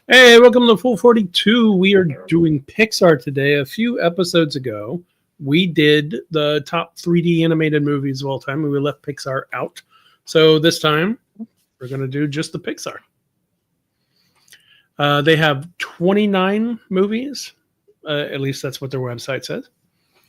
Hey, welcome to Full 42. We are doing Pixar today. A few episodes ago, we did the top 3D animated movies of all time, and we left Pixar out. So this time, we're going to do just the Pixar. They have 29 movies. At least that's what their website says.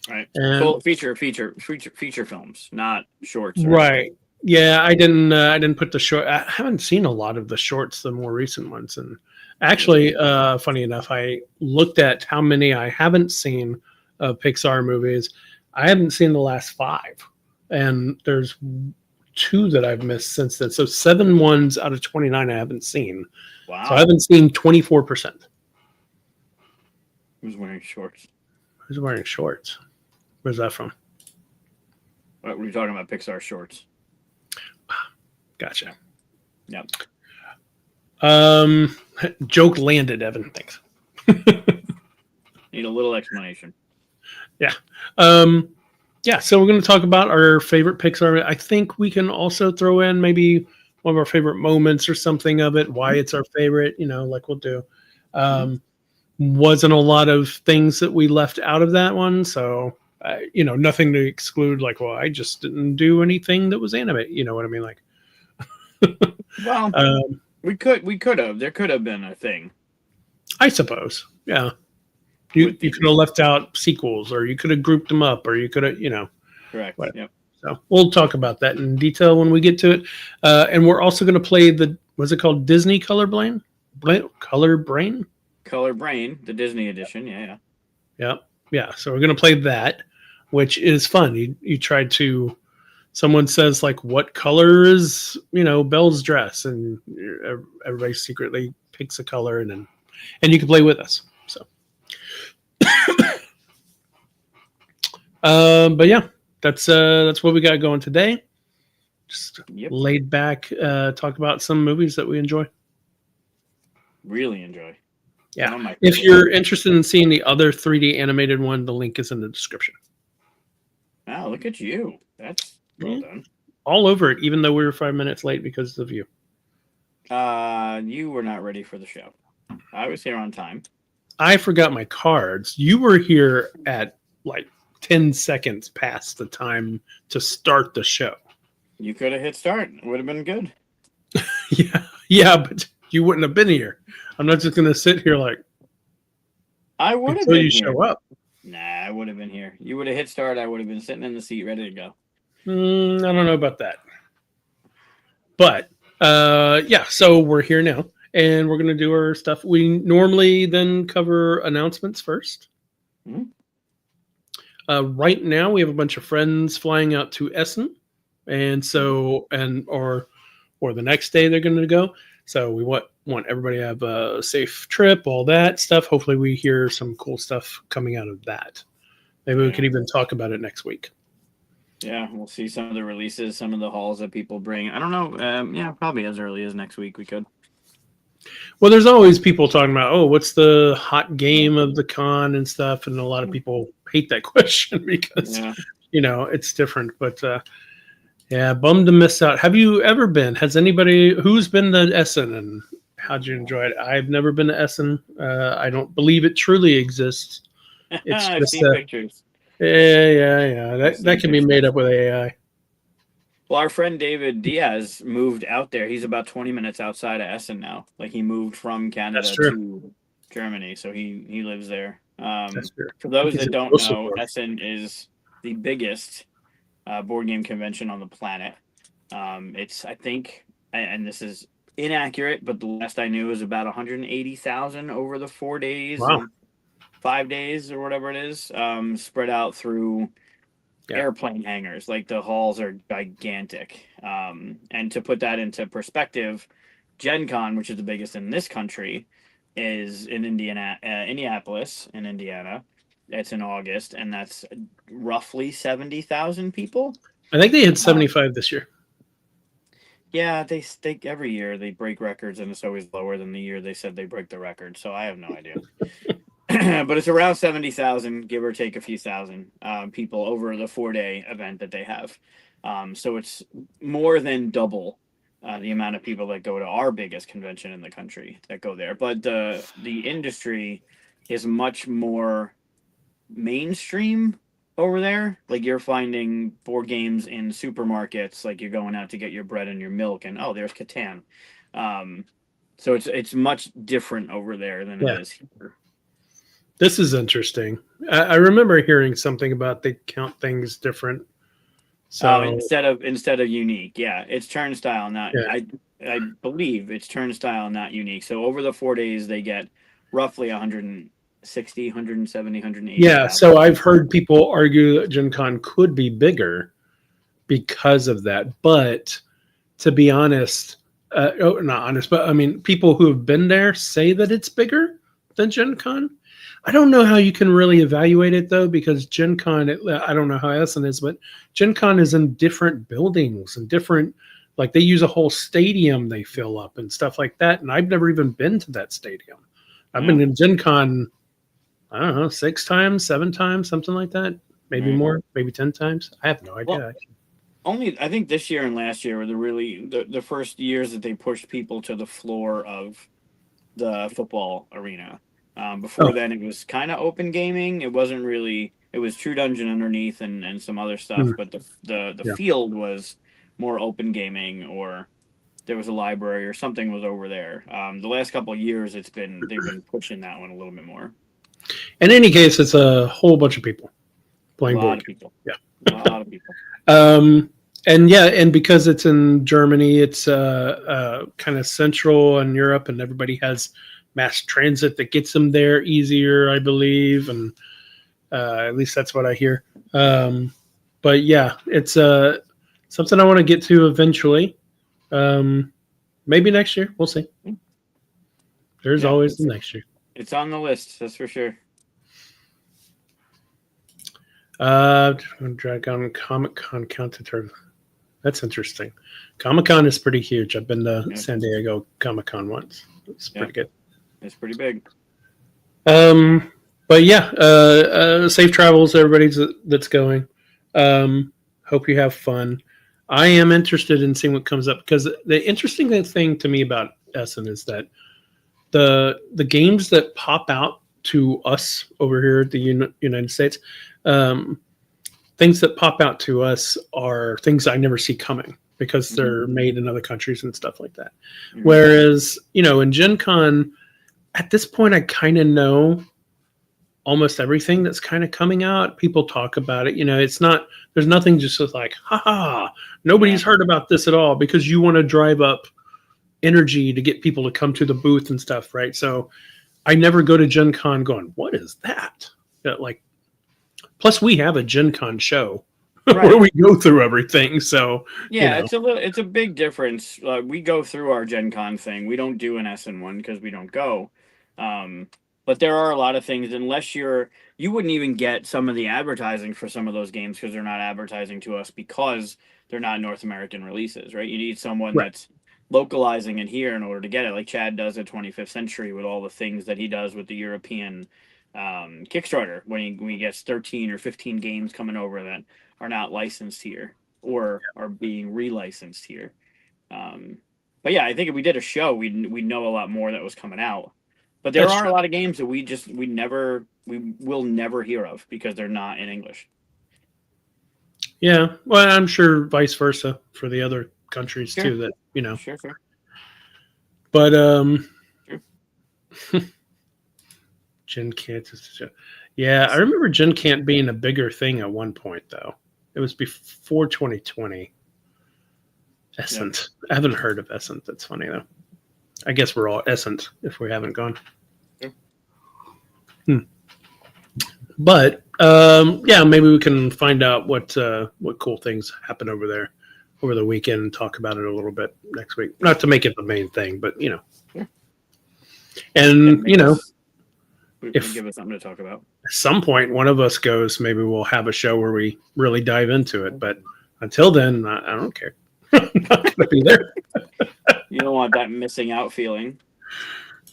Right. And Full feature films, not shorts. right, yeah, I didn't put the short. I haven't seen a lot of the shorts, the more recent ones, and actually, funny enough, I looked at how many I haven't seen of Pixar movies. I haven't seen the last five, and there's two that I've missed since then. So seven ones out of 29 I haven't seen. So I Wow. haven't seen 24%. Who's wearing shorts? Who's wearing shorts? Where's that from? What were you talking about? Pixar shorts. Gotcha. Yep. Um, joke landed, Evan. Thanks. Need a little explanation. Yeah. Um, yeah. So we're going to talk about our favorite Pixar. I think we can also throw in maybe one of our favorite moments or something of it, why it's our favorite, like we'll do. Um, Wasn't a lot of things that we left out of that one. So, nothing to exclude, like, well, I just didn't do anything that was animate. You know what I mean? Like, Well, um, we could have. There could have been a thing. I suppose. Yeah. You With the could have left out sequels, or you could have grouped them up, or you could have, correct. whatever. Yep. So we'll talk about that in detail when we get to it. And we're also going to play what's it called? Disney Colorblind? Color Brain? Color Brain, the Disney edition. Yeah. Yeah. Yeah. So we're going to play that, which is fun. You try to, someone says, like, what color is, Belle's dress? And everybody secretly picks a color, and you can play with us. So, but yeah, that's what we got going today. Just Yep. laid back, talk about some movies that we enjoy. Really enjoy. Yeah. One of my If favorites. you're interested in seeing the other 3D animated one, the link is in the description. Wow, look at you. That's well done. All over it, even though we were 5 minutes late because of you. You were not ready for the show. I was here on time. I forgot my cards. You were here at like 10 seconds past the time to start the show. You could have hit start. It would have been good. Yeah, but you wouldn't have been here. I'm not just going to sit here like I would have until been you here. show up. Nah, I would have been here. You would have hit start. I would have been sitting in the seat ready to go. I don't know about that. But yeah, so we're here now, and we're going to do our stuff. We normally then cover announcements first. Mhm. Right now, we have a bunch of friends flying out to Essen, and so or the next day they're going to go. So we want everybody to have a safe trip, all that stuff. Hopefully, we hear some cool stuff coming out of that. Maybe we could even talk about it next week. Yeah, we'll see some of the releases, some of the hauls that people bring. I don't know. Yeah, probably as early as next week we could. Well, there's always people talking about, oh, what's the hot game of the con and stuff, and a lot of people hate that question because it's different. But yeah, bummed to miss out. Have you ever been? Has anybody who's been to Essen, and how'd you enjoy it? I've never been to Essen. I don't believe it truly exists. It's I've just seen pictures. yeah. That can be made up with AI. Well, our friend David Diaz moved out there. He's about 20 minutes outside of Essen now. Like he moved from Canada to Germany, so he lives there. That's true. For those He's that in don't know, Düsseldorf. Essen is the biggest board game convention on the planet. It's, I think, and this is inaccurate, but the last I knew was about 180,000 over the 4 days, Wow. 5 days, or whatever it is, spread out through airplane hangars. Like the halls are gigantic. And to put that into perspective, Gen Con, which is the biggest in this country, is in Indianapolis in Indiana. It's in August, and that's roughly 70,000 people. I think they had 75 this year. Yeah, they every year they break records, and it's always lower than the year they said they break the record. So I have no idea. But it's around 70,000, give or take a few thousand people over the 4-day event that they have. So it's more than double the amount of people that go to our biggest convention in the country that go there. But the industry is much more mainstream over there. Like you're finding board games in supermarkets, like you're going out to get your bread and your milk, and oh, there's Catan. So it's much different over there than it is here. This is interesting. I remember hearing something about they count things different. So instead of unique, yeah, it's turnstile, not yeah. I believe it's turnstile, not unique. So over the 4 days, they get roughly 160, 170, 180. Yeah, so I've heard people argue that Gen Con could be bigger because of that. But to be honest, not honest, but I mean, people who have been there say that it's bigger than Gen Con. I don't know how you can really evaluate it though, because Gen Con, I don't know how Essen is, but Gen Con is in different buildings and different, like they use a whole stadium they fill up and stuff like that. And I've never even been to that stadium. I've been in Gen Con, I don't know, 6 times, 7 times, something like that. Maybe more, maybe 10 times. I have no idea. Well, I think this year and last year were the first years that they pushed people to the floor of the football arena. Before then, it was kind of open gaming. It wasn't really. It was True Dungeon underneath and some other stuff, but the field was more open gaming, or there was a library or something was over there. The last couple of years, they've been pushing that one a little bit more. In any case, it's a whole bunch of people playing board games. Yeah, a lot of people. And because it's in Germany, it's kind of central in Europe, and everybody has mass transit that gets them there easier, I believe, and at least that's what I hear. But yeah, it's something I want to get to eventually. Maybe next year. We'll see. There's always the next year. It's on the list, that's for sure. Dragon Comic-Con counter. That's interesting. Comic-Con is pretty huge. I've been to San Diego Comic-Con once. It's pretty good. It's pretty big. But yeah, safe travels, everybody that's going. Hope you have fun. I am interested in seeing what comes up, because the interesting thing to me about Essen is that the games that pop out to us over here at the United States, things that pop out to us are things I never see coming because they're made in other countries and stuff like that. Whereas, in Gen Con, at this point, I kind of know almost everything that's kind of coming out. People talk about it. There's nothing just like, nobody's heard about this at all, because you want to drive up energy to get people to come to the booth and stuff, right? So I never go to Gen Con going, what is that? Plus we have a Gen Con show where we go through everything. So it's a big difference. We go through our Gen Con thing. We don't do an Essen one because we don't go. But there are a lot of things, unless you wouldn't even get some of the advertising for some of those games because they're not advertising to us because they're not North American releases, right? You need someone that's localizing it here in order to get it, like Chad does at 25th Century with all the things that he does with the European Kickstarter when he gets 13 or 15 games coming over that are not licensed here or are being relicensed here. But yeah, I think if we did a show, we'd know a lot more that was coming out. But there are a lot of games that we will never hear of because they're not in English. Yeah, well, I'm sure vice versa for the other countries too. That Sure. But Gen Cant is I remember Gen Cant being a bigger thing at one point though. It was before 2020. Essent. I haven't heard of Essent. That's funny though. I guess we're all Essent if we haven't gone. But maybe we can find out what cool things happen over there over the weekend and talk about it a little bit next week. Not to make it the main thing, but and if give us something to talk about. At some point one of us goes, maybe we'll have a show where we really dive into it. But until then, I don't care. I'm not going to be there. You don't want that missing out feeling.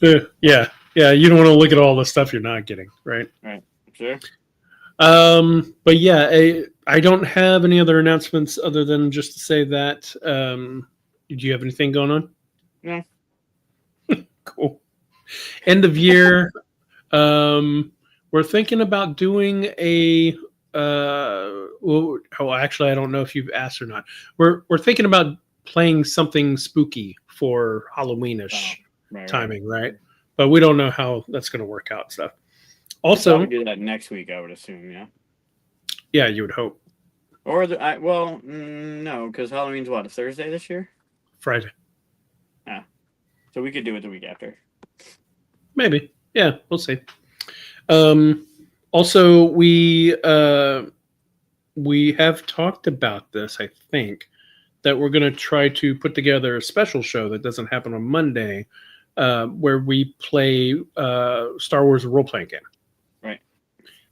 Yeah. You don't want to look at all the stuff you're not getting, right? Right. Sure. But yeah, I don't have any other announcements other than just to say that Do you have anything going on? No. Cool. End of year. We're thinking about doing a. Actually, I don't know if you've asked or not. We're thinking about playing something spooky for Halloweenish timing, right? But we don't know how that's going to work out. So, also, we do that next week, I would assume. Yeah. Yeah, you would hope. Or no, because Halloween's what, a Thursday this year? Friday. So we could do it the week after. Maybe. Yeah, we'll see. Also, we have talked about this, I think, that we're going to try to put together a special show that doesn't happen on Monday, where we play Star Wars role-playing game. Right.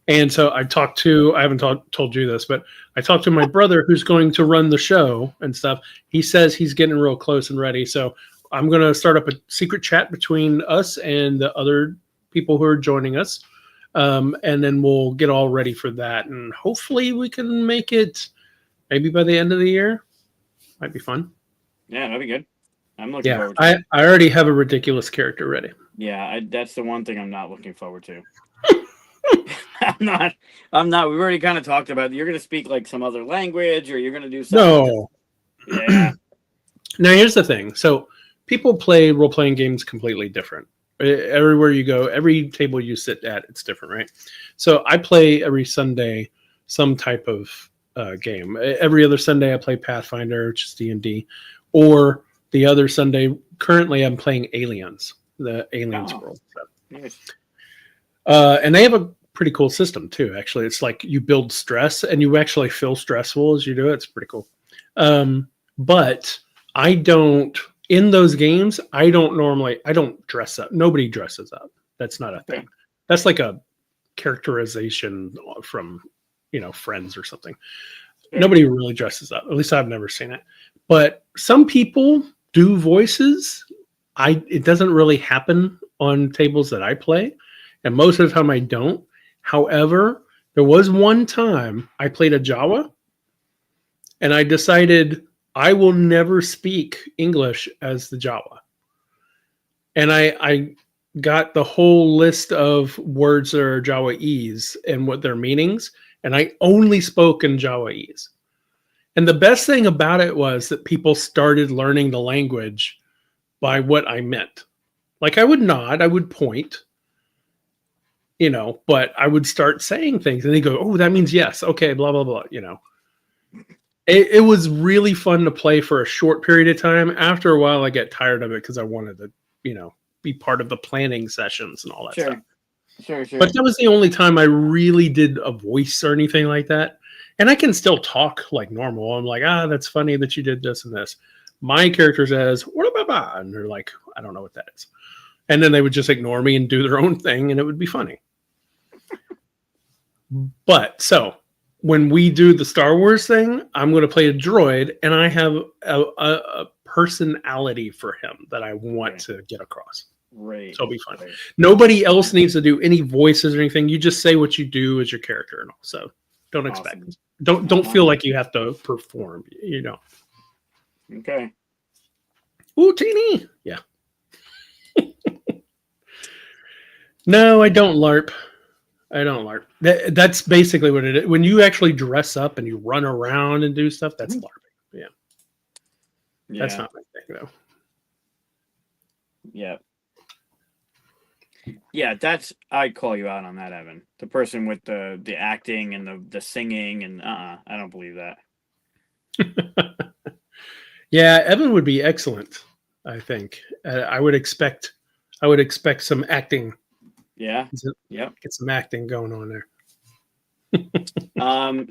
And so I haven't told you this, but I talked to my brother who's going to run the show and stuff. He says he's getting real close and ready. So I'm going to start up a secret chat between us and the other people who are joining us. And then we'll get all ready for that. And hopefully we can make it maybe by the end of the year. Might be fun. Yeah, that'd be good. I'm looking forward to it. I already have a ridiculous character ready. Yeah, that's the one thing I'm not looking forward to. I'm not. We've already kind of talked about it. You're going to speak like some other language, or you're going to do something. No. Yeah. Now, here's the thing. So people play role-playing games completely different. Everywhere you go, every table you sit at, it's different, right? So I play every Sunday some type of game. Every other Sunday I play Pathfinder, which is D&D. Or the other Sunday, currently I'm playing Aliens, the Aliens world. So. Nice. And they have a pretty cool system too, actually. It's like you build stress and you actually feel stressful as you do it. It's pretty cool. But I don't, in those games, I don't dress up. Nobody dresses up. That's not a thing. That's like a characterization from, Friends or something. Yeah. Nobody really dresses up. At least I've never seen it. But some people do voices. It doesn't really happen on tables that I play. And most of the time I don't. However, there was one time I played a Jawa and I decided I will never speak English as the Jawa. And I got the whole list of words that are Jawa'ese and what their meanings. And I only spoke in Jawa'ese. And the best thing about it was that people started learning the language by what I meant. Like I would nod, I would point, but I would start saying things and they go, oh, that means yes. Okay, blah, blah, blah, It was really fun to play for a short period of time. After a while, I get tired of it because I wanted to, be part of the planning sessions and all that stuff. Sure. But that was the only time I really did a voice or anything like that. And I can still talk like normal. I'm like, that's funny that you did this and this. My character says, and they're like, I don't know what that is. And then they would just ignore me and do their own thing, and it would be funny. But so when we do the Star Wars thing, I'm going to play a droid, and I have a personality for him that I want to get across. Right. So it'll be fun. Right. Nobody else needs to do any voices or anything. You just say what you do as your character, and also don't expect. Don't feel like you have to perform. Okay. Ooh, teeny. Yeah. No, I don't LARP. That's basically what it is. When you actually dress up and you run around and do stuff, that's LARPing. Yeah. That's not my thing, though. Yeah. Yeah, I'd call you out on that, Evan. The person with the acting and the singing and I don't believe that. Yeah, Evan would be excellent, I think. I would expect some acting. Yeah. Yep. Get some acting going on there.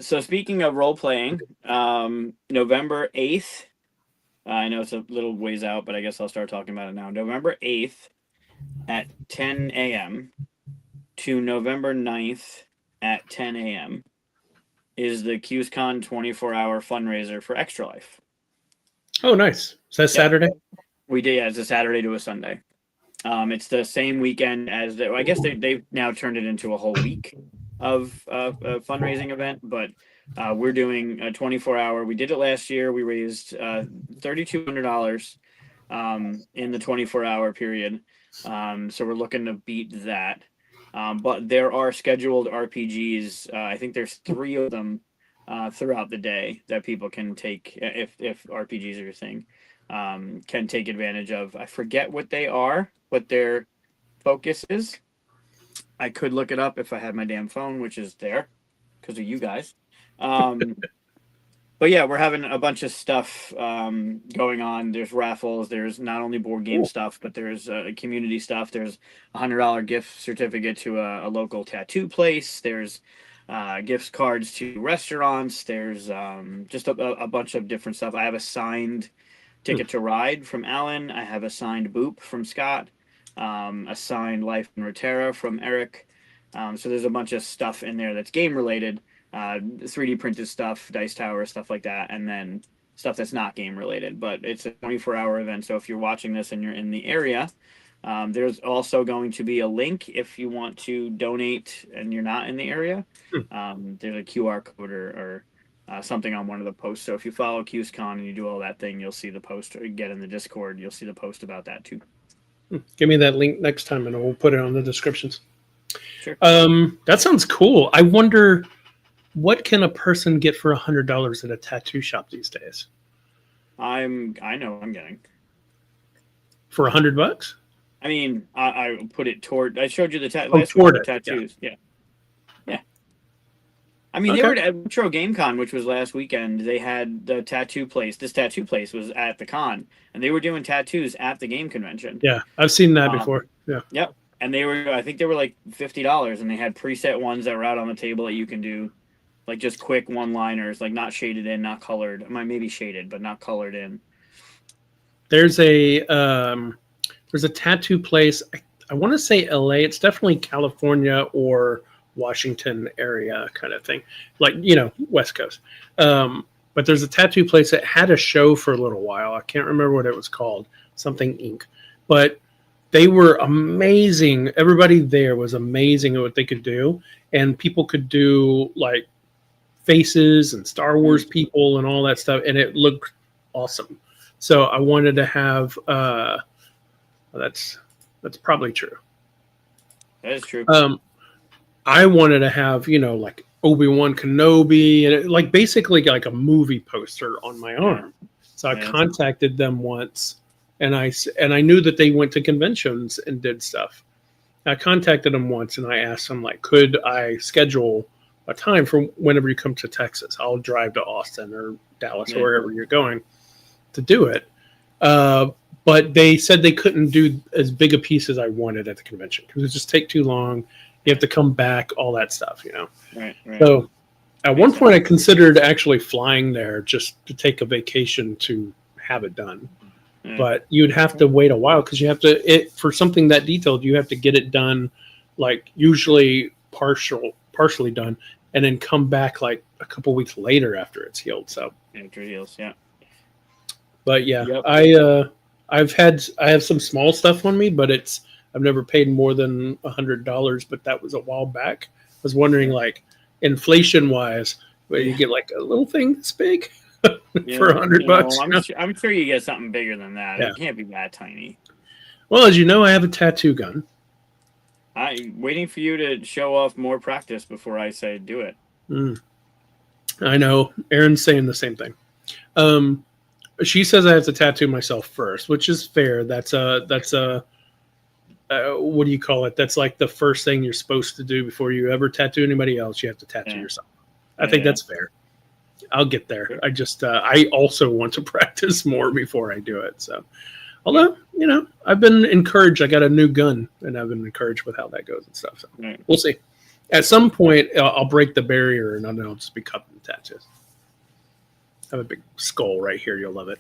So speaking of role playing, November 8th. I know it's a little ways out, but I guess I'll start talking about it now. November 8th at 10 a.m. to November 9th at 10 a.m. is the QSCon 24-hour fundraiser for Extra Life. Oh, nice. Is that Saturday? We did. Yeah, it's a Saturday to a Sunday. It's the same weekend as I guess they've now turned it into a whole week. a fundraising event, but we're doing a 24-hour. We did it last year. We raised $3,200 in the 24-hour period. So we're looking to beat that. But there are scheduled RPGs. I think there's 3 of them throughout the day that people can take if RPGs are your thing. Can take advantage of. I forget what they are, what their focus is. I could look it up if I had my damn phone, which is there because of you guys. But yeah, we're having a bunch of stuff going on. There's raffles. There's not only board game stuff, but there's community stuff. There's $100 gift certificate to a local tattoo place. There's gift cards to restaurants. There's just a bunch of different stuff. I have a signed Ticket to Ride from Alan. I have a signed Boop from Scott. A signed Life in Rotera from Eric. So there's a bunch of stuff in there that's game related. 3D printed stuff, Dice Tower, stuff like that, and then stuff that's not game related. But it's a 24-hour event, so if you're watching this and you're in the area, there's also going to be a link if you want to donate and you're not in the area. There's a QR code or something on one of the posts. So if you follow QSCon and you do all that thing, you'll see the post, or get in the Discord, you'll see the post about that too. Give me that link next time and we'll put it on the descriptions. Sure. That sounds cool. I wonder, what can a person get for $100 at a tattoo shop these days? I know what I'm getting. For $100? I mean, I put it toward. I showed you the last week, the tattoos. Yeah. I mean, they were at Retro Game Con, which was last weekend. They had the tattoo place. This tattoo place was at the con, and they were doing tattoos at the game convention. Yeah, I've seen that before. Yeah. Yep. And I think they were like $50, and they had preset ones that were out on the table that you can do, like just quick one-liners, like not shaded in, not colored. Maybe shaded, but not colored in. There's a tattoo place. I want to say LA. It's definitely California or Washington area kind of thing, like, West Coast. But there's a tattoo place that had a show for a little while. I can't remember what it was called, something Inc. But they were amazing. Everybody there was amazing at what they could do, and people could do like faces and Star Wars people and all that stuff, and it looked awesome. So I wanted to have. That's probably true. That is true. I wanted to have, like Obi-Wan Kenobi, and basically like a movie poster on my arm. So I contacted them once, and I knew that they went to conventions and did stuff. I contacted them once, and I asked them, like, could I schedule a time for whenever you come to Texas? I'll drive to Austin or Dallas or wherever you're going to do it. But they said they couldn't do as big a piece as I wanted at the convention because it would just take too long. You have to come back, all that stuff, Right. So at one point I considered actually flying there just to take a vacation to have it done. But you'd have to wait a while because you have to, for something that detailed, you have to get it done, like usually partially done, and then come back like a couple weeks later after it's healed. So after it heals, yeah. But yeah, I have some small stuff on me, but I've never paid more than $100, but that was a while back. I was wondering, like, inflation-wise, where you get like a little thing this big for $100. I'm sure you get something bigger than that. Yeah. It can't be that tiny. Well, as you know, I have a tattoo gun. I'm waiting for you to show off more practice before I say do it. I know. Erin's saying the same thing. She says I have to tattoo myself first, which is fair. That's a what do you call it? That's like the first thing you're supposed to do before you ever tattoo anybody else. You have to tattoo yourself. I think that's fair. I'll get there. Sure. I just I also want to practice more before I do it. So, although I've been encouraged. I got a new gun, and I've been encouraged with how that goes and stuff. So we'll see. At some point, I'll break the barrier, and then I'll just be covered in tattoos. I have a big skull right here. You'll love it.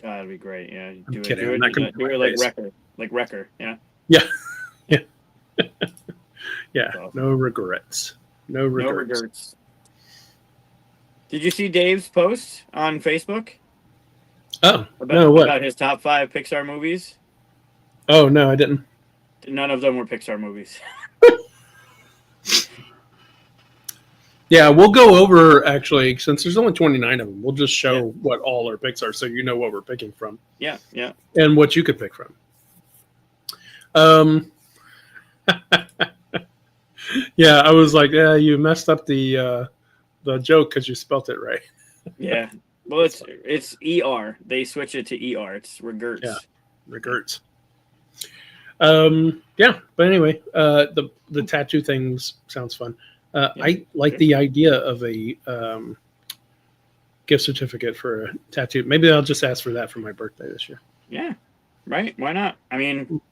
That'd be great. Yeah, I'm kidding. Do it like Wrecker. Yeah. Yeah. Yeah. No regrets. No regrets. Did you see Dave's post on Facebook? Oh, what? About his top 5 Pixar movies? Oh, no, I didn't. None of them were Pixar movies. Yeah, we'll go over actually since there's only 29 of them. We'll just show Yeah. what all our picks are, so you know what we're picking from. Yeah. And what you could pick from. Um, yeah, I was like, yeah, you messed up the joke because you spelt it right. Yeah. Well, it's ER. They switch it to ER. It's regerts. Yeah, regerts. Yeah, but anyway, the tattoo things sounds fun. I like the idea of a gift certificate for a tattoo. Maybe I'll just ask for that for my birthday this year. Yeah, right. Why not? I mean,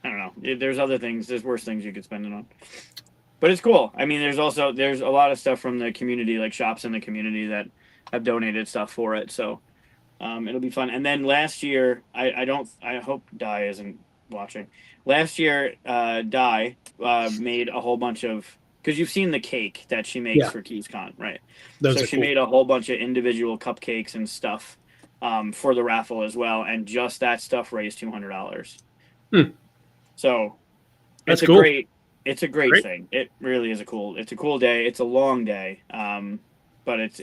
I don't know. There's other things. There's worse things you could spend it on. But it's cool. I mean, there's a lot of stuff from the community, like shops in the community that have donated stuff for it. So it'll be fun. And then last year, I hope Di isn't watching. Last year, Di made a whole bunch of, because you've seen the cake that she makes for KeysCon, right? Those so she cool. made a whole bunch of individual cupcakes and stuff for the raffle as well, and just that stuff raised $200. So That's it's cool. a great thing. It really is it's a cool day. It's a long day, but it's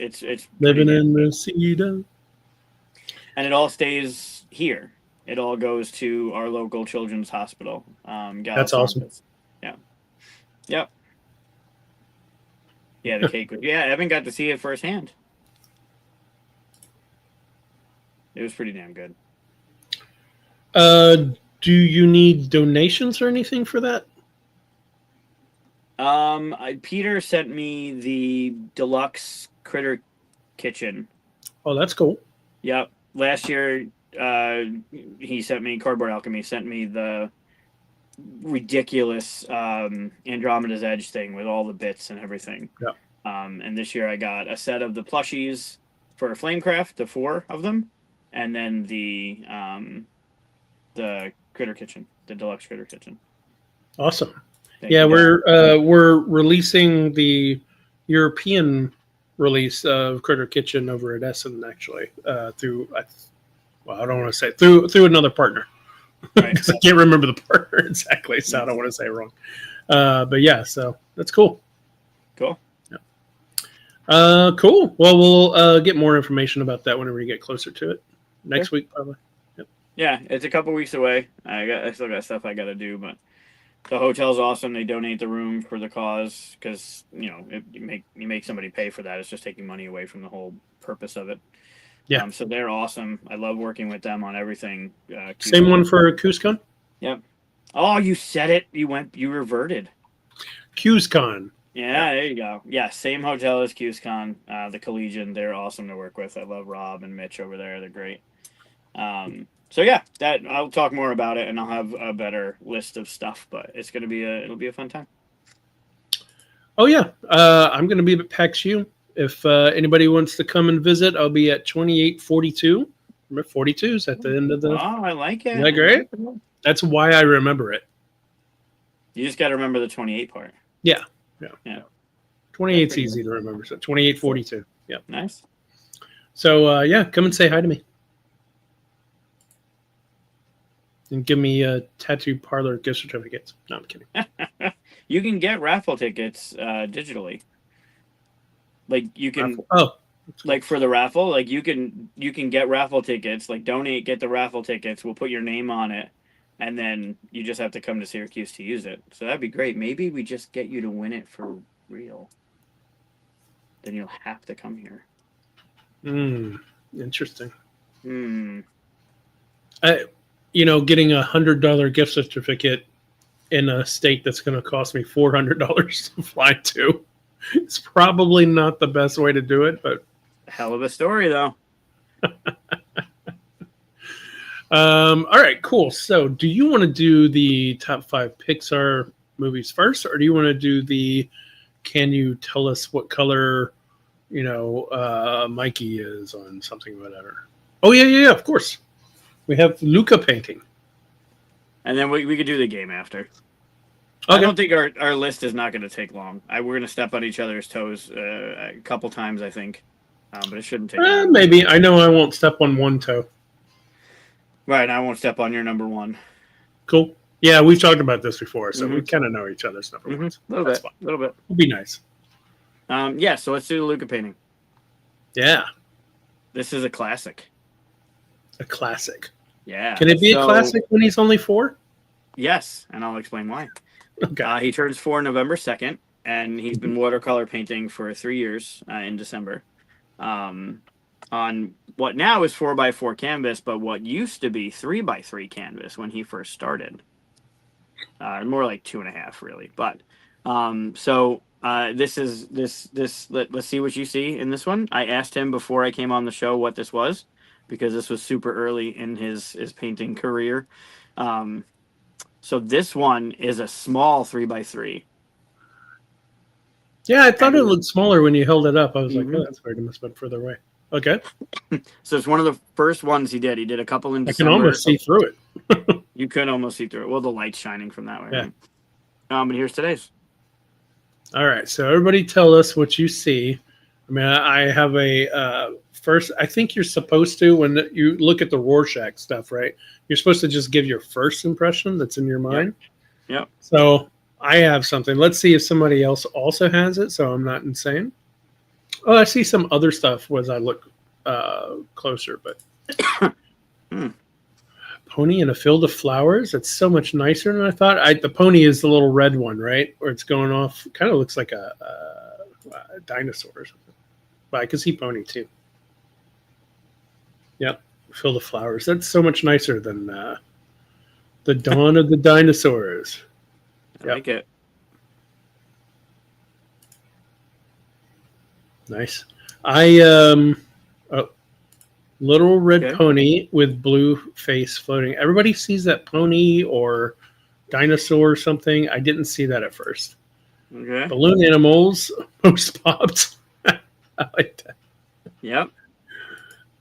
living in Reseda, and it all stays here. It all goes to our local children's hospital. That's awesome. Yeah. Yep. Yeah, the cake. Yeah, I haven't got to see it firsthand. It was pretty damn good. Do you need donations or anything for that? Peter sent me the deluxe critter kitchen. Oh, that's cool. Yep. Last year, he sent me Cardboard Alchemy. Sent me the ridiculous Andromeda's Edge thing with all the bits and everything. Yeah. And this year I got a set of the plushies for Flamecraft, the 4 of them, and then the critter kitchen, the deluxe critter kitchen. Awesome. We're releasing the European release of Critter Kitchen over at Essen actually through I don't want to say through another partner because I can't remember the partner exactly, so I don't want to say it wrong. But yeah, so that's cool. Cool. Yeah. Cool. Well, we'll get more information about that whenever we get closer to it next week, probably. Yep. Yeah, it's a couple weeks away. I still got stuff I got to do, but the hotel's awesome. They donate the room for the cause because you make somebody pay for that. It's just taking money away from the whole purpose of it. Yeah. So they're awesome. I love working with them on everything. Same one for KuesCon? Yep. Oh, you said it. You reverted. KuesCon. Yeah, there you go. Yeah, same hotel as KuesCon, the Collegian. They're awesome to work with. I love Rob and Mitch over there. They're great. So yeah, that I'll talk more about it and I'll have a better list of stuff, but it'll be a fun time. Oh yeah. I'm going to be at PAX U. If anybody wants to come and visit, I'll be at 2842. Remember 42 is at the end of the... Oh, I like it. Isn't that great? That's why I remember it. You just got to remember the 28 part. Yeah. 28's easy to remember. So 2842. Yeah. Nice. So come and say hi to me. And give me tattoo parlor gift certificates. No, I'm kidding. You can get raffle tickets digitally. Like you can, like for the raffle, like you can get raffle tickets. Like donate, get the raffle tickets. We'll put your name on it, and then you just have to come to Syracuse to use it. So that'd be great. Maybe we just get you to win it for real. Then you'll have to come here. Interesting. Getting $100 gift certificate in a state that's going to cost me $400 to fly to. It's probably not the best way to do it, but hell of a story though. All right, cool. So do you want to do the top 5 Pixar movies first, or do you want to do can you tell us what color, Mikey is on something, whatever? Oh yeah, of course. We have Luca painting. And then we could do the game after. Okay. I don't think our list is not going to take long. We're going to step on each other's toes a couple times, I think. But it shouldn't take long. Maybe. I know I won't step on one toe. Right, I won't step on your number 1. Cool. Yeah, we've talked about this before, so we kind of know each other's number ones. A little bit. It'll be nice. Yeah, so let's do the Luca painting. Yeah, This is a classic. a classic. Yeah. Can it be a classic when he's only 4? Yes, and I'll explain why. Okay. He turns 4 November 2nd, and he's been watercolor painting for 3 years in December. On what now is 4x4 canvas, but what used to be 3x3 canvas when he first started. More like 2.5, really. But let's see what you see in this one. I asked him before I came on the show what this was, because this was super early in his painting career. So this one is a small 3x3. Yeah, I thought it looked smaller when you held it up. I was Mm-hmm. like, oh, that's weird. It must have been further away. Okay. So it's one of the first ones he did. He did a couple in December. I can almost see through it. You could almost see through it. Well, the light's shining from that way. Yeah. Right? But here's today's. All right. So everybody tell us what you see. I mean, I have a first. I think you're supposed to, when you look at the Rorschach stuff, right? You're supposed to just give your first impression that's in your mind. Yep. So I have something. Let's see if somebody else also has it, so I'm not insane. Oh, I see some other stuff as I look closer, but pony in a field of flowers. It's so much nicer than I thought. The pony is the little red one, right? Where it's going off. Kind of looks like a dinosaur or something. But I can see pony too. Yep, field of flowers. That's so much nicer than the dawn of the dinosaurs. I like it. Nice. Little red pony with blue face floating. Everybody sees that pony or dinosaur or something. I didn't see that at first. Okay. Balloon animals most popped. I like that. Yep.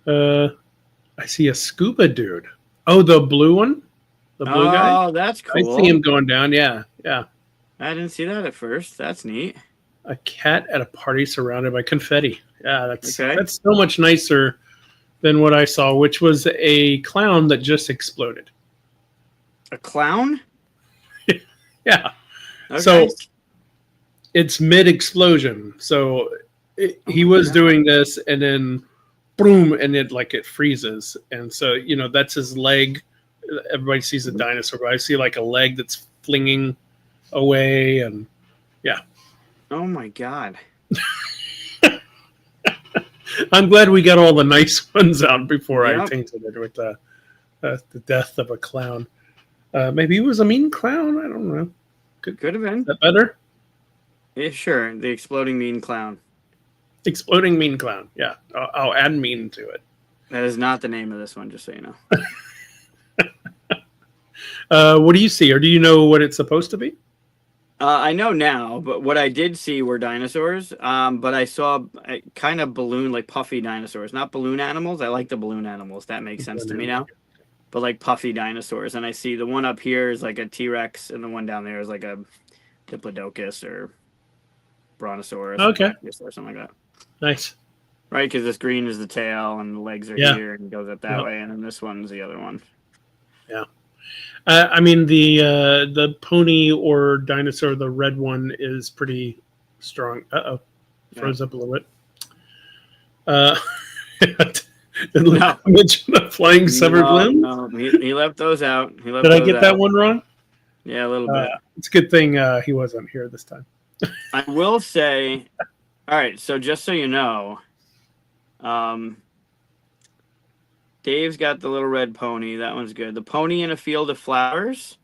I see a scuba dude. Oh, the blue one? The blue guy? Oh, that's cool. I see him going down. Yeah. I didn't see that at first. That's neat. A cat at a party surrounded by confetti. Yeah, that's so much nicer than what I saw, which was a clown that just exploded. A clown? Yeah. Okay. So it's mid-explosion. So he was doing this, and then boom, and it freezes. And so, that's his leg. Everybody sees a dinosaur, but I see like a leg that's flinging away, and yeah. Oh my God. I'm glad we got all the nice ones out before I tainted it with the death of a clown. Maybe he was a mean clown. I don't know. Could have been. Is that better? Yeah, sure. The exploding mean clown. Exploding mean clown. Yeah, I'll add mean to it. That is not the name of this one, just so you know. What do you see, or do you know what it's supposed to be? I know now, but what I did see were dinosaurs. But I saw kind of balloon, like puffy dinosaurs, not balloon animals. I like the balloon animals. That makes sense to me now. But like puffy dinosaurs, and I see the one up here is like a T-Rex, and the one down there is like a Diplodocus or Brontosaurus, or something like that. Nice, right? Because this green is the tail, and the legs are here, and goes up that way, and then this one's the other one. Yeah. I mean, the pony or dinosaur, the red one, is pretty strong. Froze up a little bit. Mention a flying severed limb. No, he left those out. Did I get that one wrong? Yeah, a little bit. It's a good thing he wasn't here this time. I will say, all right. So just so you know, Dave's got the little red pony. That one's good. The pony in a field of flowers.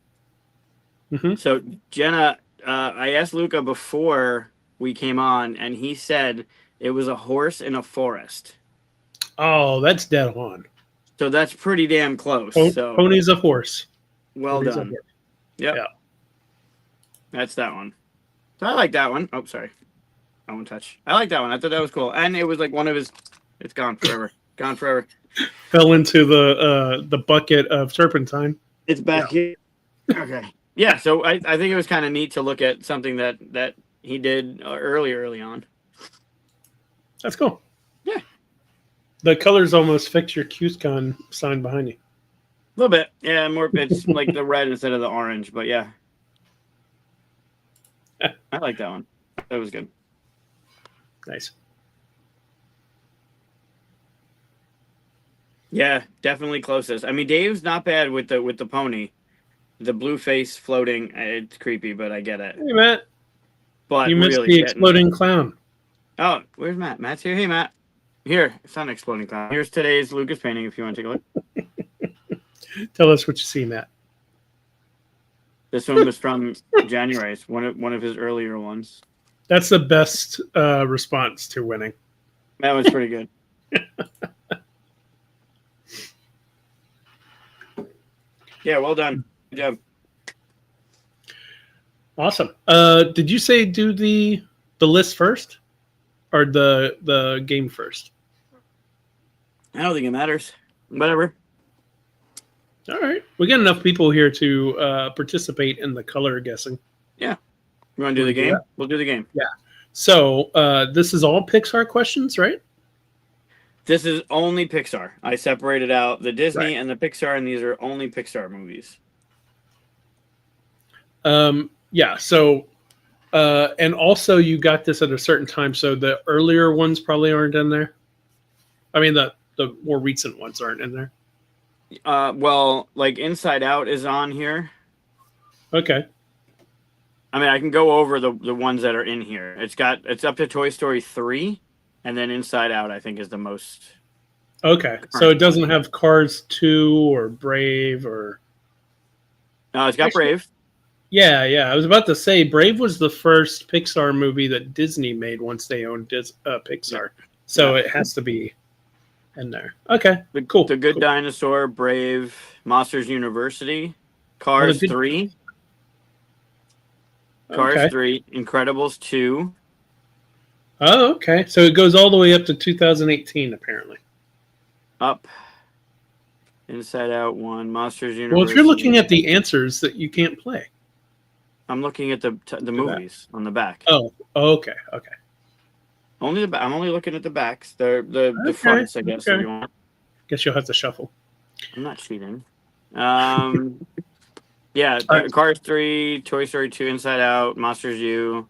Mm-hmm. So Jenna, I asked Luca before we came on, and he said it was a horse in a forest. Oh, that's dead on. So that's pretty damn close. Pony's a horse. Well done. Yep. Yeah. That's that one. So I like that one. Oh, sorry. I won't touch. I like that one. I thought that was cool. And it was like one of his... It's gone forever. Gone forever. Fell into the bucket of turpentine. It's back here. Okay. Yeah, so I think it was kind of neat to look at something that he did early on. That's cool. Yeah. The colors almost fix your QSCon sign behind you. A little bit. Yeah, more it's like the red instead of the orange, but yeah. I like that one. That was good. Nice. Yeah, definitely closest. I mean, Dave's not bad with the pony, the blue face floating. It's creepy, but I get it. Hey, Matt. But You missed really the getting. exploding clown. Oh, where's Matt? Matt's here. Hey, Matt. Here, it's not an exploding clown. Here's today's Lucas painting. If you want to take a look. Tell us what you see, Matt. This one was from January. It's one of his earlier ones. That's the best response to winning. That was pretty good. Yeah, well done. Good job. Awesome. Did you say do the list first, or the game first? I don't think it matters. Whatever. All right, we got enough people here to participate in the color guessing. Yeah. You want to do the game? We'll do the game. Yeah. So this is all Pixar questions, right? This is only Pixar. I separated out the Disney Right. and the Pixar, and these are only Pixar movies. Yeah. So, and also you got this at a certain time, so the earlier ones probably aren't in there. I mean, the more recent ones aren't in there. Well, like Inside Out is on here. Okay. I mean, I can go over the ones that are in here. It's up to Toy Story 3, and then Inside Out, I think, is the most. Okay. So it doesn't have Cars 2 or Brave or. No, it's got Actually, Brave. Yeah. I was about to say Brave was the first Pixar movie that Disney made once they owned Pixar. So it has to be in there. Okay. Cool. The Good cool. Dinosaur, Brave, Monsters University, Cars 3. Cars 3, Incredibles 2. Oh, okay. So it goes all the way up to 2018, apparently. Up. Inside Out 1, Monsters University. Well, if you're looking at the answers, that you can't play. I'm looking at the movies on the back. Oh, okay. Only I'm only looking at the backs. The fronts, I guess. If you want. Guess you'll have to shuffle. I'm not cheating. Yeah, Cars 3, Toy Story 2, Inside Out, Monsters U.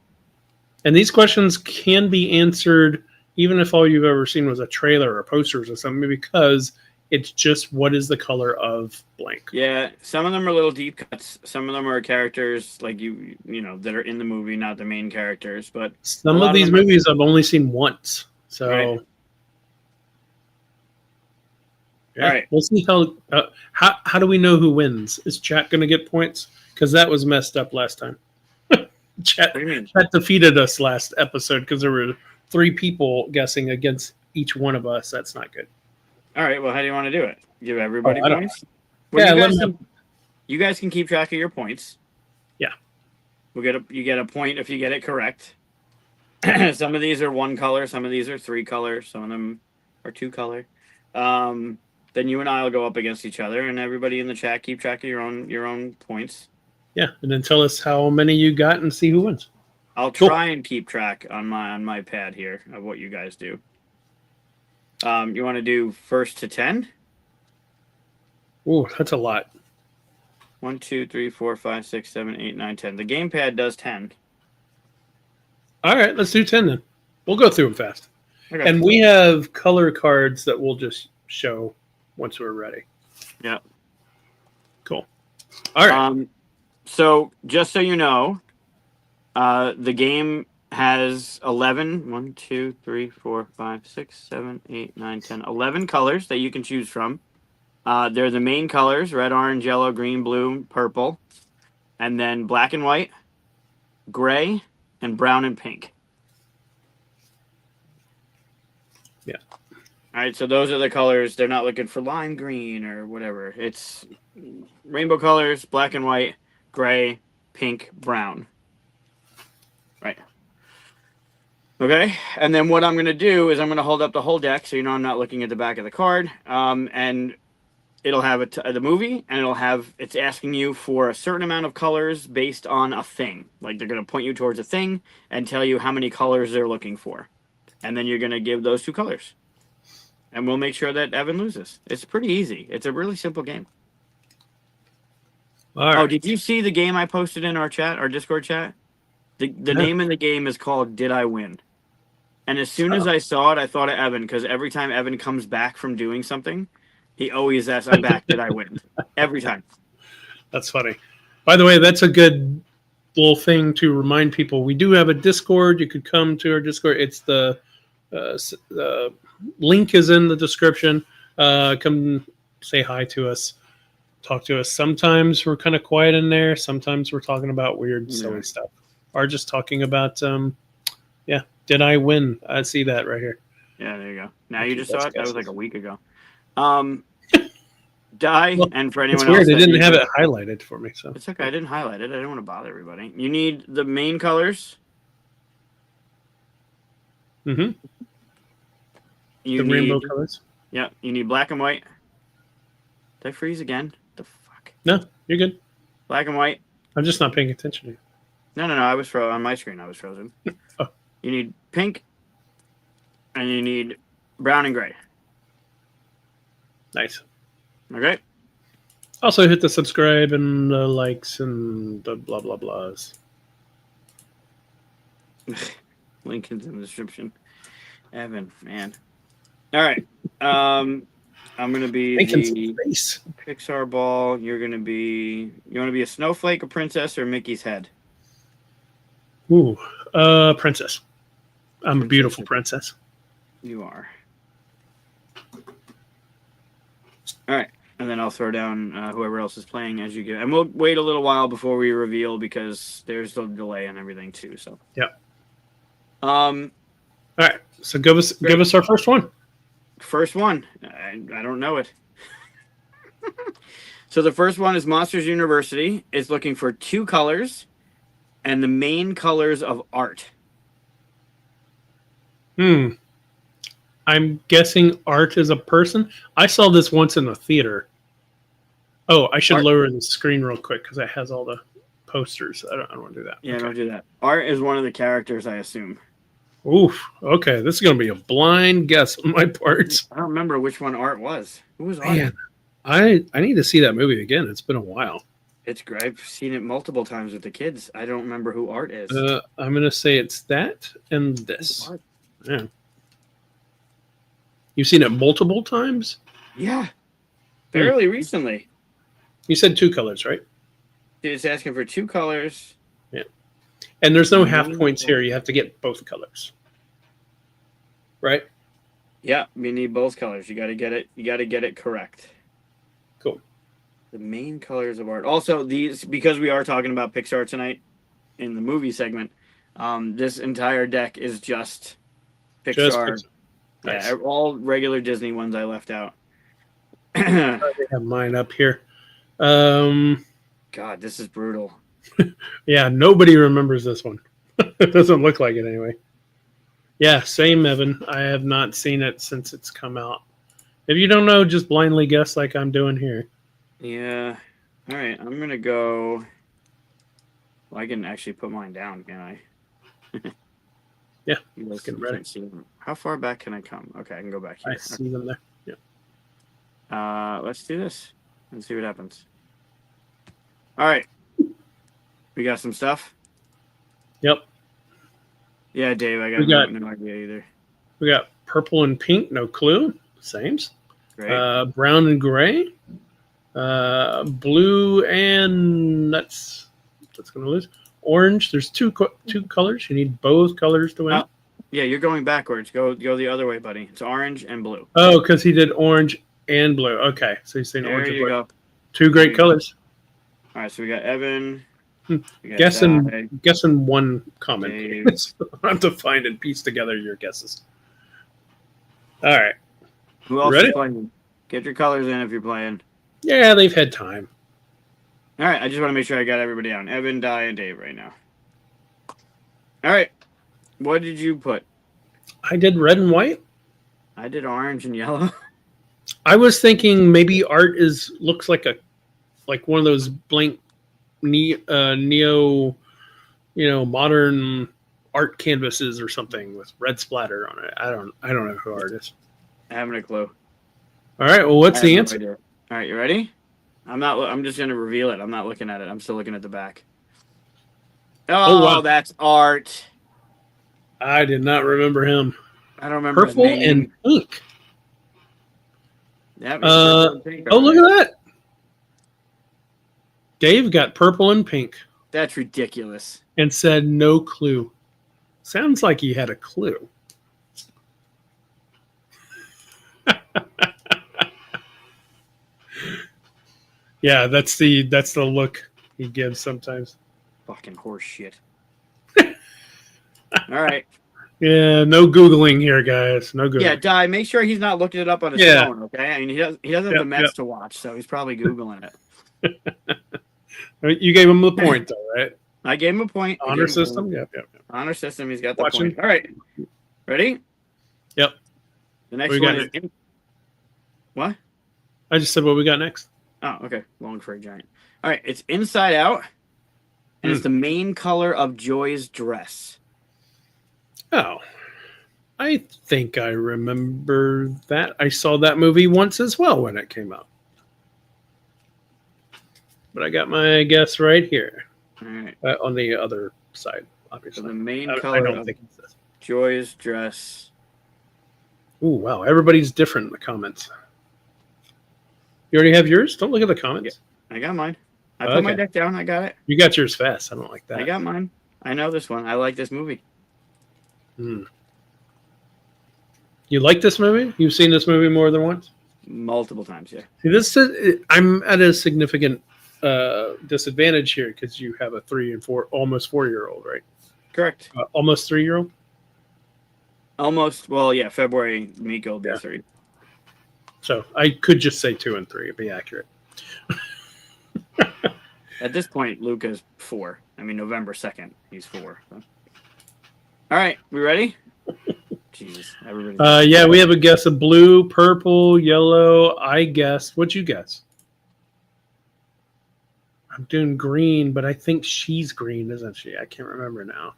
And these questions can be answered even if all you've ever seen was a trailer or posters or something, because it's just what is the color of blank. Yeah, some of them are little deep cuts. Some of them are characters like you know that are in the movie, not the main characters. But some of these movies I've only seen once, so. Right. Yeah, all right, we'll see how do we know who wins? Is chat going to get points? Because that was messed up last time. Chat defeated us last episode because there were 3 people guessing against each one of us. That's not good. All right. Well, how do you want to do it? Give everybody points? Well, yeah, you guys can keep track of your points. Yeah. You get a point if you get it correct. Some of these are 1 color. Some of these are 3 colors. Some of them are 2 color. Then you and I will go up against each other, and everybody in the chat keep track of your own points. Yeah, and then tell us how many you got and see who wins. I'll try and keep track on my pad here of what you guys do. You want to do first to 10? Ooh, that's a lot. 1, 2, 3, 4, 5, 6, 7, 8, 9, 10. The gamepad does 10. All right, let's do 10 then. We'll go through them fast. Okay. And we have color cards that we'll just show once we're ready. Yeah. Cool. All right. So just so you know, the game has 11, 1, 2, 3, 4, 5, 6, 7, 8, 9, 10, 11 colors that you can choose from. They're the main colors: red, orange, yellow, green, blue, purple, and then black and white, gray, and brown and pink. Yeah. All right, so those are the colors. They're not looking for lime green or whatever. It's rainbow colors: black and white, gray, pink, brown. Right. Okay, and then what I'm going to do is I'm going to hold up the whole deck so you know I'm not looking at the back of the card. And it'll have the movie, and it's asking you for a certain amount of colors based on a thing. Like they're going to point you towards a thing and tell you how many colors they're looking for. And then you're going to give those 2 colors. And we'll make sure that Evan loses. It's pretty easy. It's a really simple game. All right. Oh, did you see the game I posted in our Discord chat? The name of the game is called Did I Win? And as soon as I saw it, I thought of Evan, because every time Evan comes back from doing something, he always asks, "I'm back. Did I win?" Every time. That's funny. By the way, that's a good little thing to remind people. We do have a Discord. You could come to our Discord. It's the link is in the description. Come say hi to us. Talk to us. Sometimes we're kind of quiet in there. Sometimes we're talking about weird, silly stuff, or just talking about, did I win? I see that right here. Yeah, there you go. Now you just saw it. That was like a week ago. Die, well, and for anyone it's weird. else, It didn't have it highlighted for me, so it's okay. I didn't highlight it. I didn't want to bother everybody. You need the main colors. Mm-hmm. The rainbow colors. Yeah, you need black and white. Did I freeze again? The fuck? No, you're good. Black and white. I'm just not paying attention to you. No. I was on my screen. I was frozen. Oh. You need pink, and you need brown and gray. Nice. Okay. Also hit the subscribe and the likes and the blah blah blahs. Link is in the description. Evan, man. All right. I'm gonna be the Pixar ball. You're gonna be. You want to be a snowflake, a princess, or Mickey's head? Ooh, princess. I'm a beautiful princess. You are. All right. And then I'll throw down whoever else is playing as you go. And we'll wait a little while before we reveal because there's a delay and everything too. So All right. So give us our first one. First one. I don't know it. So the first one is Monsters University. It's looking for 2 colors and the main colors of art. I'm guessing art is a person. I saw this once in the theater. Oh, I should lower the screen real quick because it has all the posters. I don't want to do that. Yeah, okay. Don't do that. Art is one of the characters, I assume. Oof. Okay, this is going to be a blind guess on my part. I don't remember which one art was. Who was art? Man, I need to see that movie again. It's been a while. It's great. I've seen it multiple times with the kids. I don't remember who art is. I'm going to say it's that and this. Yeah. You've seen it multiple times? Yeah. Fairly recently. You said 2 colors, right? It's asking for 2 colors. Yeah. And there's no half points here. You have to get both colors. Right? Yeah, you need both colors. You got to get it correct. Cool. The main colors of art. Also, these, because we are talking about Pixar tonight in the movie segment, this entire deck is just Pixar. Nice. Yeah, all regular Disney ones I left out. I have mine up here. God, this is brutal. Yeah, nobody remembers this one. It doesn't look like it anyway. Yeah, same, Evan. I have not seen it since it's come out. If you don't know, just blindly guess like I'm doing here. Yeah. All right, I'm going to go... Well, I can actually put mine down, can I? Yeah, let's get ready. How far back can I come? Okay, I can go back here. I see them there. Yeah. Let's do this and see what happens. All right. We got some stuff? Yep. Yeah, Dave, I got no idea either. We got purple and pink, no clue. Sames. Great. Brown and gray. Blue and that's going to lose. Orange. There's two colors. You need both colors to win. Oh, yeah, you're going backwards. Go the other way, buddy. It's orange and blue. Oh, because he did orange and blue. Okay, so he's saying orange and blue. Go. 2 great colors. All right, so we got Evan. Guessing one comment. So I have to find and piece together your guesses. All right. Who else is playing? Get your colors in if you're playing. Yeah, they've had time. All right, I just want to make sure I got everybody down. Evan, Di, and Dave right now. All right. What did you put? I did red and white. I did orange and yellow. I was thinking maybe art looks like one of those blank neo, modern art canvases or something with red splatter on it. I don't know who art is. I haven't a clue. All right. Well, what's the answer? No, all right, you ready? I'm just gonna reveal it. I'm not looking at it. I'm still looking at the back. Oh, wow. That's art. I did not remember him. I don't remember his Purple name. and pink. Yeah, purple and pink. Oh, look at that. Dave got purple and pink That's ridiculous. and said no clue. Sounds like he had a clue. Yeah, that's the look he gives sometimes. Fucking horse shit. All right. Yeah, no Googling here, guys. No Googling. Yeah, Di, make sure he's not looking it up on his Yeah. phone, okay? I mean, he doesn't have the Mets to watch, so he's probably Googling it. You gave him the point, though, right? I gave him a point. Honor system? Yep. Honor system, he's got the Watching. point. All right. Ready? Yep. The next What we one got is... What? I just said what we got next. Oh, okay. Long for a giant. All right, it's Inside Out, and it's the main color of Joy's dress. Oh, I think I remember that. I saw that movie once as well when it came out. But I got my guess right here. All right. On the other side, obviously. So the main I color don't of think it's this. Joy's dress. Ooh, wow. Everybody's different in the comments. You already have yours? Don't look at the comments. I got mine. I put my deck down. I got it. You got yours fast. I don't like that. I got mine. I know this one. I like this movie. You like this movie? You've seen this movie more than once? Multiple times, yeah. See, this is, I'm at a significant disadvantage here because you have a 3 and 4, almost 4-year-old, right? Correct. Almost 3-year-old. Almost. Well, yeah. February, Miko will be 3. So I could just say 2 and 3. It'd be accurate. At this point, Luca's 4. I mean, November 2nd, he's 4. So. All right, we ready? Jesus, everybody. Yeah, we have a guess of blue, purple, yellow. I guess. What'd you guess? I'm doing green, but I think she's green, isn't she? I can't remember now.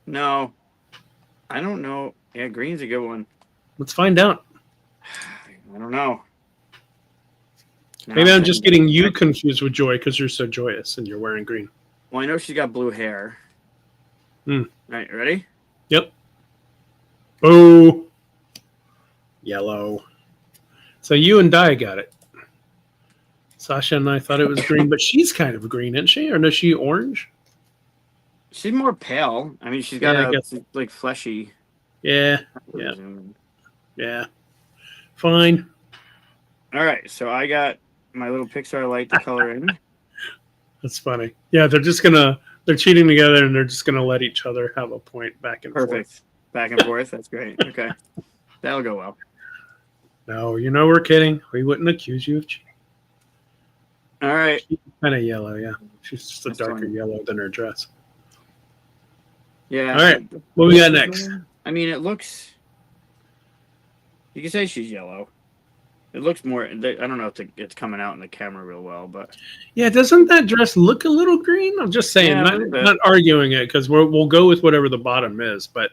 No, I don't know. Yeah, green's a good one. Let's find out. I don't know. Maybe I'm just getting you confused with Joy because you're so joyous and you're wearing green. Well, I know she's got blue hair. All right, ready? Yep. Oh, yellow. So you and Di got it. Sasha and I thought it was green, but she's kind of green, isn't she? Or is she orange? She's more pale. I mean, she's got like fleshy. Yeah. Yeah. Yeah. Fine. All right, so I got my little Pixar light to color in. That's funny. Yeah, they're cheating together and they're just gonna let each other have a point back and forth. Back and forth. That's great. Okay. That'll go well. No, we're kidding. We wouldn't accuse you of cheating. All right. She's kind of yellow, yeah. She's just That's darker fine. yellow than her dress. Yeah. All right. What we got next? I mean, it looks. You can say she's yellow. It looks more. I don't know if it's coming out in the camera real well, but Yeah, doesn't that dress look a little green? I'm just saying, Yeah, not arguing it because we'll go with whatever the bottom is. But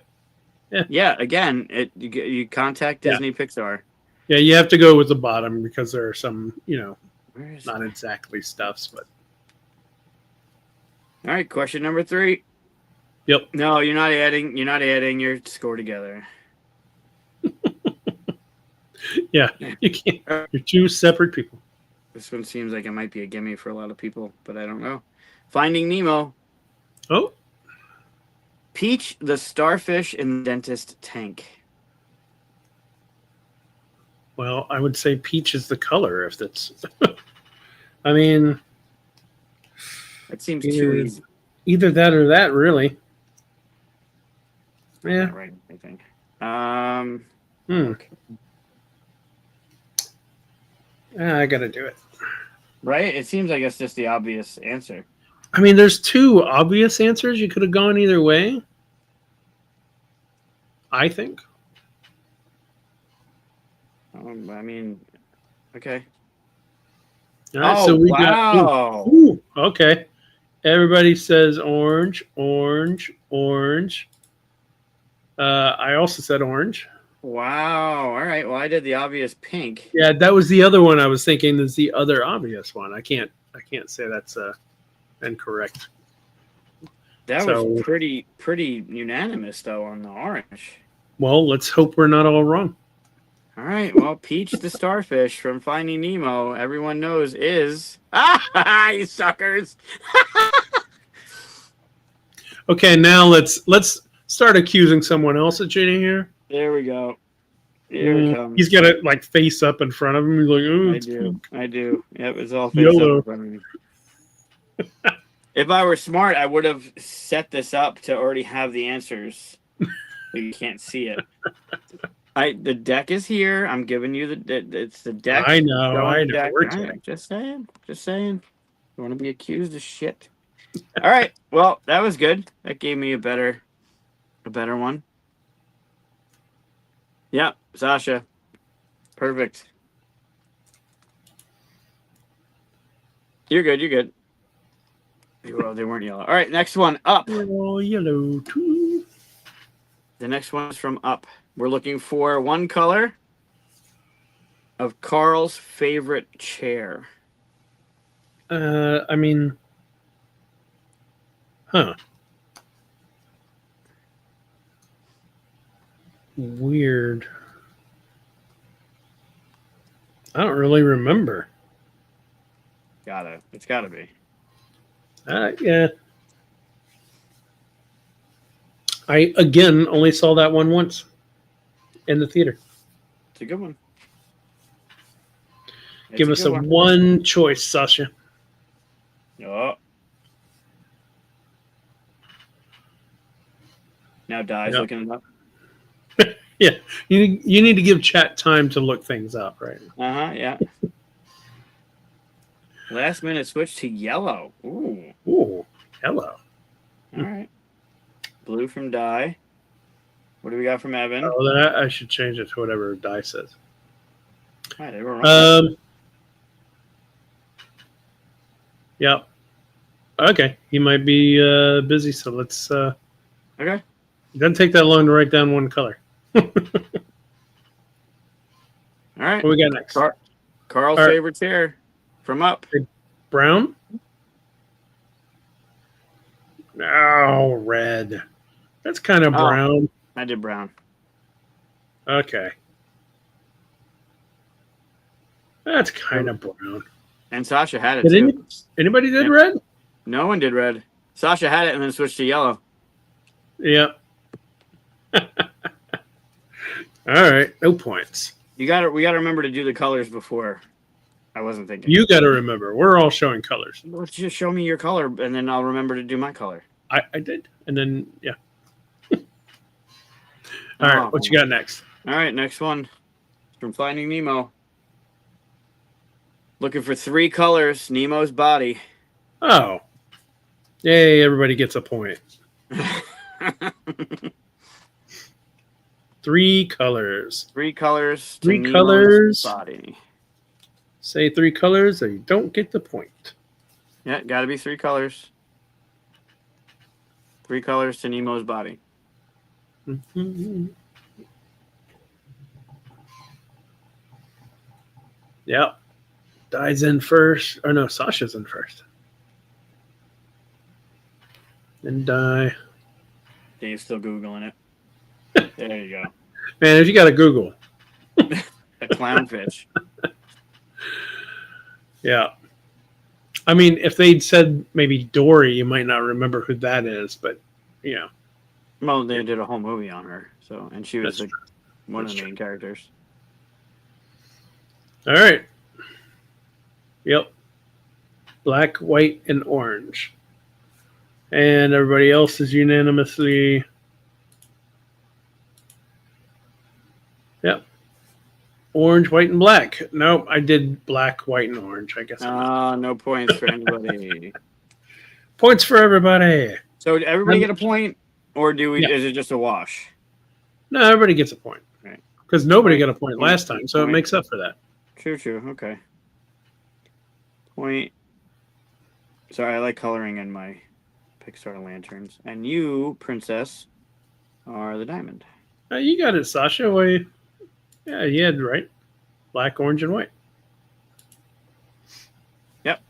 yeah, again, you contact Disney Pixar. yeah, you have to go with the bottom because there are some, Where is not exactly stuffs, but All right, question number 3. Yep. No, you're not adding your score together. yeah, you can't. You're two separate people. This one seems like it might be a gimme for a lot of people, but I don't know. Finding Nemo. Oh, Peach, the starfish in the dentist tank. well, I would say peach is the color if that's. I mean, That seems too easy. Either that or that, really. Yeah. Not right, I think. Okay. I gotta do it. Right? It seems like it's just the obvious answer. I mean, there's 2 obvious answers. You could have gone either way. I think. I mean, okay. All right, so we wow. got. Ooh, okay. Everybody says orange, orange, orange. I also said orange. Wow. All right. Well, I did the obvious pink. Yeah, that was the other one I was thinking is the other obvious one. I can't say that's incorrect. That So, was pretty unanimous though on the orange. well, let's hope we're not all wrong. All right. Well, Peach the starfish from Finding Nemo, everyone knows is you suckers. Okay, now let's start accusing someone else of cheating here. There we go. Here it comes. He's got it like face up in front of him. He's like, oh, I do. I do. Yep, it's all face Yellow. up in front of me. If I were smart, I would have set this up to already have the answers. But you can't see it. The deck is here. I'm giving you it's the deck. I know. Deck. Right, just saying. You want to be accused of shit? All right. Well, that was good. That gave me a better one. Yeah, Sasha. Perfect. You're good. Well, they weren't yellow. All right, next one. Up. Oh, yellow too. The next one is from Up. We're looking for one color of Carl's favorite chair. I mean, weird. I don't really remember. It's gotta be. Yeah. I again only saw that one once in the theater. It's a good one. Give us one choice, Sasha. Oh. Now Di's looking it up. Yeah, you need to give chat time to look things up, right? Yeah. Last minute switch to yellow. Ooh, hello. All right. Blue from Di. What do we got from Evan? Oh, that I should change it to whatever Di says. Right, they were wrong. Yep. Okay, he might be busy, so let's. Okay. It doesn't take that long to write down one color. All right. What we got next? Carl's favorite chair from Up. Brown? Oh, red. That's kind of brown. I did brown. Okay. That's kind of brown. And Sasha had it too. Anybody did red? No one did red. Sasha had it and then switched to yellow. Yep. All right, no points. We got to remember to do the colors before. I wasn't thinking. You got to remember, we're all showing colors. Let's just show me your color, and then I'll remember to do my color. I did, and then yeah. All right, what you got next? All right, next one from Finding Nemo. Looking for 3 colors. Nemo's body. Oh, yay! Everybody gets a point. 3 colors. 3 colors. 3 Nemo's colors. Body. Say 3 colors, or you don't get the point. Yeah, got to be 3 colors. 3 colors to Nemo's body. Mm-hmm. Yep. Di's in first. Or no, Sasha's in first. Then Di. Dave's still Googling it. There you go. Man, if you got to Google. A clownfish. Yeah. I mean, if they'd said maybe Dory, you might not remember who that is, but yeah. Well, they did a whole movie on her, so and she was one That's of the main characters. All right. Yep. Black, white, and orange. And everybody else is unanimously. Yep. Orange, white, and black. Nope, I did black, white, and orange, I guess. No points for anybody. Points for everybody. So did everybody get a point, or do we? Yeah. Is it just a wash? No, everybody gets a point. Right. Because nobody got a point last time, so it makes up for that. True. Okay. Point. Sorry, I like coloring in my Pixar lanterns. And you, Princess, are the diamond. You got it, Sasha. Why? Yeah, you had right. Black, orange, and white. Yep.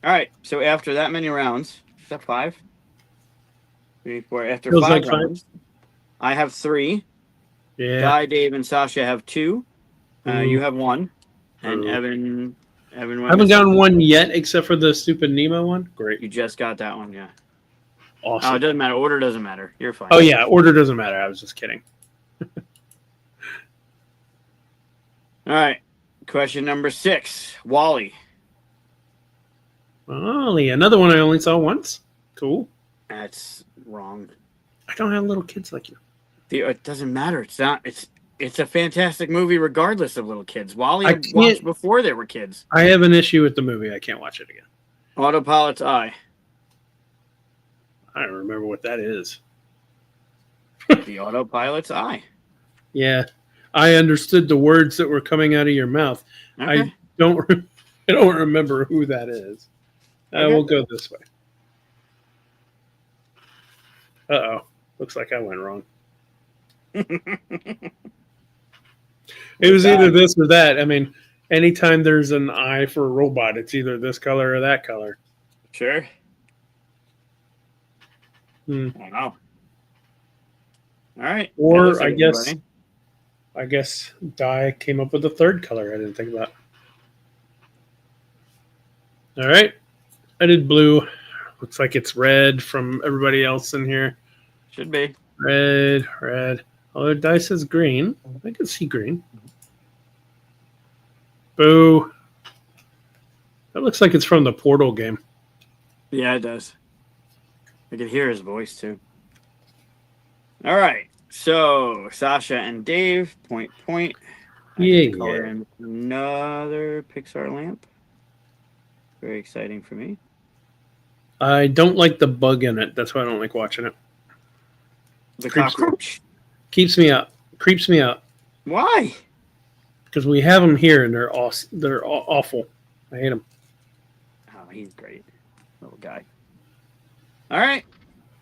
All right. So after that many rounds, is that 5? 3, 4. After Feels 5 like 5. rounds, I have 3. Yeah. Guy, Dave, and Sasha have 2. You have 1. And Ooh. Evan I haven't gotten one yet, except for the stupid Nemo one. Great. You just got that one, yeah. Awesome. Oh, it doesn't matter. Order doesn't matter. You're fine. Oh, yeah. Order doesn't matter. I was just kidding. All right. Question number 6. Wally. Ollie, another one I only saw once. Cool. That's wrong. I don't have little kids like you. It doesn't matter. It's not. It's a fantastic movie, regardless of little kids. Wally I watched before there were kids. I have an issue with the movie. I can't watch it again. Autopilot's Eye. I don't remember what that is. The Autopilot's Eye. Yeah, I understood the words that were coming out of your mouth. Okay. I don't remember who that is. We'll go this way. Uh-oh. Looks like I went wrong. It was either this or that. I mean, anytime there's an eye for a robot, it's either this color or that color. Sure. I don't know. All right. Or I guess Dye came up with a third color I didn't think about. All right. I did blue. Looks like it's red from everybody else in here. Should be. Red. Although Dye says green. I can see green. Boo. That looks like it's from the Portal game. Yeah, it does. I can hear his voice, too. All right. So, Sasha and Dave, point. Yeah. Another Pixar lamp. Very exciting for me. I don't like the bug in it. That's why I don't like watching it. The cockroach? Keeps me up. Creeps me out. Why? Because we have them here and they're awful. I hate them. Oh, he's great. Little guy. All right.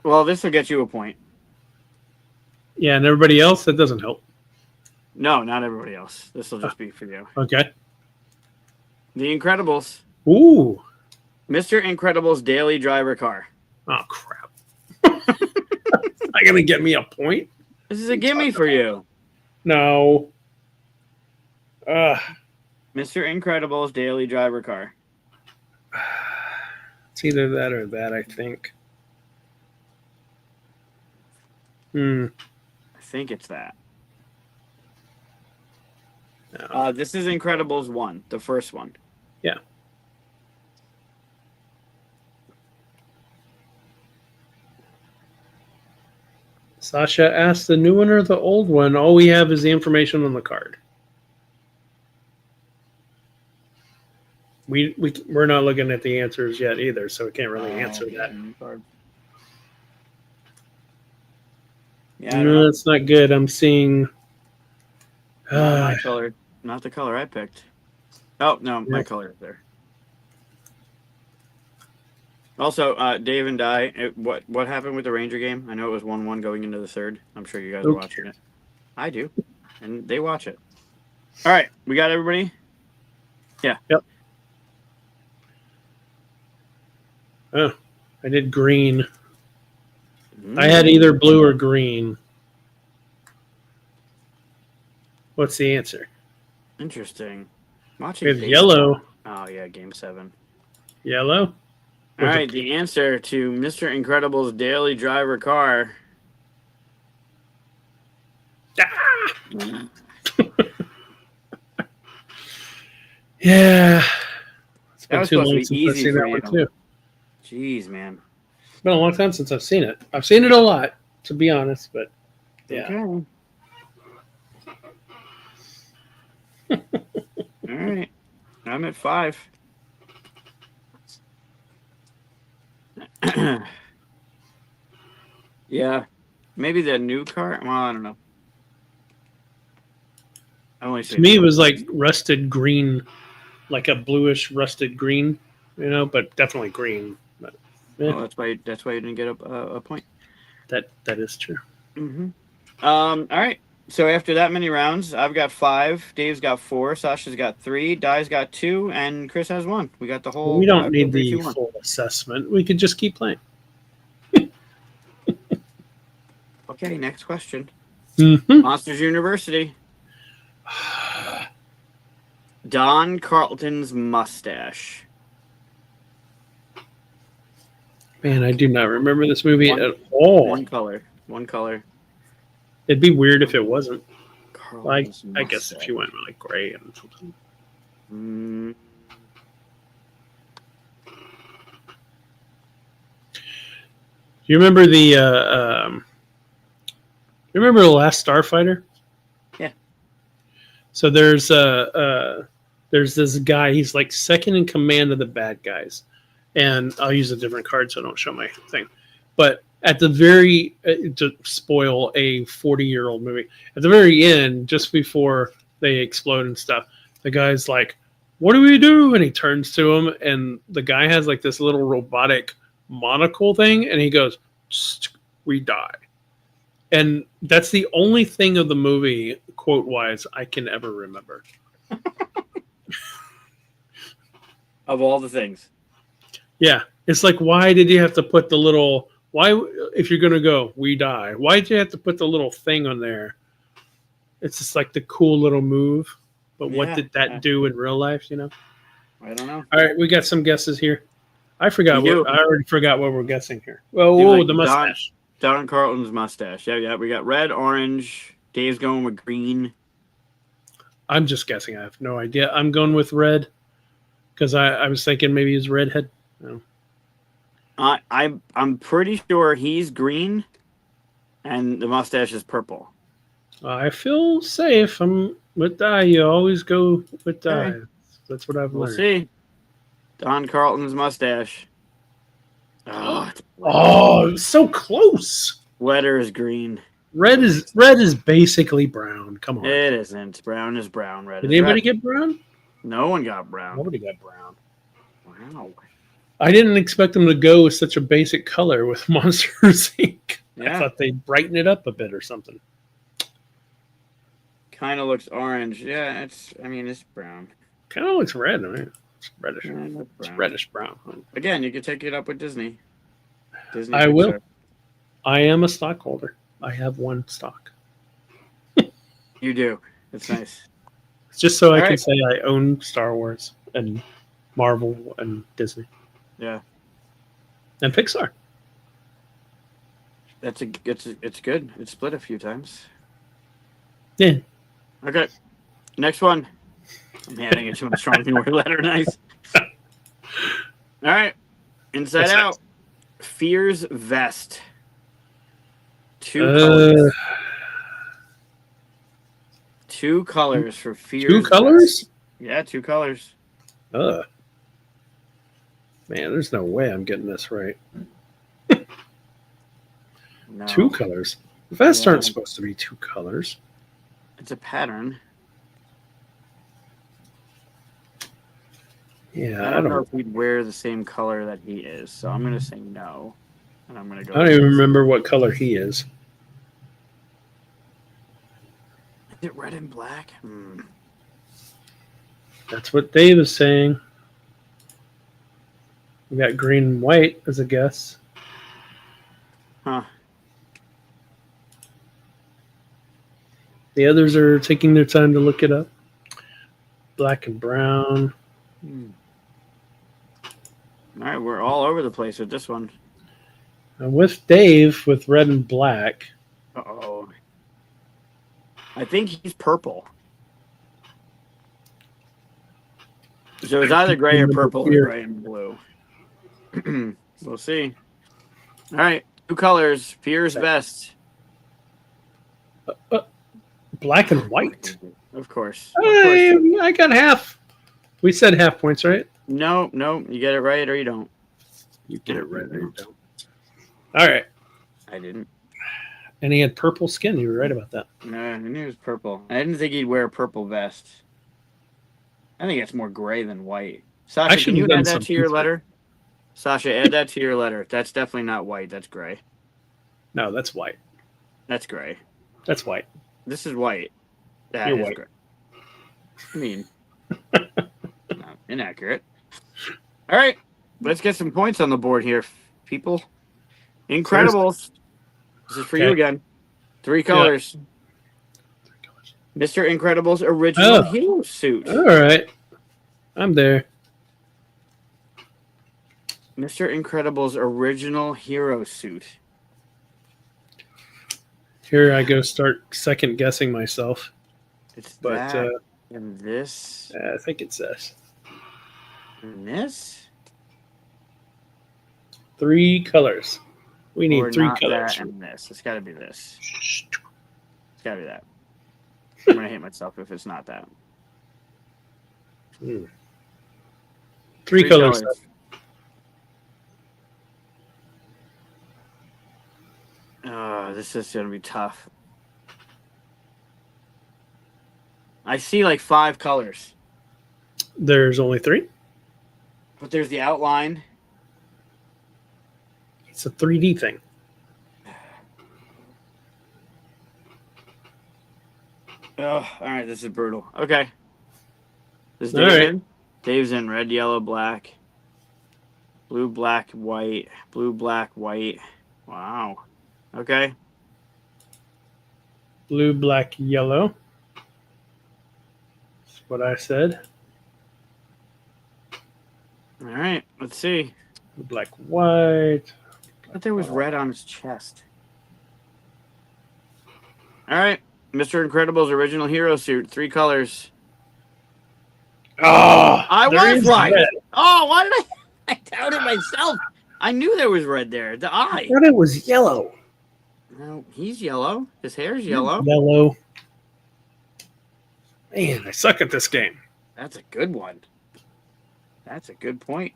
Well, this will get you a point. Yeah, and everybody else, that doesn't help. No, not everybody else. This will just be for you. Okay. The Incredibles. Ooh. Mr. Incredible's daily driver car. Oh, crap. Not going to get me a point? This is a gimme for you. No. Mr. Incredible's daily driver car. It's either that or that, I think. I think it's that. No. This is Incredibles 1, the first one. Yeah. Sasha asked the new one or the old one. All we have is the information on the card. We're not looking at the answers yet either, so we can't really answer that. Yeah, no, that's not good. I'm seeing. My color, not the color I picked. Oh no, my color is there. Also, Dave and Di, what happened with the Ranger game? I know it was 1-1 going into the third. I'm sure you guys are watching it. I do, and they watch it. All right, we got everybody. Yeah. Yep. Oh, I did green. I had either blue or green. What's the answer? Interesting. It's yellow. Oh, yeah, game 7. Yellow? All right, the answer to Mr. Incredible's daily driver car. Yeah. That was supposed to be easy for you. Too. Jeez, man. It's been a long time since I've seen it. I've seen it a lot, to be honest, but yeah. Okay. All right. I'm at 5. Yeah. Maybe the new car. Well, I don't know. To me, it was like rusted green, like a bluish rusted green, but definitely green. But, well, that's why you didn't get a point. That is true. Mm-hmm. All right. So after that many rounds, I've got 5. Dave's got 4. Sasha's got 3. Di's got 2, and Chris has 1. We got the whole. We don't need the full assessment. We could just keep playing. Okay, next question. Mm-hmm. Monsters University. Don Carlton's mustache. Man, I do not remember this movie at all. One color. One color. It'd be weird if it wasn't. Like, Carlton's I guess if mustache. you went like gray and something. Mm, You remember the you remember the last Starfighter? Yeah. So there's this guy. He's like second in command of the bad guys, and I'll use a different card so I don't show my thing. But at the very to spoil a 40-year-old movie, at the very end, just before they explode and stuff, the guy's like, "What do we do?" And he turns to him, and the guy has like this little robotic monocle thing, and he goes, "We die." And that's the only thing of the movie, quote wise, I can ever remember. of all the things. Yeah, it's like, why did you have to put the little? Why, if you're gonna go, we die? Why did you have to put the little thing on there? It's just like the cool little move, but what Yeah, did that do in real life? You know. I don't know. All right, we got some guesses here. I forgot You what do. I already forgot what we're guessing here. Well, Do you like the mustache. Don Carlton's mustache. Yeah. We got red, orange. Dave's going with green. I'm just guessing. I have no idea. I'm going with red because I was thinking maybe he's redhead. No. I'm pretty sure he's green, and the mustache is purple. I feel safe. I'm with die. You always go with die. Okay. That's what I've We'll learned. see. Don Carlton's mustache. Oh, so close. Letter is green. Red is basically brown. Come on. It isn't. Brown is brown. Red Did is anybody red. get brown? No one got brown. Nobody got brown. Wow. I didn't expect them to go with such a basic color with Monsters Inc. Yeah. I thought they'd brighten it up a bit or something. Kind of looks orange. Yeah, it's brown. Kind of looks red. I mean, it's reddish. Yeah, it looks It's brown. reddish brown. Again, you could take it up with Disney. Disney. I will. Pixar. I am a stockholder. I have one stock. You do. It's nice. It's just so I All can right. say I own Star Wars and Marvel and Disney Yeah. and Pixar. It's good. It's split a few times. Yeah. Okay. Next one. I'm adding it to my strong word letter. Nice. All right. Inside That's Out. nice. Fear's Vest. Two colors. Two colors for Fear's Two colors? Vest. Yeah, two colors. Man, there's no way I'm getting this right. No. Two colors. Vests Yeah. aren't supposed to be two colors. It's a pattern. Yeah, I don't know if he'd wear the same color that he is, so I'm gonna say no, and I'm gonna go. I don't even remember what color he is. Is it red and black? That's what Dave is saying. We got green and white as a guess. Huh. The others are taking their time to look it up. Black and brown. All right, we're all over the place with this one. I'm with Dave with red and black. Uh-oh. I think he's purple. So it's either gray or purple or gray and blue. We'll see. All right, two colors. Fear's Vest. Black and white. Of course. Hey, I got half. We said half points, right? No, you get it right or you don't. You get it right. Or you don't. All right. I didn't. And he had purple skin. You were right about that. No, I knew it was purple. I didn't think he'd wear a purple vest. I think it's more gray than white. Sasha, can you add that to your letter? Sasha, add that to your letter. That's definitely not white. That's gray. No, that's white. That's gray. That's white. This is white. That You're is white. gray. I mean, not inaccurate. All right, let's get some points on the board here, people. Incredibles. This is for you Okay. again. Three colors. Mr. Incredible's original Oh. hero suit. All right. I'm there. Mr. Incredible's original hero suit. Here I go start second guessing myself. It's But that and this I think it's this. and this. Three colors. We need Or three not colors. that and this. It's got to be this. It's got to be that. I'm going to hate myself if it's not that. Three colors. This is going to be tough. I see like 5 colors. There's only 3. But there's the outline. It's a 3D thing. Oh, all right. This is brutal. Okay. This is All Dave's right. in. Dave's in red, yellow, black. Blue, black, white. Blue, black, white. Wow. Okay. Blue, black, yellow. That's what I said. All right. Let's see. Blue, black, white. I thought there was red on his chest. All right. Mr. Incredible's original hero suit. 3 colors. Oh, I there was is right. red. Oh, why did I doubted myself? I knew there was red there. The eye. I thought it was yellow. No, he's yellow. His hair's yellow. Yellow. Man, I suck at this game. That's a good one. That's a good point.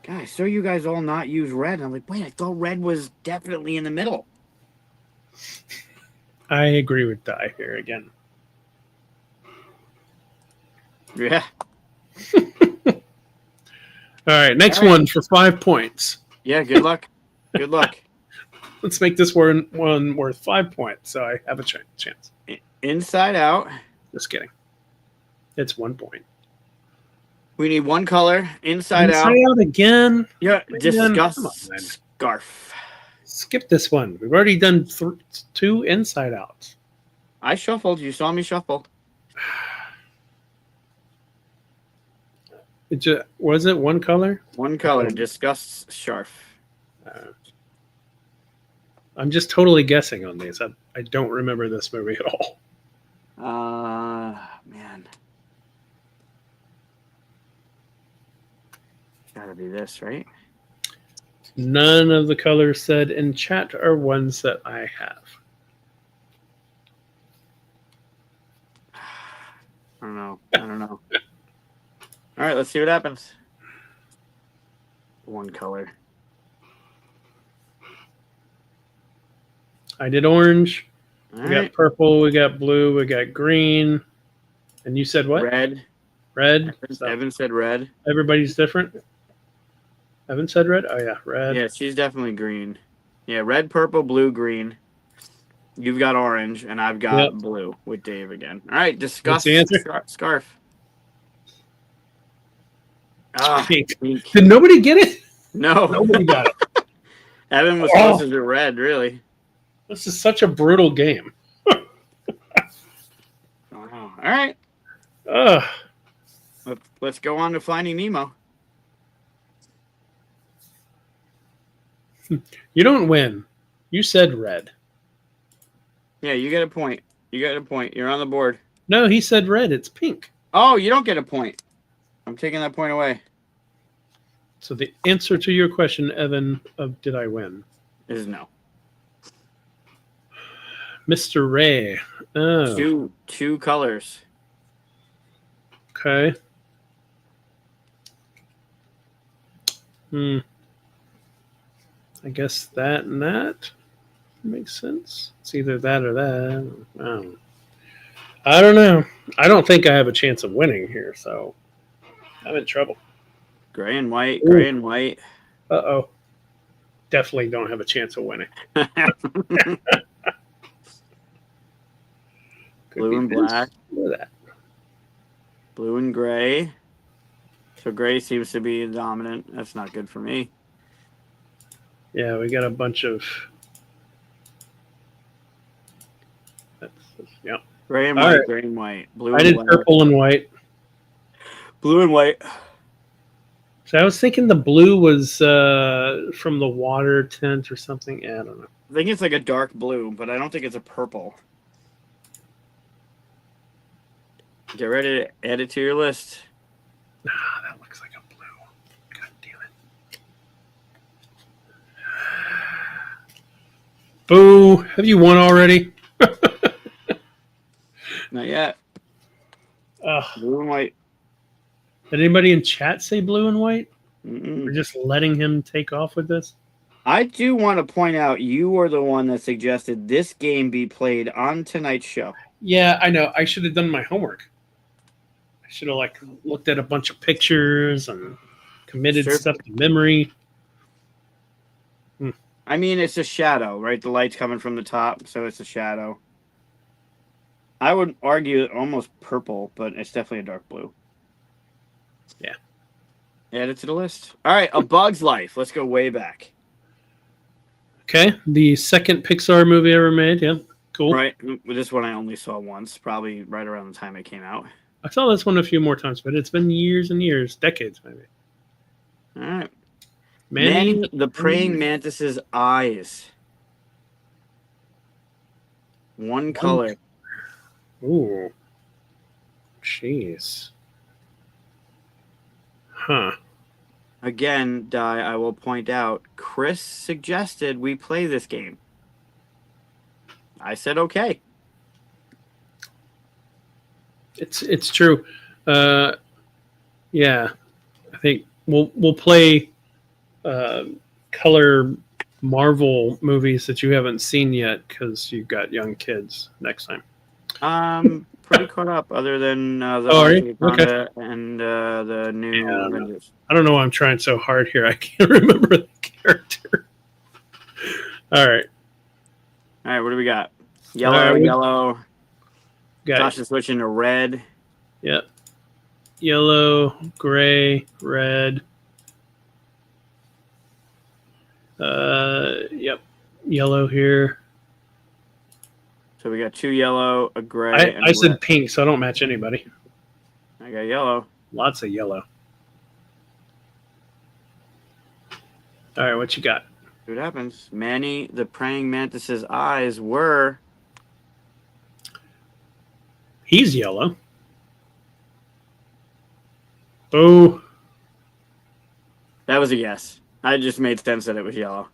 Guys, so you guys all not use red. I'm like, wait, I thought red was definitely in the middle. I agree with Di here again. Yeah. All right, next All right. one for 5 points. Yeah, good luck. Good luck. Let's make this one worth 5 points, so I have a chance. Inside Out. Just kidding. It's 1 point. We need 1 color. Inside Out. Out again. Yeah, Man, discuss come on, man. scarf. Skip this one. We've already done 2 Inside Outs. I shuffled. You saw me shuffle. Was it 1 color? 1 color. Discuss scarf. I'm just totally guessing on these. I don't remember this movie at all. Man. Gotta be this, right? None of the colors said in chat are ones that I have. I don't know. All right, let's see what happens. 1 color. I did orange. All We right. got purple. We got blue. We got green. And you said what? Red. Red. Evan said red. Everybody's different. Evan said red. Oh yeah, red. Yeah, she's definitely green. Yeah, red, purple, blue, green. You've got orange, and I've got blue with Dave again. All right, discuss What's the answer? scarf. Pink. Pink. Did nobody get it? No. Nobody got it. Evan was closest to red, really. This is such a brutal game. All right. Let's go on to Finding Nemo. You don't win. You said red. Yeah, you get a point. You're on the board. No, he said red. It's pink. Oh, you don't get a point. I'm taking that point away. So the answer to your question, Evan, of did I win? Is no. Mr. Ray. Oh, Two colors. okay. I guess that and that makes sense. It's either that or that. I don't know. I don't think I have a chance of winning here, so I'm in trouble. Gray and white. Gray and white. Uh-oh. Definitely don't have a chance of winning. Blue and black. Look at that. Blue and gray. So gray seems to be dominant. That's not good for me. Yeah, we got a bunch of Gray and All white, right. gray and white, blue I and did white, purple and white. blue and white. So I was thinking the blue was from the water tint or something. Yeah, I don't know. I think it's like a dark blue, but I don't think it's a purple. Get ready to add it to your list. Ah, that looks like a blue. God damn it. Boo! Have you won already? Not yet. Ugh. Blue and white. Did anybody in chat say blue and white? Mm-mm. We're just letting him take off with this? I do want to point out you were the one that suggested this game be played on tonight's show. Yeah, I know. I should have done my homework. I should have looked at a bunch of pictures and committed Sure. stuff to memory. I mean, it's a shadow, right? The light's coming from the top, so it's a shadow. I would argue almost purple, but it's definitely a dark blue. Yeah. Add it to the list. All right, A Bug's Life. Let's go way back. Okay, the second Pixar movie ever made. Yeah, cool. Right. This one I only saw once, probably right around the time it came out. I saw this one a few more times, but it's been years and years, decades maybe. All right. Manny the Praying Mantis's Eyes. One color. Ooh. Jeez. Huh. Again, Di, I will point out, Chris suggested we play this game. I said okay. It's true. Yeah. I think we'll play color Marvel movies that you haven't seen yet because you've got young kids next time. Pretty caught up other than the Oh, are Rise you? of Wakanda and the new Avengers. I don't know why I'm trying so hard here. I can't remember the character. All right. All right, what do we got? Yellow, yellow. Got Josh is switching to red. Yep. Yellow, gray, red. Yep. Yellow here. So we got two yellow, a gray, and I said red. pink, so I don't match anybody. I got yellow. Lots of yellow. All right, what you got? See what happens. Manny, the Praying Mantis's eyes were... He's yellow. Oh. That was a yes. I just made sense that it was yellow.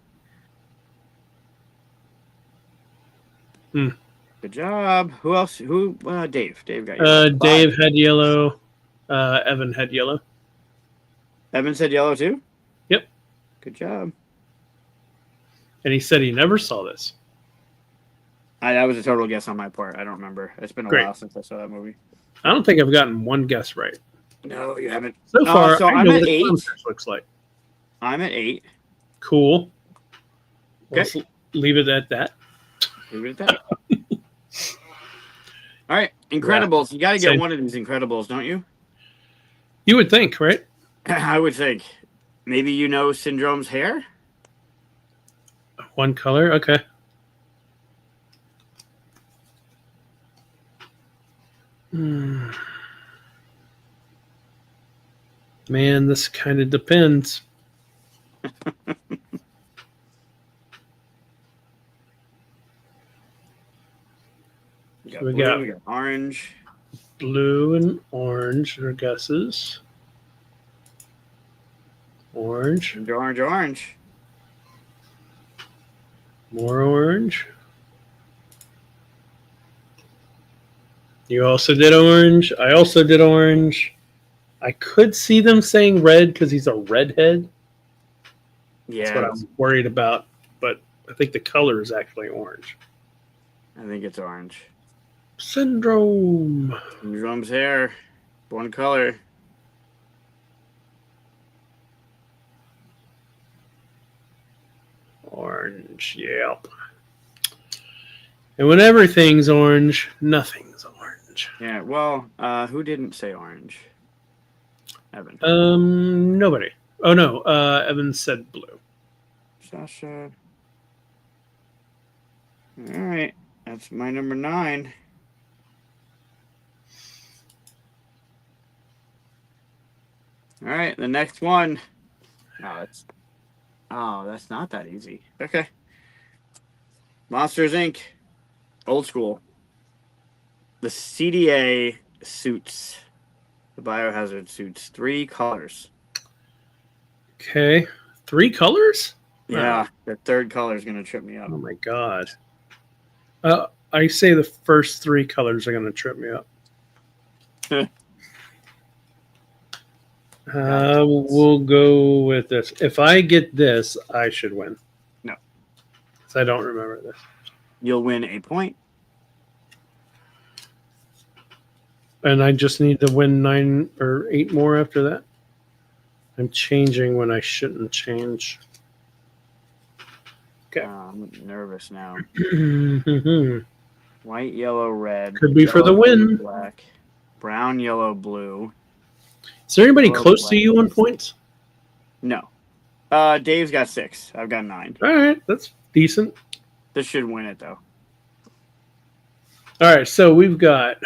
Good job. Who else? Who? Dave. Dave got yellow. Dave had yellow. Evan had yellow. Evan said yellow too? Yep. Good job. And he said he never saw this. That was a total guess on my part. I don't remember. It's been a while since I saw that movie. I don't think I've gotten one guess right. No, you haven't. So far, so I I'm know at what 8. looks like. I'm at 8. Cool. Okay. Let's leave it at that. Leave it at that. All right, Incredibles. You got to get one of these Incredibles, don't you? You would think, right? I would think. Maybe you know Syndrome's hair? One color, okay. Man, this kind of depends. We got orange. Blue and orange are guesses. Orange. Orange. More orange. You also did orange. I also did orange. I could see them saying red because he's a redhead. Yeah. That's what I'm worried about. But I think the color is actually orange. I think it's orange. Syndrome's hair. One color. Orange, yep. And when everything's orange, nothing's orange. Yeah, well, who didn't say orange? Evan. Nobody. Oh no, Evan said blue. Sasha. All right, that's my number 9. All right, the next one. That's not that easy. Okay. Monsters Inc. Old school. The CDA suits. The biohazard suits. 3 colors. Okay. 3 colors? Yeah, the third color is gonna trip me up. Oh my god. I say the first 3 colors are going to trip me up. We'll go with this. If I get this, I should win. No. Because I don't remember this. You'll win a point. And I just need to win 9 or 8 more after that. I'm changing when I shouldn't change. Okay. I'm nervous now. Could White, yellow, red. be for the win. Black. Brown, yellow, blue. Is there anybody Yellow, close black. to you on points? No. Dave's got 6. I've got 9. All right, that's decent. This should win it though. All right, so we've got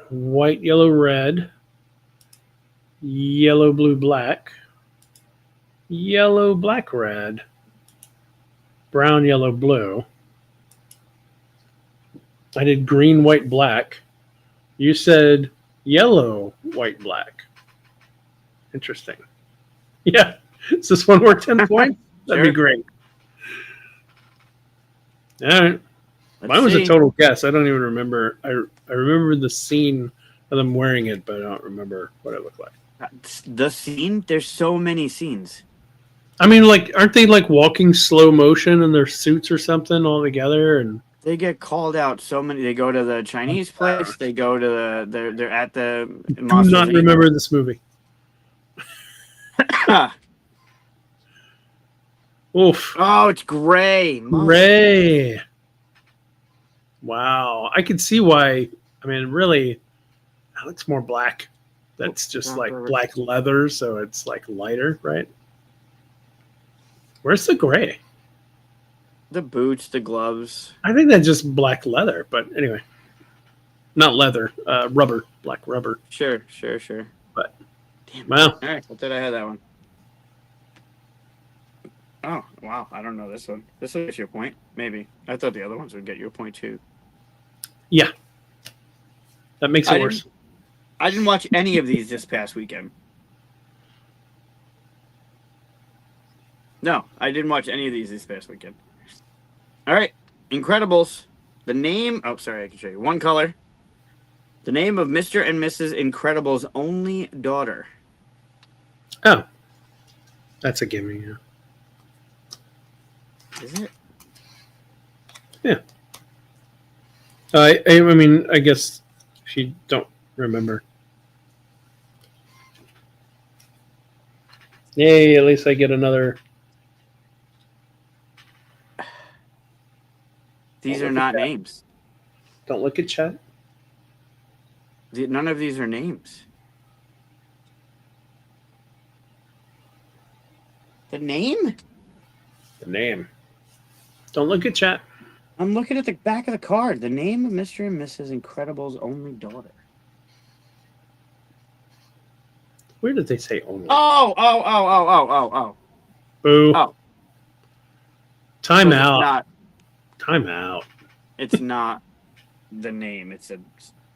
white, yellow, red, yellow, blue, black, yellow, black, red, brown, yellow, blue. I did green, white, black. You said yellow, white, black. Interesting. Yeah. Is this one worth 10 points? That'd be Sure. great. All right. Let's Mine was a see. total guess. I don't even remember. I remember the scene of them wearing it, but I don't remember what it looked like. The scene? There's so many scenes. I mean, like, aren't they like walking slow motion in their suits or something all together? And They get called out so many. They go to the Chinese place. They go to they're at the do not remember this movie. Oof. Oh, it's gray. Ray. Wow. I can see why. I mean, really, that looks more black. That's just like black leather, so it's like lighter, right? Where's the gray? The boots, the gloves. I think that's just black leather, but anyway. Not leather, rubber, black rubber. Sure. But, damn. Wow. All right, I thought I had that one. Oh, wow. I don't know this one. This will get you a point. Maybe. I thought the other ones would get you a point too. Yeah. That makes it worse. I didn't watch any of these this past weekend. No, I didn't watch any of these this past weekend. All right. Incredibles. The name. Oh, sorry. I can show you. One color. The name of Mr. and Mrs. Incredible's only daughter. Oh. That's a gimme, yeah. Is it? Yeah. I mean, I guess if you don't remember. Yay, at least I get another. These are not names. Don't look at chat. None of these are names. The name? The name. Don't look at chat. I'm looking at the back of the card. The name of Mr. and Mrs. Incredible's only daughter. Where did they say only? Oh. Boo. Oh. Time So out. Time out. It's not the name. It's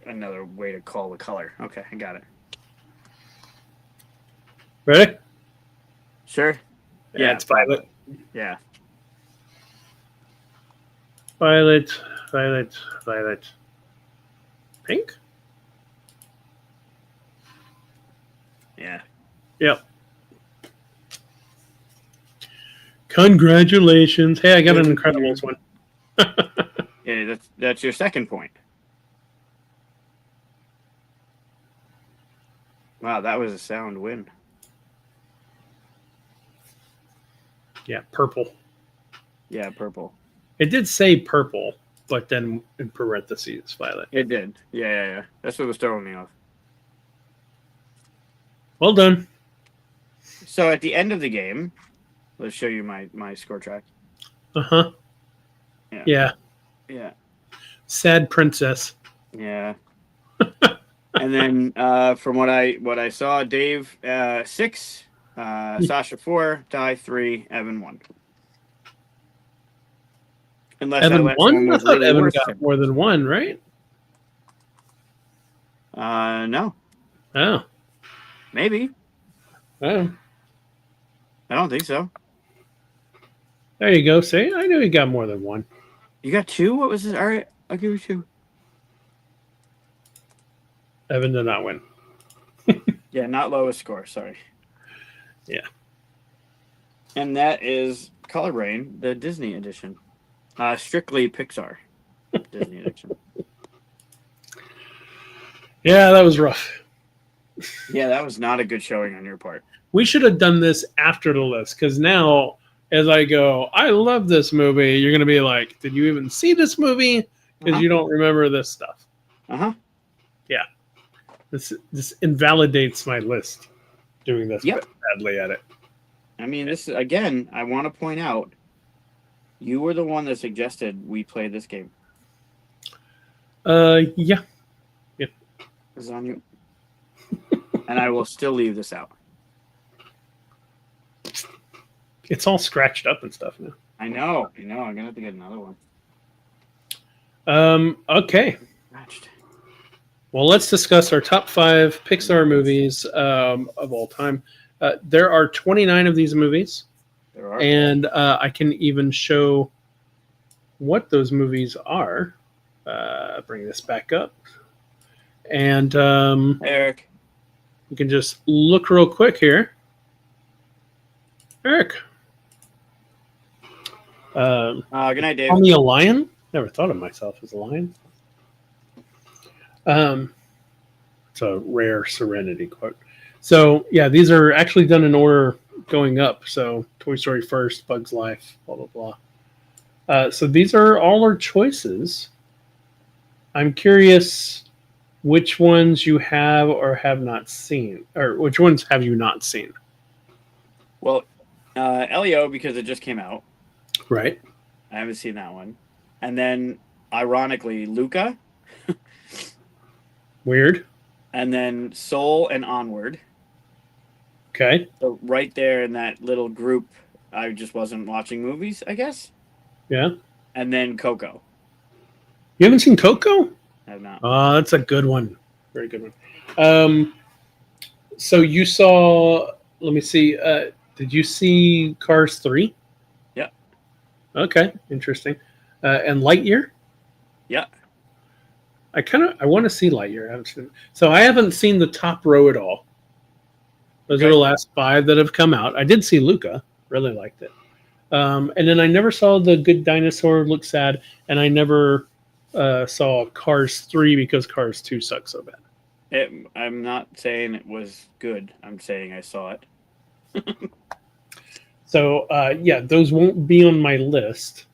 another way to call the color. Okay, I got it. Ready? Sure. Yeah, it's violet. Yeah. Violet. Pink? Yeah. Yep. Congratulations. Hey, I got an Incredibles one. Yeah, that's your second point. Wow, that was a sound win. Yeah, purple. Yeah, purple. It did say purple, but then in parentheses, violet. It did. Yeah. That's what was throwing me off. Well done. So at the end of the game, let's show you my score track. Uh-huh. Yeah. Yeah. Sad princess. Yeah. And then from what I saw, Dave 6, Sasha 4, Di 3, Evan 1. Unless I Evan left won? someone I with thought really Evan worse. got more than one, right? No, Oh. maybe. Oh. I don't think so. There you go. See, I knew he got more than one. You got 2? What was this? All right, I'll give you 2. Evan did not win. Yeah, not lowest score. Sorry. Yeah. And that is Color Brain, the Disney edition. Strictly Pixar Disney edition. Yeah, that was rough. Yeah, that was not a good showing on your part. We should have done this after the list because now, as I go, I love this movie. You're going to be like, did you even see this movie? Because you don't remember this stuff. Uh-huh. Yeah. This invalidates my list doing this Yep. badly at it. I mean, this again, I want to point out, you were the one that suggested we play this game. Yeah. This is on you. And I will still leave this out. It's all scratched up and stuff now. I know. I'm gonna have to get another one. Okay. Scratched. Well, let's discuss our top 5 Pixar movies of all time. There are 29 of these movies. There are. And I can even show what those movies are. Bring this back up. And Eric. you can just look real quick here. Eric. Good night, Dave. Call me a lion? Never thought of myself as a lion. It's a rare Serenity quote. So, yeah, these are actually done in order going up. So, Toy Story first, Bug's Life, blah, blah, blah. So, these are all our choices. I'm curious which ones you have or have not seen, or which ones have you not seen? Well, Elio, because it just came out. Right. I haven't seen that one. And then, ironically, Luca. Weird. And then Soul and Onward. Okay. So right there in that little group, I just wasn't watching movies, I guess. Yeah. And then Coco. You haven't seen Coco? I have not. That's a good one. Very good one. So you saw, let me see, did you see Cars 3? Yeah. Okay, interesting. And Lightyear? Yeah. I want to see Lightyear. I haven't seen the top row at all. Those are the last 5 that have come out. I did see Luca. Really liked it. And then I never saw The Good Dinosaur Look Sad, and I never saw Cars 3 because Cars 2 sucks so bad. I'm not saying it was good. I'm saying I saw it. So, yeah, those won't be on my list.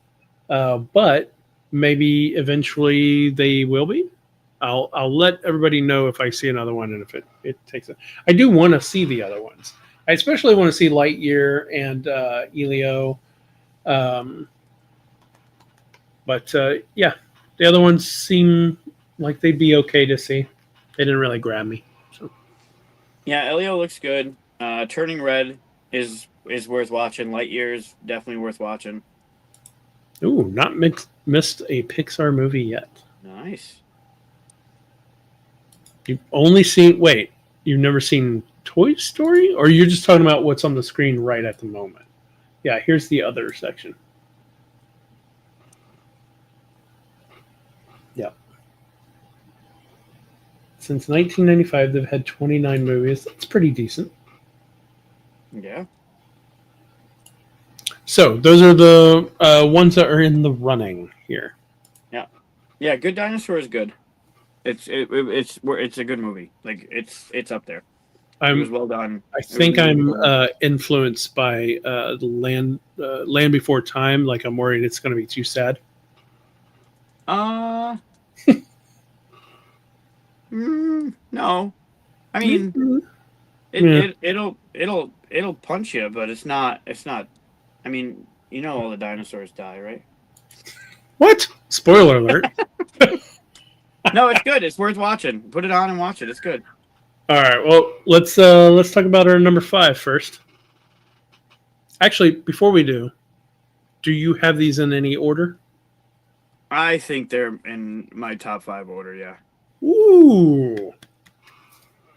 But maybe eventually they will be. I'll let everybody know if I see another one and if it takes it. I do want to see the other ones. I especially want to see Lightyear and Elio. But yeah, the other ones seem like they'd be okay to see. They didn't really grab me. So. Yeah, Elio looks good. Turning Red is worth watching. Lightyear is definitely worth watching. Ooh, not missed a Pixar movie yet. Nice. You've only seen, you've never seen Toy Story? Or you're just talking about what's on the screen right at the moment? Yeah, here's the other section. Yep. Since 1995, they've had 29 movies. That's pretty decent. Yeah. So those are the ones that are in the running here. Yeah. Yeah, Good Dinosaur is good. It's a good movie. Like it's up there. It was well done. I think I'm influenced by Land Before Time. Like I'm worried it's going to be too sad. No. I mean, it'll punch you, but it's not. I mean, you know, all the dinosaurs die, right? What? Spoiler alert. No, it's good. It's worth watching. Put it on and watch it. It's good. All right. Well, let's talk about our number 5 first. Actually, before we do you have these in any order? I think they're in my top 5 order. Yeah, Ooh,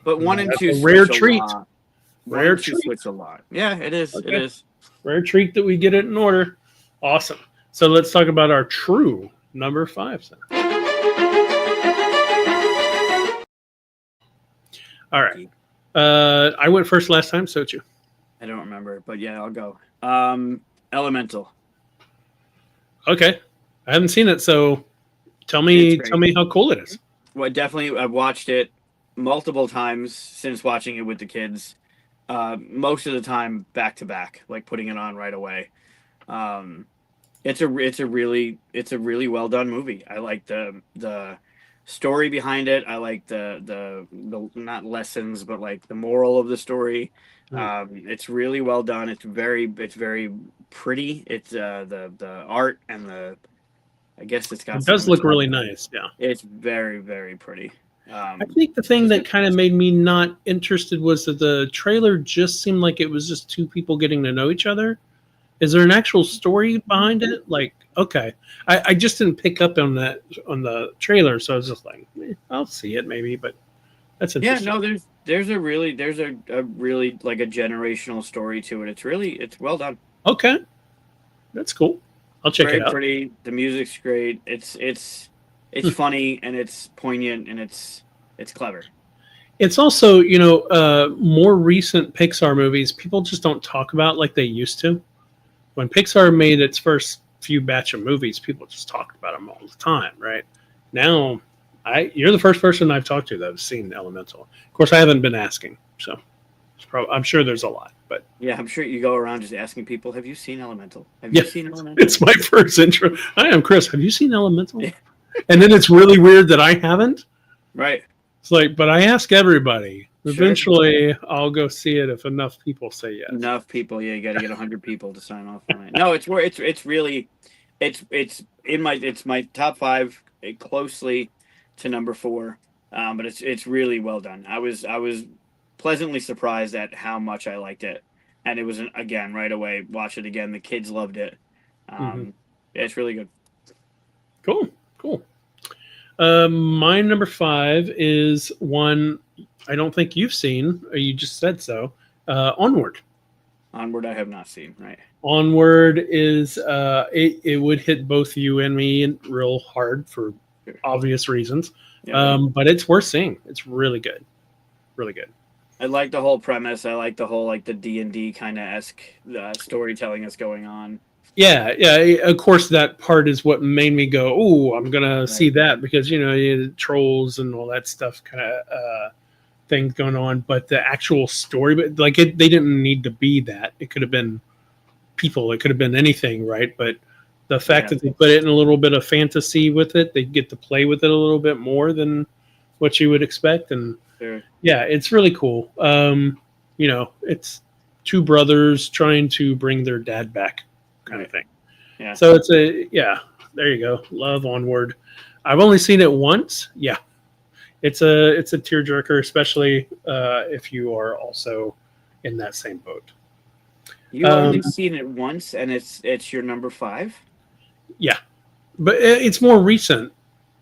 but 1 and that's 2 a rare switch a treat. lot. One Rare and two treat. switch a lot. Yeah, it is. It Okay. is. Rare treat that we get it in order. Awesome. So let's talk about our true number 5. Then. All right. I went first last time, so it's you. I don't remember, but yeah, I'll go. Elemental. Okay. I haven't seen it, so tell me how cool it is. Well, definitely, I've watched it multiple times since watching it with the kids. Most of the time, back to back, like putting it on right away. It's a really well done movie. I like the story behind it. I like the not lessons, but like the moral of the story. It's really well done. It's very pretty. It's the art and the, I guess it's got. It does look really nice. Yeah, it's very pretty. I think the thing that kind of made me not interested was that the trailer just seemed like it was just two people getting to know each other. Is there an actual story behind it? Like, okay, I just didn't pick up on that on the trailer, so I was just like, I'll see it maybe, but that's interesting. Yeah, no, there's a really like a generational story to it. It's well done. Okay, that's cool. I'll check it out. Very pretty. The music's great. It's funny and it's poignant and it's clever. It's also, more recent Pixar movies, people just don't talk about like they used to. When Pixar made its first few batch of movies, people just talked about them all the time, right? Now, you're the first person I've talked to that has seen Elemental. Of course, I haven't been asking, so I'm sure there's a lot. But yeah, I'm sure you go around just asking people, "Have you seen Elemental? Have you seen Elemental?" It's my first intro. I am Chris. Have you seen Elemental? And then it's really weird that I haven't. Right. It's like, but I ask everybody. Eventually, I'll go see it if enough people say yes. Enough people, yeah. You got to get 100 people to sign off on it. No, it's really, it's my top 5, closely to number 4, but it's really well done. I was pleasantly surprised at how much I liked it, and it was again right away. Watch it again. The kids loved it. Yeah, it's really good. Cool. My number 5 is one I don't think you've seen. Or you just said so. Onward. Onward, I have not seen. Right. Onward is it would hit both you and me real hard for obvious reasons. Yeah, but it's worth seeing. It's really good. Really good. I like the whole premise. I like the whole like the D&D kind of esque storytelling that's going on. Yeah. Of course, that part is what made me go, "Oh, I'm gonna see that," because trolls and all that stuff kind of things going on. But the actual story, but like they didn't need to be that. It could have been people. It could have been anything, right? But the fact that they put it in a little bit of fantasy with it, they get to play with it a little bit more than what you would expect, and it's really cool. It's two brothers trying to bring their dad back. Kind of thing. Yeah. So it's there you go. Love Onward. I've only seen it once. Yeah. It's a tearjerker, especially if you are also in that same boat. You've only seen it once, and it's your number 5? Yeah. But it's more recent.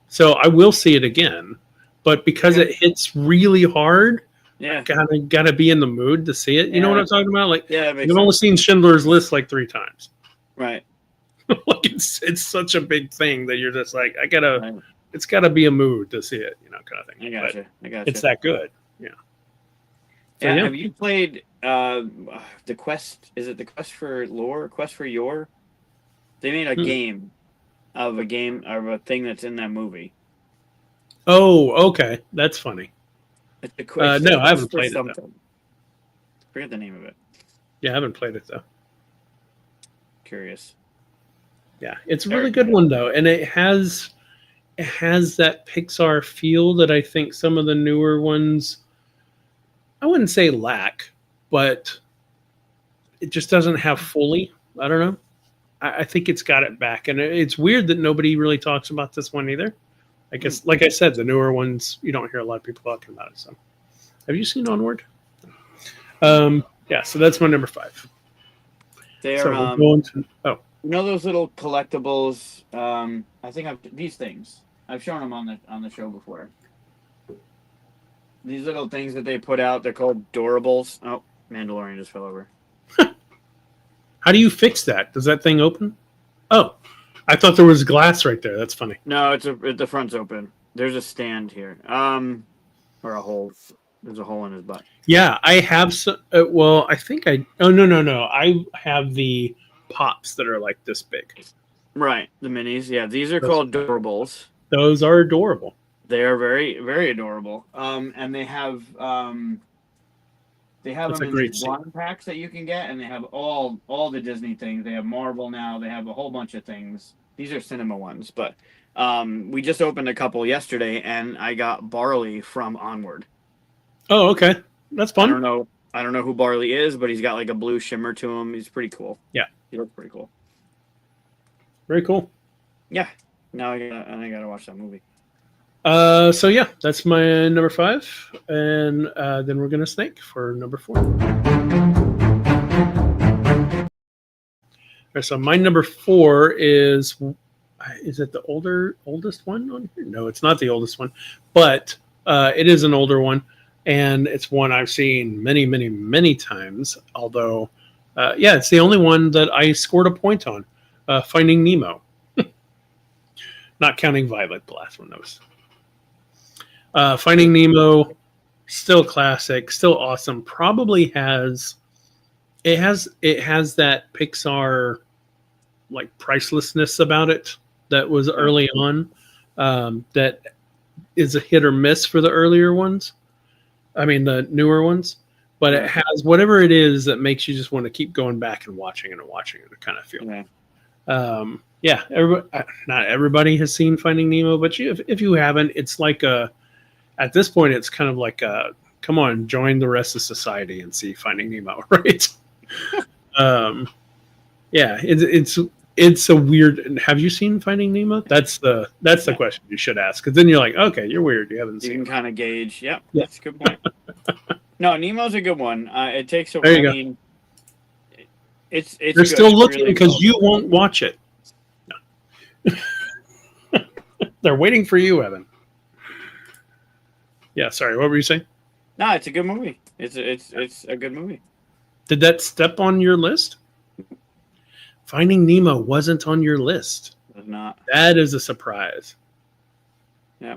So I will see it again. But because it hits really hard, gotta be in the mood to see it. You know what I'm talking about? Like I've only seen Schindler's List like 3 times. Right. Like it's such a big thing that you're just like, it's gotta be a mood to see it, kind of thing. I gotcha. It's that good. Yeah. So, have you played the Quest? Is it the Quest for Lore? Quest for Yore? They made a game of a thing that's in that movie. Oh, okay. That's funny. No, I haven't played it. I forget the name of it. Yeah, I haven't played it though. Curious. Yeah, it's a really good one though, and it has that Pixar feel that I think some of the newer ones, I wouldn't say lack, but it just doesn't have fully. I don't know. I think it's got it back, and it's weird that nobody really talks about this one either. I guess, like I said, the newer ones you don't hear a lot of people talking about it. So, have you seen Onward? Yeah, so that's my number 5. They're So we're going to you know those little collectibles. I think these things. I've shown them on the show before. These little things that they put out. They're called Durables. Oh, Mandalorian just fell over. how do you fix that? Does that thing open? Oh, I thought there was glass right there. That's funny. No, the front's open. There's a stand here. Or a hole. There's a hole in his butt. Yeah, I have some. Well, I think I. Oh no! I have the pops that are like this big. Right, the minis. Yeah, these are Those, called Durables. those are adorable. They are very, very adorable. And they have That's them a in great these scene. one packs that you can get, and they have all the Disney things. They have Marvel now. They have a whole bunch of things. These are cinema ones, but we just opened a couple yesterday, and I got Barley from Onward. Oh, okay, that's fun. I don't know who Barley is, but he's got like a blue shimmer to him. He's pretty cool. Yeah, he looks pretty cool. Very cool. Yeah. Now I gotta watch that movie. So yeah, that's my number 5, and then we're gonna snake for number 4. All right, so my number 4 is it the oldest one on here? No, it's not the oldest one, but it is an older one, and it's one I've seen many, many, many times. Although, yeah, it's the only one that I scored a point on. Finding Nemo, not counting Violet, the last one that was. Finding Nemo, still classic, still awesome. Probably has that Pixar like pricelessness about it that was early on. That is a hit or miss for the earlier ones. I mean the newer ones, but it has whatever it is that makes you just want to keep going back and watching it kind of feel. Yeah, not everybody has seen Finding Nemo, but if you haven't, it's like at this point, it's kind of like come on, join the rest of society and see Finding Nemo, right? Yeah, it's a weird. Have you seen Finding Nemo? That's the question you should ask, because then you're like, okay, you're weird. You haven't seen. You can kind of gauge. Yep, yeah, that's a good point. No, Nemo's a good one. It takes a. There you I go. mean, it's. They're still looking because you won't watch it. No. They're waiting for you, Evan. Yeah, sorry. What were you saying? No, it's a good movie. It's a good movie. Did that step on your list? Finding Nemo wasn't on your list. It was not. That is a surprise. Yeah.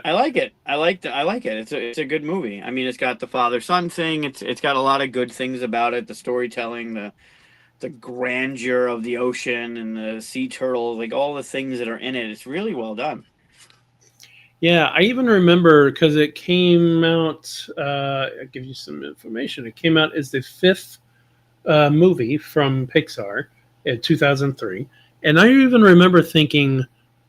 I like it. I like it. It's a good movie. I mean, it's got the father-son thing. It's got a lot of good things about it. The storytelling, the grandeur of the ocean and the sea turtles, like all the things that are in it. It's really well done. Yeah, I even remember because it came out. I'll give you some information. It came out as the 5th movie from Pixar in 2003, and I even remember thinking,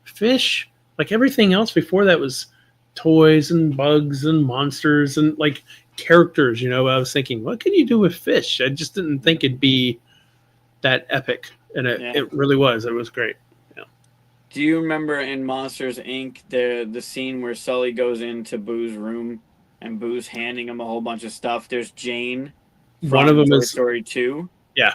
fish, like everything else before that was toys and bugs and monsters and like characters. I was thinking, what can you do with fish? I just didn't think it'd be that epic, and it really was. It was great. Do you remember in Monsters Inc. the scene where Sully goes into Boo's room and Boo's handing him a whole bunch of stuff? There's Jane from One of them Toy is Story 2. Yeah.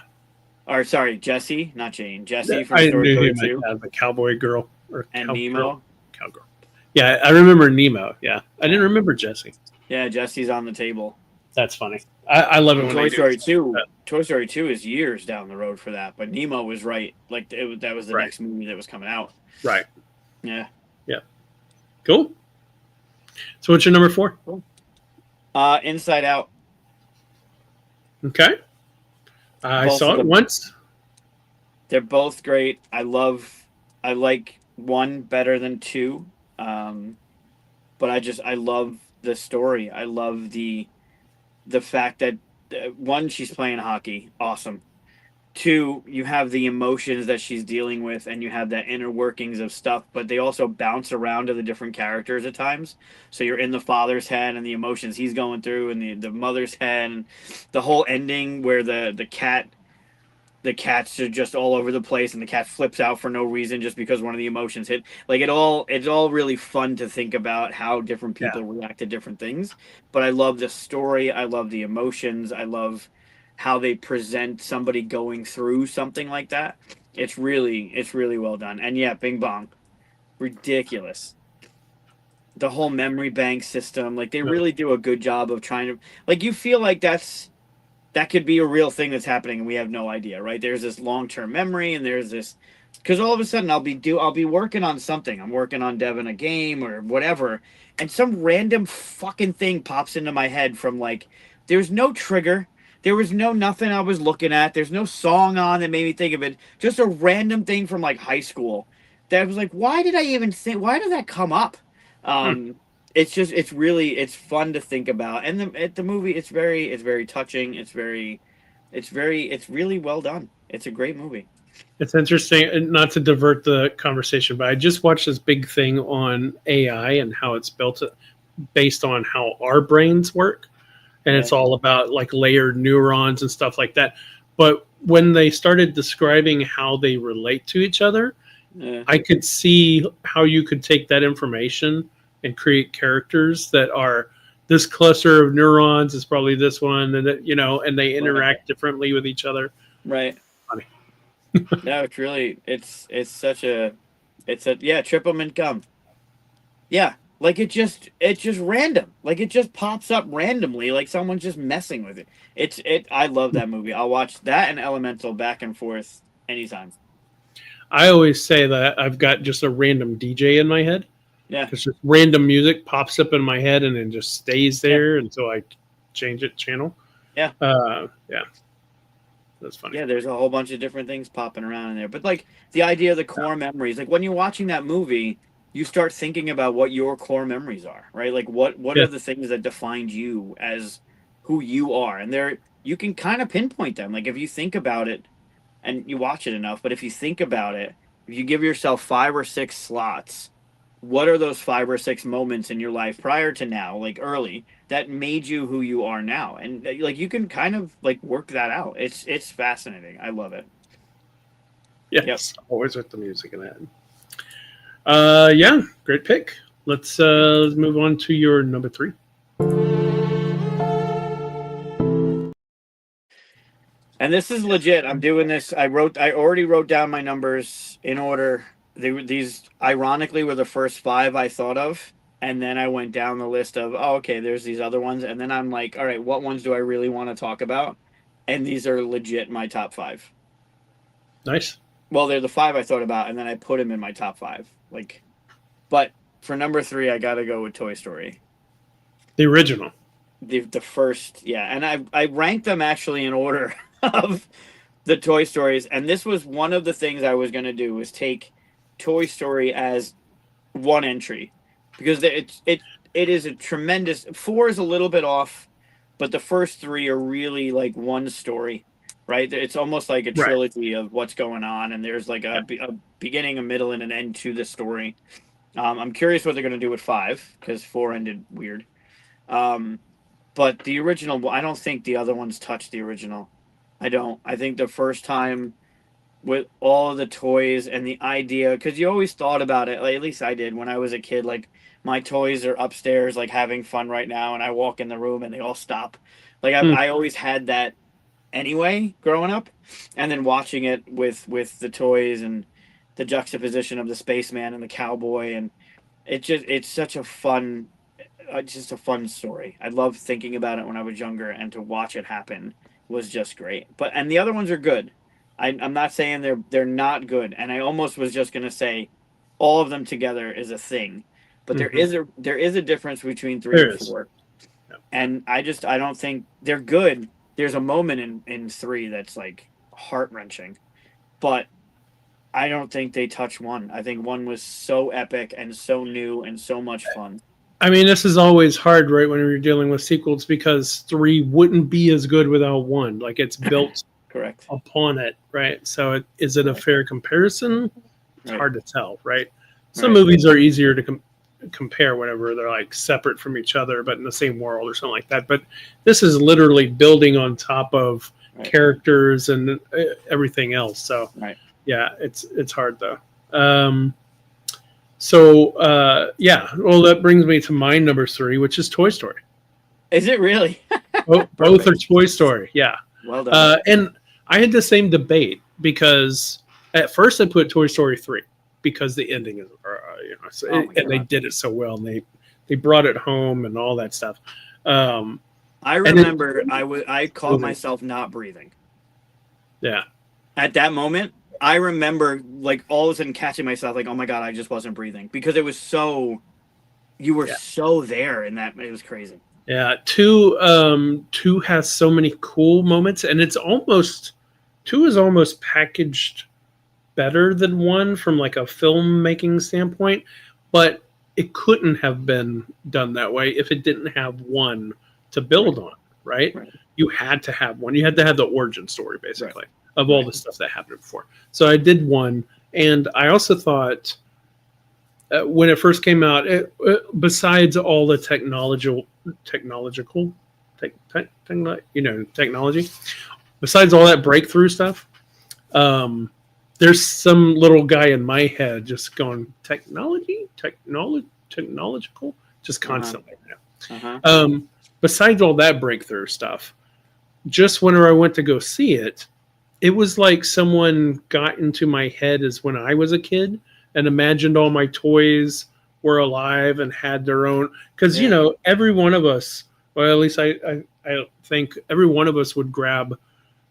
Or sorry, Jessie, not Jane. Jessie Yeah, from I Toy knew Story he might 2. have the cowboy girl And Nemo. Cowgirl. Yeah, I remember Nemo. Yeah, I didn't remember Jessie. Yeah, Jessie's on the table. That's funny. I love it when Toy they Story do. 2. Toy Story 2 is years down the road for that, but Nemo was right. Like that was the next movie that was coming out. Right. Yeah. Yeah. Cool. So what's your number 4? Cool. Inside Out. Okay. I saw it once. They're both great. I like one better than 2. But I love the story. I love the fact that 1, she's playing hockey. Awesome. 2, you have the emotions that she's dealing with, and you have that inner workings of stuff, but they also bounce around to the different characters at times. So you're in the father's head and the emotions he's going through, and the mother's head, and the whole ending where the cat the cats are just all over the place and the cat flips out for no reason just because one of the emotions hit. Like it's all really fun to think about how different Yeah. people react to different things. But I love the story, I love the emotions, I love how they present somebody going through something like that. It's really well done. And yeah, Bing Bong. Ridiculous. The whole memory bank system, like they No. really do a good job of trying to, like, you feel like that could be a real thing that's happening and we have no idea, right? There's this long-term memory and there's this, because all of a sudden I'll be working on something. I'm working on deving a game or whatever, and some random fucking thing pops into my head from, like, there's no trigger, there was no nothing I was looking at, there's no song on that made me think of it, just a random thing from like high school that was like, why did I even think, why did that come up? Hmm. It's just it's fun to think about, and the movie, it's very touching, it's really well done. It's a great movie. It's interesting, and not to divert the conversation, but I just watched this big thing on AI and how it's built based on how our brains work. And Yeah, it's all about like layered neurons and stuff like that. But when they started describing how they relate to each other, yeah, I could see how you could take that information and create characters that are this cluster of neurons is probably this one, and and they right, interact differently with each other. right. Funny. No, it's really it's such a, it's a, yeah, triple mint gum. Yeah, like it's just random. Like it just pops up randomly, like someone's just messing with it. I love that movie. I'll watch that and Elemental back and forth anytime. I always say that I've got just a random DJ in my head. Yeah, It's just random music pops up in my head and then just stays yeah, there until I change it channel. yeah. Yeah, that's funny. Yeah, there's a whole bunch of different things popping around in there. But like the idea of the core memories, like when you're watching that movie, you start thinking about what your core memories are, right? Like what Yeah, are the things that defined you as who you are? And there you can kind of pinpoint them. Like if you think about it and you watch it enough, but if you think about it, if you give yourself 5 or 6 slots, what are those 5 or 6 moments in your life prior to now, like early, that made you who you are now? And like you can kind of like work that out. It's fascinating. I love it. Yep. yes, always with the music in that. Yeah, great pick. Let's move on to your number 3. And this is legit. I'm doing this. I already wrote down my numbers in order. These ironically were the first 5 I thought of, and then I went down the list of, oh, okay, there's these other ones, and then I'm like, all right, what ones do I really want to talk about? And these are legit my top 5. Nice. Well, they're the 5 I thought about, and then I put them in my top 5. Like, but for number 3, I got to go with Toy Story. The original. The first, yeah, and I ranked them actually in order of the Toy Stories, and this was one of the things I was going to do, was take Toy Story as one entry, because it is a tremendous. 4 is a little bit off, but the first 3 are really like one story, right? It's almost like a Right. trilogy of what's going on, and there's like Yeah. a beginning, a middle, and an end to the story. I'm curious what they're going to do with 5, because 4 ended weird. Um, but the original, I don't think the other ones touch the original. I don't. I think the first time with all of the toys and the idea, because you always thought about it, like, at least I did when I was a kid, like my toys are upstairs like having fun right now, and I walk in the room and they all stop. Like Hmm. I always had that anyway growing up, and then watching it with the toys and the juxtaposition of the spaceman and the cowboy, and it's such a fun, just a fun story. I love thinking about it when I was younger, and to watch it happen was just great. But and the other ones are good. I'm not saying they're not good, and I almost was just gonna say all of them together is a thing, but Hmm. there is a difference between 3 There and is. 4, Yeah. and I don't think they're good. There's a moment in 3 that's like heart wrenching, but I don't think they touch 1. I think 1 was so epic and so new and so much fun. I mean, this is always hard, right, when you're dealing with sequels because 3 wouldn't be as good without 1. Like it's built Correct. upon it, right? So is it a Right. fair comparison? It's Right. hard to tell, right? Some Right. movies are easier to compare whenever they're like separate from each other, but in the same world or something like that. But this is literally building on top of characters and everything else. So Right. yeah, it's hard though. Well, that brings me to my number 3, which is Toy Story. Is it really? Both are Toy Story. Yeah. Well done. And I had the same debate because at first I put Toy Story 3 because the ending is, and they did it so well, and they brought it home and all that stuff. I remember I caught myself not breathing. Yeah. At that moment, I remember like all of a sudden catching myself like, oh my God, I just wasn't breathing because it was so, you were so there in that. It was crazy. Yeah. 2 has so many cool moments, and it's almost 2 is almost packaged better than 1 from like a filmmaking standpoint, but it couldn't have been done that way if it didn't have 1 to build on, right? You had to have 1. You had to have the origin story, basically, of all the stuff that happened before. So I did 1, and I also thought when it first came out, besides all the technology, besides all that breakthrough stuff, there's some little guy in my head just going technological, just constantly. Besides all that breakthrough stuff, just whenever I went to go see it, it was like someone got into my head as when I was a kid and imagined all my toys were alive and had their own. Because, every one of us, or at least I think every one of us would grab,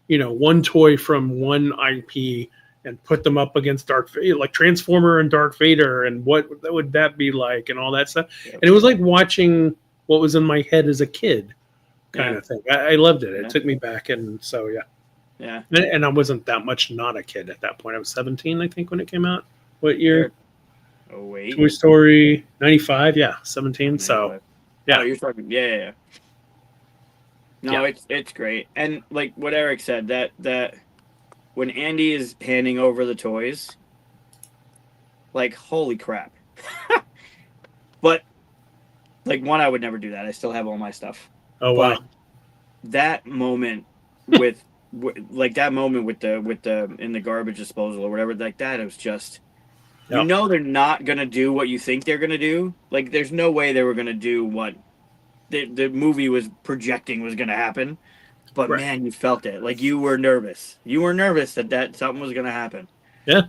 1 toy from one IP and put them up against Darth Vader, like Transformer and Darth Vader, and what would that be like, and all that stuff. And it was like watching what was in my head as a kid, kind of thing. I loved it. It took me back, and so yeah. And I wasn't that much not a kid at that point. I was 17, I think, when it came out. What year? Oh wait, Toy Story 95. Yeah, 17. So yeah, you're talking. Yeah. No, it's great, and like what Eric said, that when Andy is handing over the toys, like holy crap. But like I would never do that. I still have all my stuff. Oh wow. But that moment with that moment with the in the garbage disposal or whatever, like that, it was just they're not gonna do what you think they're gonna do. Like there's no way they were gonna do what the movie was projecting was gonna happen. But man, you felt it. Like you were nervous. You were nervous that something was gonna happen. Yeah.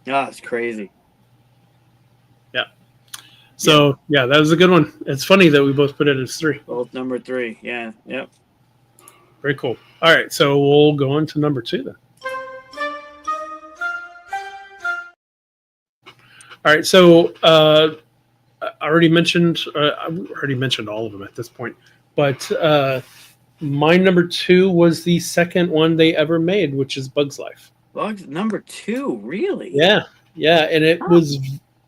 Oh, it's crazy. Yeah. So that was a good one. It's funny that we both put it as 3. Both number 3. Yeah. Yep. Very cool. All right, so we'll go on to number 2 then. All right, so I already mentioned all of them at this point, but my number 2 was the second one they ever made, which is Bug's Life. Bug's number 2, really? Yeah, and it was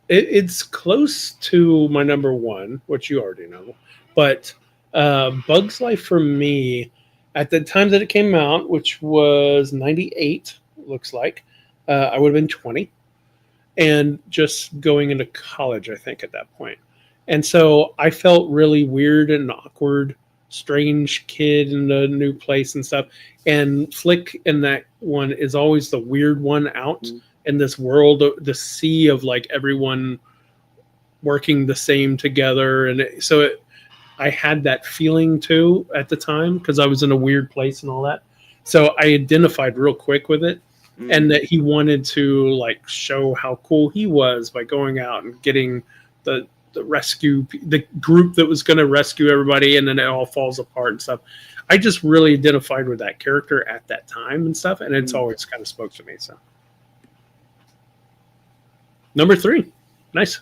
it's close to my number 1, which you already know, but Bug's Life for me, at the time that it came out, which was 98, it looks like, I would have been 20 and just going into college, I think, at that point. And so I felt really weird and awkward, strange kid in a new place and stuff. And Flick in that one is always the weird one out in this world, the sea of like everyone working the same together. And I had that feeling too at the time because I was in a weird place and all that. So I identified real quick with it, and that he wanted to like show how cool he was by going out and getting the group that was going to rescue everybody, and then it all falls apart and stuff. I just really identified with that character at that time and stuff, and it's always kind of spoke to me. So number 3, nice.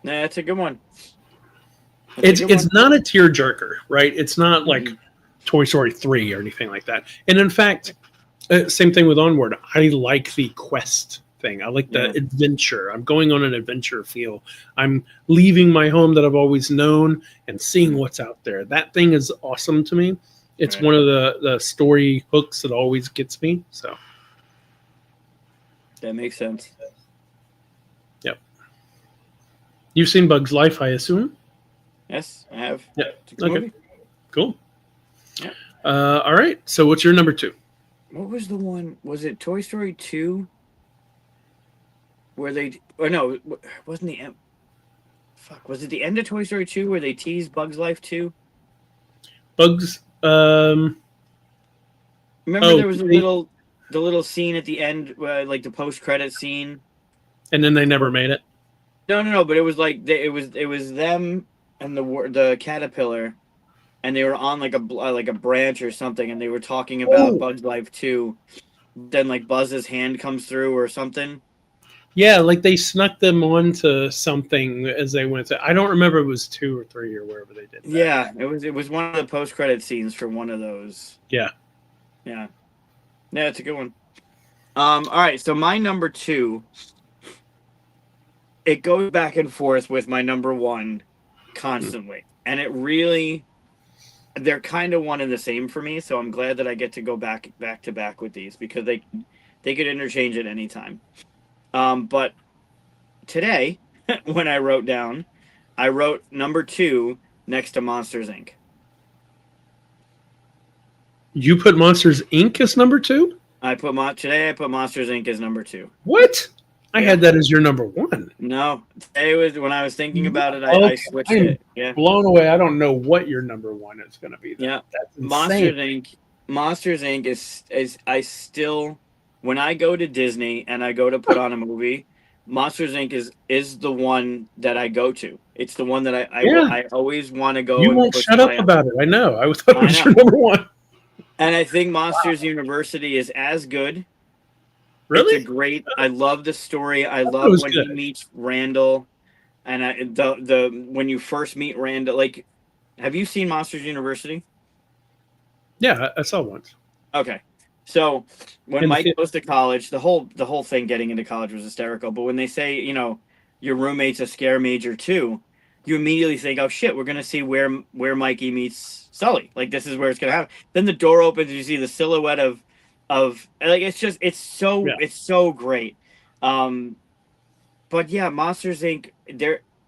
Yeah, that's a good one. It's not a tearjerker, right? It's not like Toy Story 3 or anything like that. And in fact, same thing with Onward. I like the quest thing. I like the adventure. I'm going on an adventure feel. I'm leaving my home that I've always known and seeing what's out there. That thing is awesome to me. It's one of the story hooks that always gets me. So that makes sense. Yep. You've seen Bug's Life, I assume? Yes, I have. Yeah. Okay. Movie. Cool. Yeah. All right. So what's your number 2? What was the one? Was it Toy Story 2? Where they, or no, wasn't the end? Fuck, was it the end of Toy Story 2 where they teased Bugs Life 2? Bugs. Remember Oh, there was the little scene at the end, like the post credit scene. and then they never made it. No, no, no. But it was like it was them and the caterpillar, and they were on like a branch or something, and they were talking about Oh, Bugs Life 2. Then like Buzz's hand comes through or something. yeah, like they snuck them onto something as they went. I don't remember if it was 2 or 3 or wherever they did that. Yeah, it was one of the post credit scenes for one of those. Yeah. Yeah, yeah, it's a good one. All right, so my number 2, it goes back and forth with my number 1 constantly, and it really, they're kind of one and the same for me. So I'm glad that I get to go back to back with these because they could interchange at any time. But today, when I wrote number 2 next to Monsters Inc. You put Monsters Inc. as number 2? I put Monsters Inc. as number 2. What? I Yeah. had that as your number 1. No, today was when I was thinking about it. Okay, I switched it. Yeah, blown away. I don't know what your number 1 is going to be. yeah. That's insane. Monsters Inc. is I still, when I go to Disney and I go to put on a movie, Monsters Inc. is the one that I go to. It's the one that Yeah. I always want to go. You and won't push shut up play on. about it. I know. I thought it I was know. your number 1. And I think Monsters University is as good. Really? It's a great. I love the story. I thought it love was when good. he meets Randall, and the when you first meet Randall. Like, have you seen Monsters University? Yeah, I saw once. Okay, so when In the Mike theater. goes to college, the whole thing getting into college was hysterical. But when they say, your roommate's a scare major too, you immediately think, oh shit, we're gonna see where Mikey meets Sully. Like this is where it's gonna happen. Then the door opens, and you see the silhouette of like Yeah. it's so great. Um, but yeah, Monsters Inc.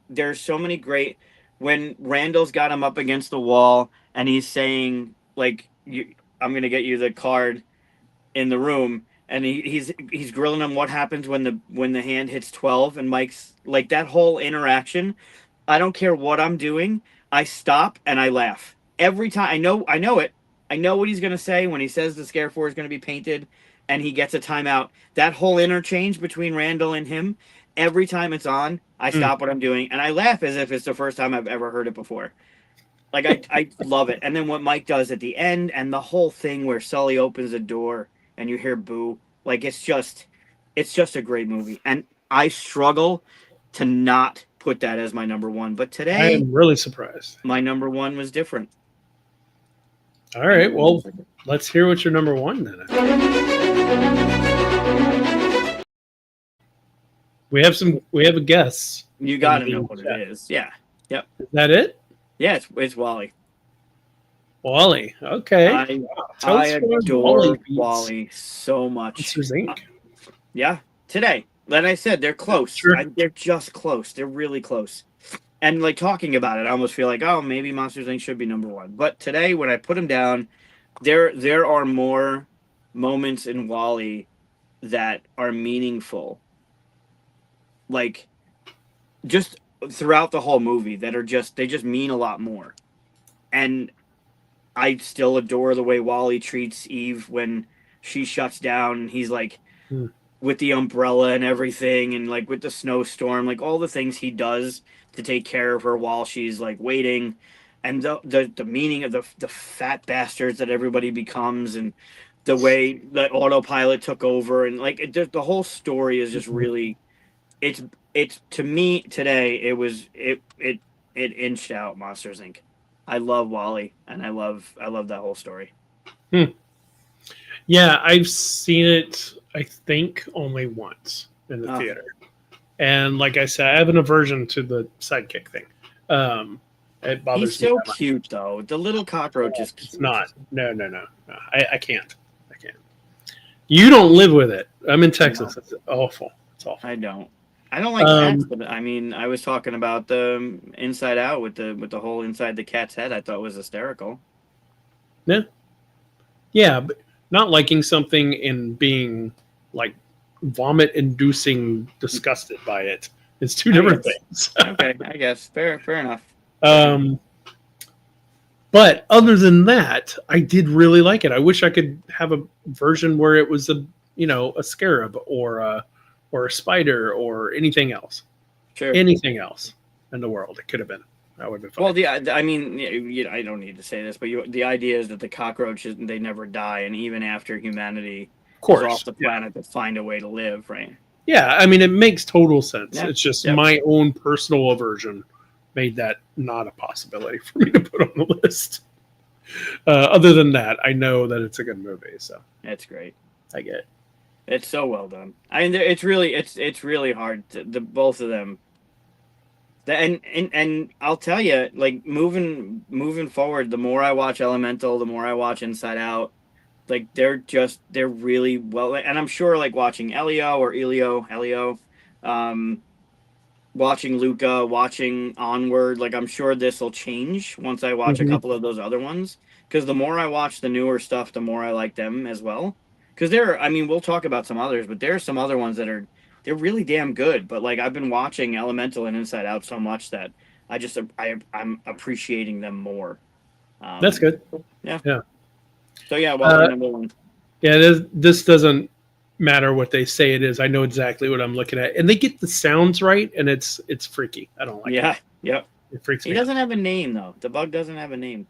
There's so many great, when Randall's got him up against the wall and he's saying like, I'm gonna get you the card in the room, and he's grilling him what happens when the hand hits 12, and Mike's like, that whole interaction. I don't care what I'm doing. I stop and I laugh every time. I know it. I know what he's gonna say when he says the Scare 4 is gonna be painted, and he gets a timeout. That whole interchange between Randall and him. Every time it's on, I Mm. stop what I'm doing and I laugh as if it's the first time I've ever heard it before. Like I love it. And then what Mike does at the end, and the whole thing where Sully opens the door and you hear boo. Like it's just a great movie. And I struggle to not put that as my number 1. But I today am really surprised. my number 1 was different. All right. Well, let's hear what your number 1 then is. We have a guess. You got to know what it is. Yeah. Yep. Is that it? Yeah, it's Wally. Wally. Okay. I adore Wally so much. Monsters Inc. Yeah, today. Like I said, they're close. Sure. They're just close. They're really close. And like talking about it, I almost feel like, oh, maybe Monsters Inc. should be number 1. But today, when I put them down, there are more moments in Wally that are meaningful, like just throughout the whole movie, that are they just mean a lot more. And I still adore the way Wally treats Eve when she shuts down. And he's like, with the umbrella and everything, and like with the snowstorm, like all the things he does to take care of her while she's like waiting, and the meaning of the fat bastards that everybody becomes, and the way that autopilot took over, and like the whole story is just really, it's to me today, it inched out Monsters Inc. I love Wally, and I love that whole story. Yeah, I've seen it, I think, only once in the theater. And like I said, I have an aversion to the sidekick thing. It bothers me. He's so cute, though. The little cockroach is cute. It's not. No. I can't. You don't live with it. I'm in Texas. It's awful. It's awful. I don't like cats, but I mean, I was talking about the Inside Out with the whole inside the cat's head. I thought was hysterical. Yeah. Yeah, but not liking something and being like vomit-inducing disgusted by it. It's two I different guess. things. Okay, I guess fair enough. um, but other than that, I did really like it. I wish I could have a version where it was a scarab or a spider or anything else. Sure. Anything else in the world it could have been. That would have been fine. Well, I mean, I don't need to say this, but the idea is that the cockroaches they never die, and even after humanity Of is course. off the planet, they find a way to live, right? Yeah, I mean, it makes total sense. Yeah. It's just Yep. my own personal aversion made that not a possibility for me to put on the list. Other than that, I know that it's a good movie, so It's great. I get it. It's so well done. I mean, it's really hard. The both of them. And I'll tell you, like moving forward, the more I watch Elemental, the more I watch Inside Out. Like they're really well, and I'm sure like watching Elio, watching Luca, watching Onward. Like I'm sure this will change once I watch a Mhm. couple of those other ones. Because the more I watch the newer stuff, the more I like them as well. Because I mean, we'll talk about some others, but there are some other ones that they're really damn good. But like I've been watching Elemental and Inside Out so much that I'm appreciating them more. That's good. Yeah. Yeah. So yeah, well, they're number one. Yeah, this doesn't matter what they say it is. I know exactly what I'm looking at, and they get the sounds right, and it's freaky. I don't like Yeah. it. Yep. It freaks He me out. doesn't have a name though. The bug doesn't have a name.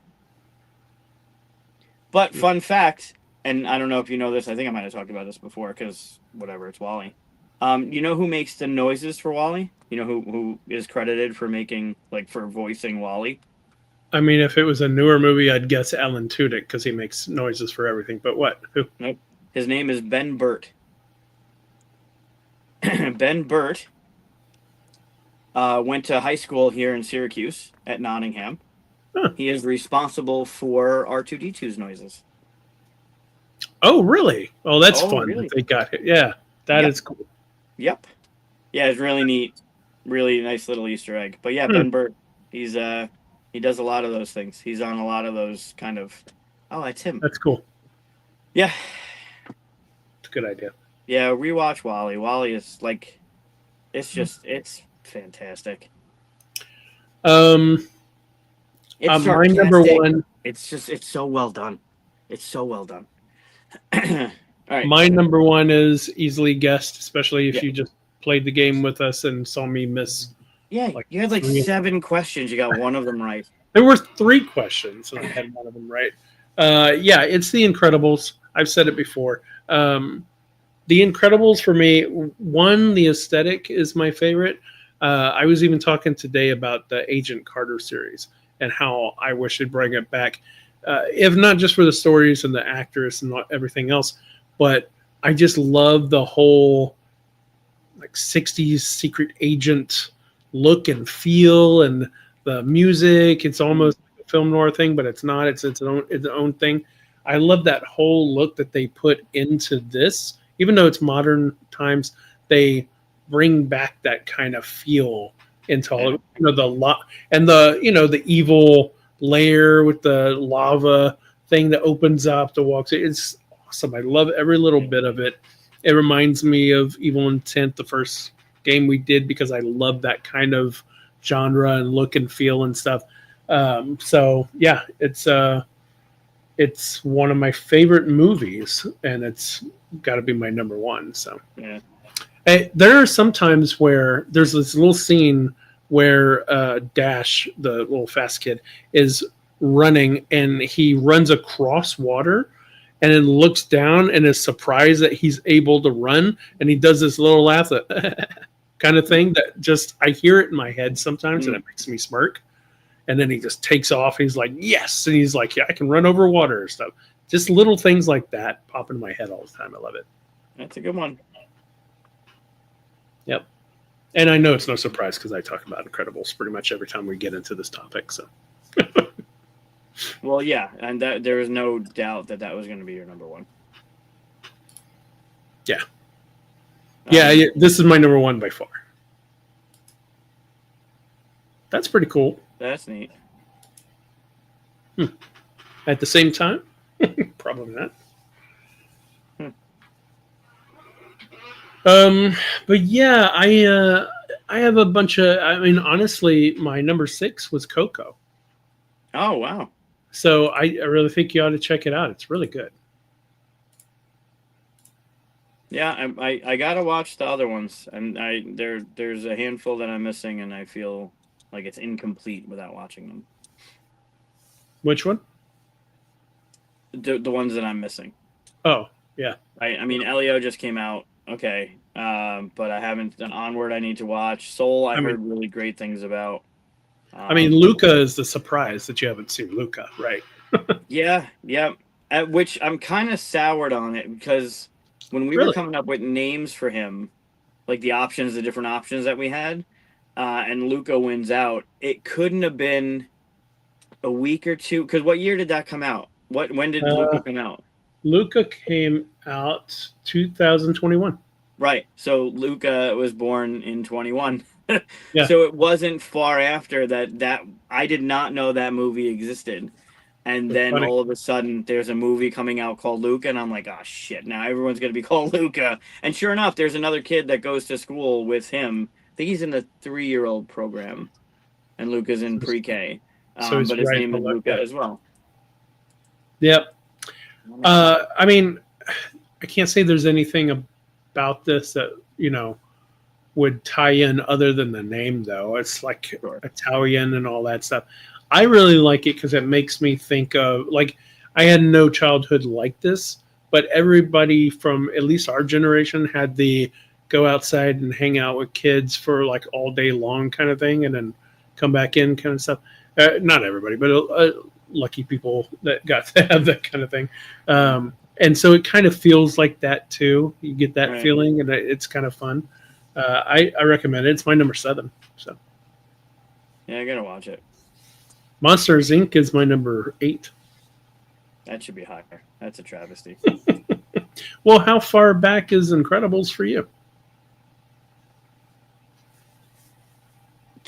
But fun fact, and I don't know if you know this. I think I might have talked about this before because whatever, it's Wally. You know who makes the noises for Wally? You know who is credited for making for voicing Wally? I mean, if it was a newer movie, I'd guess Alan Tudyk because he makes noises for everything. But what? Who? Nope. His name is Ben Burt. Ben Burt went to high school here in Syracuse at Nottingham. Huh. He is responsible for R2D2's noises. Oh, really? Oh, that's Oh, fun. really? That they got it. Yeah, that Yep. is cool. Yep. Yeah, it's really neat. Really nice little Easter egg. But yeah, Ben Burt, he does a lot of those things. He's on a lot of those kind of. Oh, that's him. That's cool. Yeah. It's a good idea. Yeah, rewatch Wally. Wally is it's fantastic. My It's number one. It's so well done. It's so well done. All right. My number one is easily guessed, especially if Yeah. you just played the game with us and saw me miss. Yeah, you had like 7 questions. You got one of them right. There were 3 questions, and I had one of them right. Yeah, it's The Incredibles. I've said it before. The Incredibles for me, one, the aesthetic is my favorite. I was even talking today about the Agent Carter series and how I wish they'd bring it back, if not just for the stories and the actors and everything else, but I just love the whole 60s secret agent look and feel and the music. It's almost like a film noir thing, but it's not. It's its own thing. I love that whole look that they put into this. Even though it's modern times, they bring back that kind of feel into all of the evil lair with the lava thing that opens up the walks. It's awesome. I love every little bit of it. It reminds me of Evil Intent, the first game we did, because I love that kind of genre and look and feel and stuff. So yeah, it's one of my favorite movies, and it's got to be my number one. So yeah, there are some times where there's this little scene where Dash, the little fast kid, is running and he runs across water and then looks down and is surprised that he's able to run, and he does this little laugh kind of thing that just I hear it in my head sometimes and it makes me smirk. And then he just takes off. He's like, yes. And he's like, yeah, I can run over water and stuff. Just little things like that pop into my head all the time. I love it. that's a good one. Yep. And I know it's no surprise because I talk about Incredibles pretty much every time we get into this topic. So, well, yeah, and there is no doubt that was going to be your number one. Yeah. Yeah, this is my number one by far. That's pretty cool. That's neat. At the same time, Probably not. Hmm. Um, but yeah, I have a bunch of. I mean, honestly, my number 6 was Coco. Oh wow. So I really think you ought to check it out. It's really good. Yeah, I gotta watch the other ones, and there's a handful that I'm missing, and I feel like it's incomplete without watching them. Which one? The ones that I'm missing. Oh, yeah. I mean, Elio just came out, okay, but I haven't done Onward. I need to watch Soul. I I mean, heard really great things about. I mean, Luca is the surprise that you haven't seen Luca, right? Yeah, yeah. At which I'm kind of soured on it because when we were Really? coming up with names for him, like the different options that we had, and Luca wins out, it couldn't have been a week or two. Because what year did that come out? When did Luca Uh, come out? Luca came out 2021. Right. So Luca was born in 21. Yeah, So it wasn't far after that I did not know that movie existed. And that's then funny. all of a sudden there's a movie coming out called Luca, and I'm like, oh shit, now everyone's gonna be called Luca. And sure enough, there's another kid that goes to school with him. I think he's in the 3-year-old program, and Luca's in pre-K. So he's But his right name is below. Luca Yeah. as well. Yep. I mean, I can't say there's anything about this that would tie in other than the name, though. It's like Sure. Italian and all that stuff. I really like it because it makes me think of, like, I had no childhood like this, but everybody from at least our generation had the go outside and hang out with kids for like all day long kind of thing, and then come back in kind of stuff. Not everybody, but lucky people that got to have that kind of thing. And so it kind of feels like that too. You get that Right. feeling, and it's kind of fun. I recommend it. It's my number 7. So Yeah, I gotta watch it. Monsters Inc. is my number 8. That should be higher. That's a travesty. Well, how far back is Incredibles for you?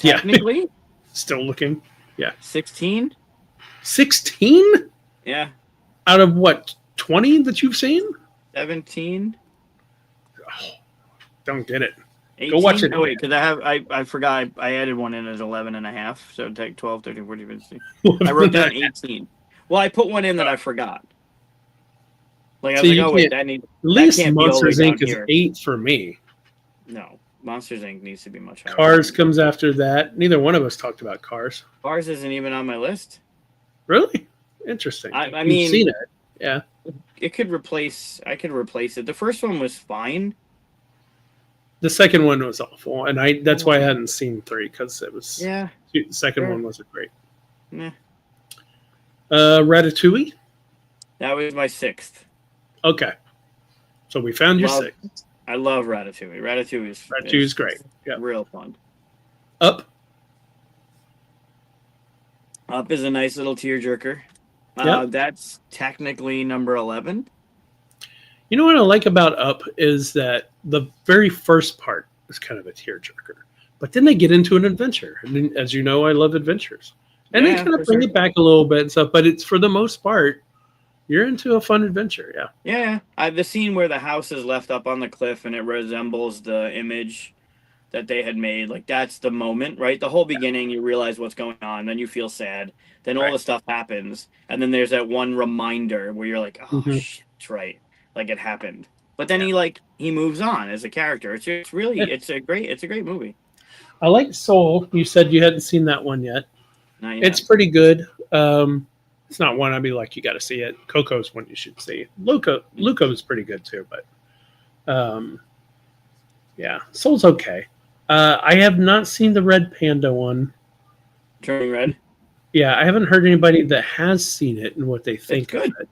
Yeah. Technically, Still looking. Yeah. 16. 16 Yeah, out of what, 20 that you've seen? 17. Oh, don't get it. 18? Go watch it. Oh wait, because I forgot I added one in as 11 and a half. So take 12, 13, 14, 15. I wrote down 18. Well, I put one in that I forgot. Like I was So like, you oh wait, can't- that needs At least can't be all the way Monsters down Inc. is here. 8 for me. No, Monsters Inc. needs to be much higher. Cars comes after that. Neither one of us talked about Cars. Cars isn't even on my list. Really? Interesting. I You've mean, seen it. Yeah. it could replace. I could replace it. The first one was fine. The second one was awful, and that's why I hadn't seen 3, because it was Yeah. the second Sure. one wasn't great. Nah. Ratatouille. That was my 6th. Okay, so we found your Love- 6th. I love Ratatouille. Ratatouille is great. Yeah. Real fun. Up. Up is a nice little tearjerker. Yep. That's technically number 11. You know what I like about Up is that the very first part is kind of a tearjerker, but then they get into an adventure, and then, as you know, I love adventures, and they Yeah, kind of for bring sure. it back a little bit and stuff. But it's, for the most part, you're into a fun adventure. Yeah. Yeah, the scene where the house is left up on the cliff and it resembles the image that they had made. Like that's the moment, right? The whole beginning, you realize what's going on, then you feel sad, then all Right. the stuff happens, and then there's that one reminder where you're like, oh Mhm. shit, that's right, like it happened. But then Yeah. he moves on as a character. It's really Yeah. it's a great movie. I like Soul. You said you hadn't seen that one yet. Not yet. It's pretty good. It's not one I'd be like, you got to see it. Coco's one you should see. Luca is pretty good too, but yeah, Soul's okay. I have not seen the Red Panda one. Turning Red. Yeah, I haven't heard anybody that has seen it and what they think of good. it.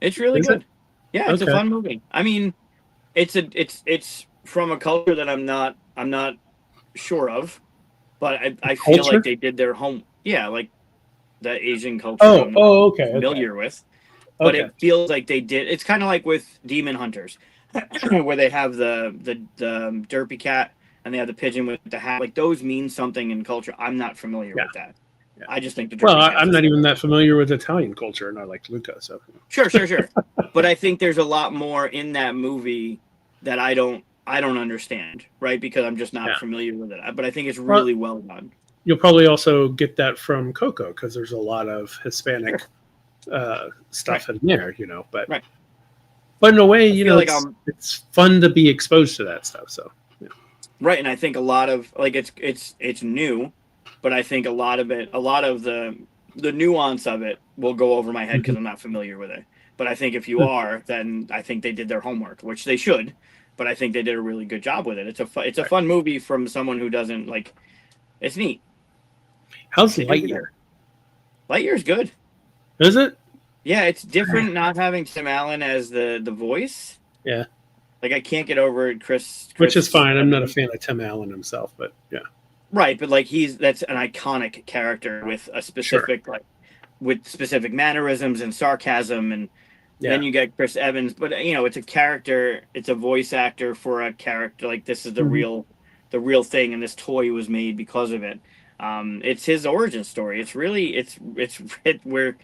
It's really Is good. it? Yeah, it's Okay. a fun movie. I mean, it's from a culture that I'm not sure of, but I feel Culture? like they did their home. Yeah, like the Asian culture. I'm not Okay. familiar with, but Okay. it feels like they did. It's kind of like with Demon Hunters, where they have the derpy cat and they have the pigeon with the hat. Like those mean something in culture. I'm not familiar Yeah. with that. I just think the Well, Dreaming Cast I'm is not so even good. that familiar with Italian culture, and I like Luca. So Sure. But I think there's a lot more in that movie that I don't understand, right? Because I'm just not yeah. familiar with it. But I think it's Well, really well done. you'll probably also get that from Coco because there's a lot of Hispanic Sure. stuff in there, But Right. in a way, I feel like it's fun to be exposed to that stuff. So yeah. right, and I think a lot of like it's new, but I think a lot of the nuance of it will go over my head because Mhm. I'm not familiar with it. But I think if you are, then I think they did their homework, which they should. But I think they did a really good job with it. It's a Right. fun movie from someone who doesn't like. It's neat. How's They do a good job. Lightyear? Lightyear's good. Is it? Yeah, it's different not having Tim Allen as the voice. Yeah, Like I can't get over it, which is Chris fine. I'm not a Evans. fan of Tim Allen himself, but yeah, Right, but like that's an iconic character with a sure. specific with specific mannerisms and sarcasm, and then Yeah. you get Chris Evans, but it's a character, it's a voice actor for a character. Like this is Mhm. the real thing, and this toy was made because of it. It's his origin story. It's really where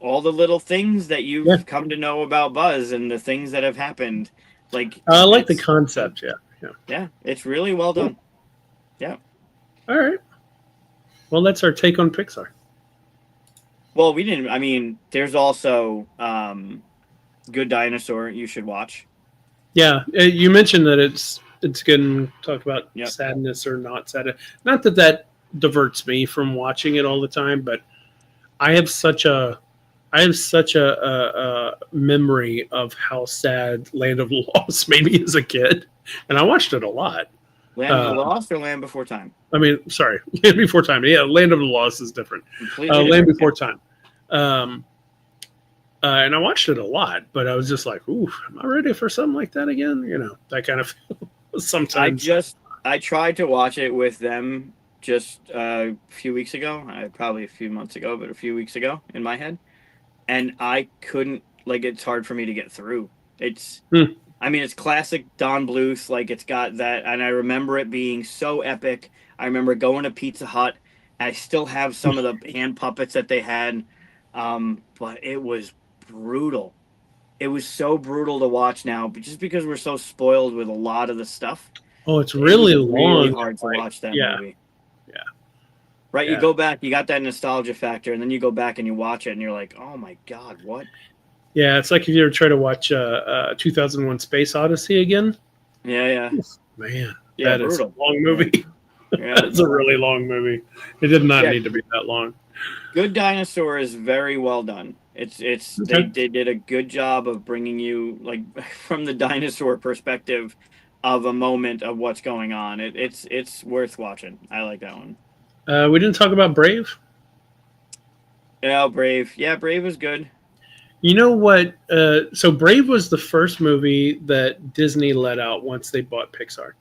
all the little things that Yeah. you've come to know about Buzz and the things that have happened, like I like the it's concept. Yeah. Yeah. yeah, it's really well Cool. done. Yeah. All right. Well, that's our take on Pixar. Well, we didn't. I mean, there's also Good Dinosaur. You should watch. Yeah, you mentioned that it's getting talk about Yep. sadness or not sad. Not that that diverts me from watching it all the time, but I have such a memory of how sad Land of the Lost made me as a kid, and I watched it a lot. Land of the Lost or Land Before Time? I mean, sorry, Land Before Time. Yeah, Land of the Lost is different. Completely Land different. Before Time. Um, and I watched it a lot, but I was just like, "Ooh, am I ready for something like that again?" That kind of sometimes. I tried to watch it with them just a few weeks ago. Probably a few months ago, but a few weeks ago in my head, and I couldn't. Like, it's hard for me to get through. It's. Hmm. I mean, it's classic Don Bluth. Like, it's got that, and I remember it being so epic. I remember going to Pizza Hut. I still have some of the hand puppets that they had, but it was brutal. It was so brutal to watch now, but just because we're so spoiled with a lot of the stuff, Oh, it's it was really really long. hard to watch that Yeah, movie. yeah, Right? You yeah, go back, you got that nostalgia factor, and then you go back and you watch it, and you're like, oh my God, what? yeah. It's like if you ever try to watch 2001: Space Odyssey again. Yeah. Man, Yeah, that is a brutal. long movie. Yeah. That's a really long movie. It did not Yeah. need to be that long. Good Dinosaur is very well done. It's Okay. they did a good job of bringing you like from the dinosaur perspective of a moment of what's going on. It's worth watching. I like that one. We didn't talk about Brave. Yeah, Brave. Yeah, Brave is good. You know what? So Brave was the first movie that Disney let out once they bought Pixar,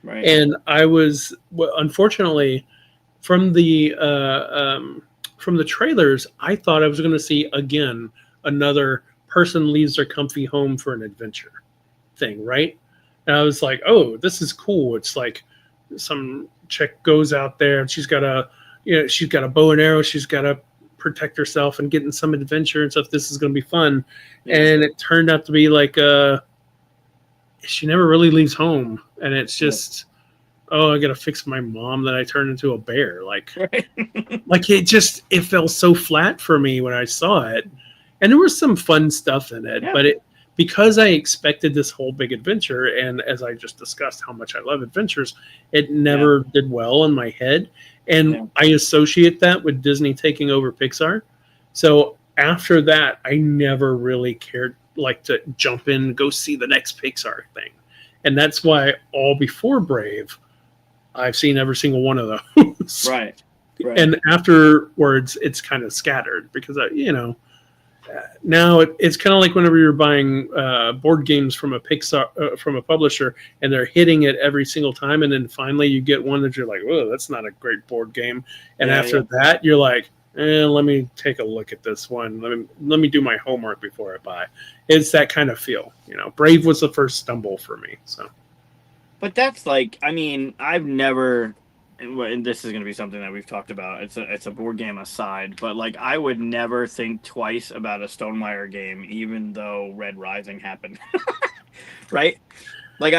Right. and I was unfortunately from the trailers, I thought I was going to see again another person leaves their comfy home for an adventure thing, right? And I was like, oh, this is cool. It's like some chick goes out there and she's got a bow and arrow. She's got to protect herself and get in some adventure and stuff. This is going to be fun. Yeah. And it turned out to be like she never really leaves home, and it's just oh, I gotta fix my mom that I turned into a bear. Like it fell so flat for me when I saw it. And there was some fun stuff in it, Yeah. but because I expected this whole big adventure, and as I just discussed how much I love adventures, it never did well in my head. And I associate that with Disney taking over Pixar. So after that, I never really cared like to jump in and go see the next Pixar thing. And that's why all before Brave, I've seen every single one of those. Right. And afterwards, it's kind of scattered because now it's kind of like whenever you're buying board games from a Pixar from a publisher, and they're hitting it every single time, and then finally you get one that you're like, "Whoa, that's not a great board game," and after that, you're like, "Let me take a look at this one. Let me do my homework before I buy." It's that kind of feel, Brave was the first stumble for me, so. But that's like, I mean, I've never and this is going to be something that we've talked about. It's a board game aside, but like I would never think twice about a Stonemaier game, even though Red Rising happened. Right? Like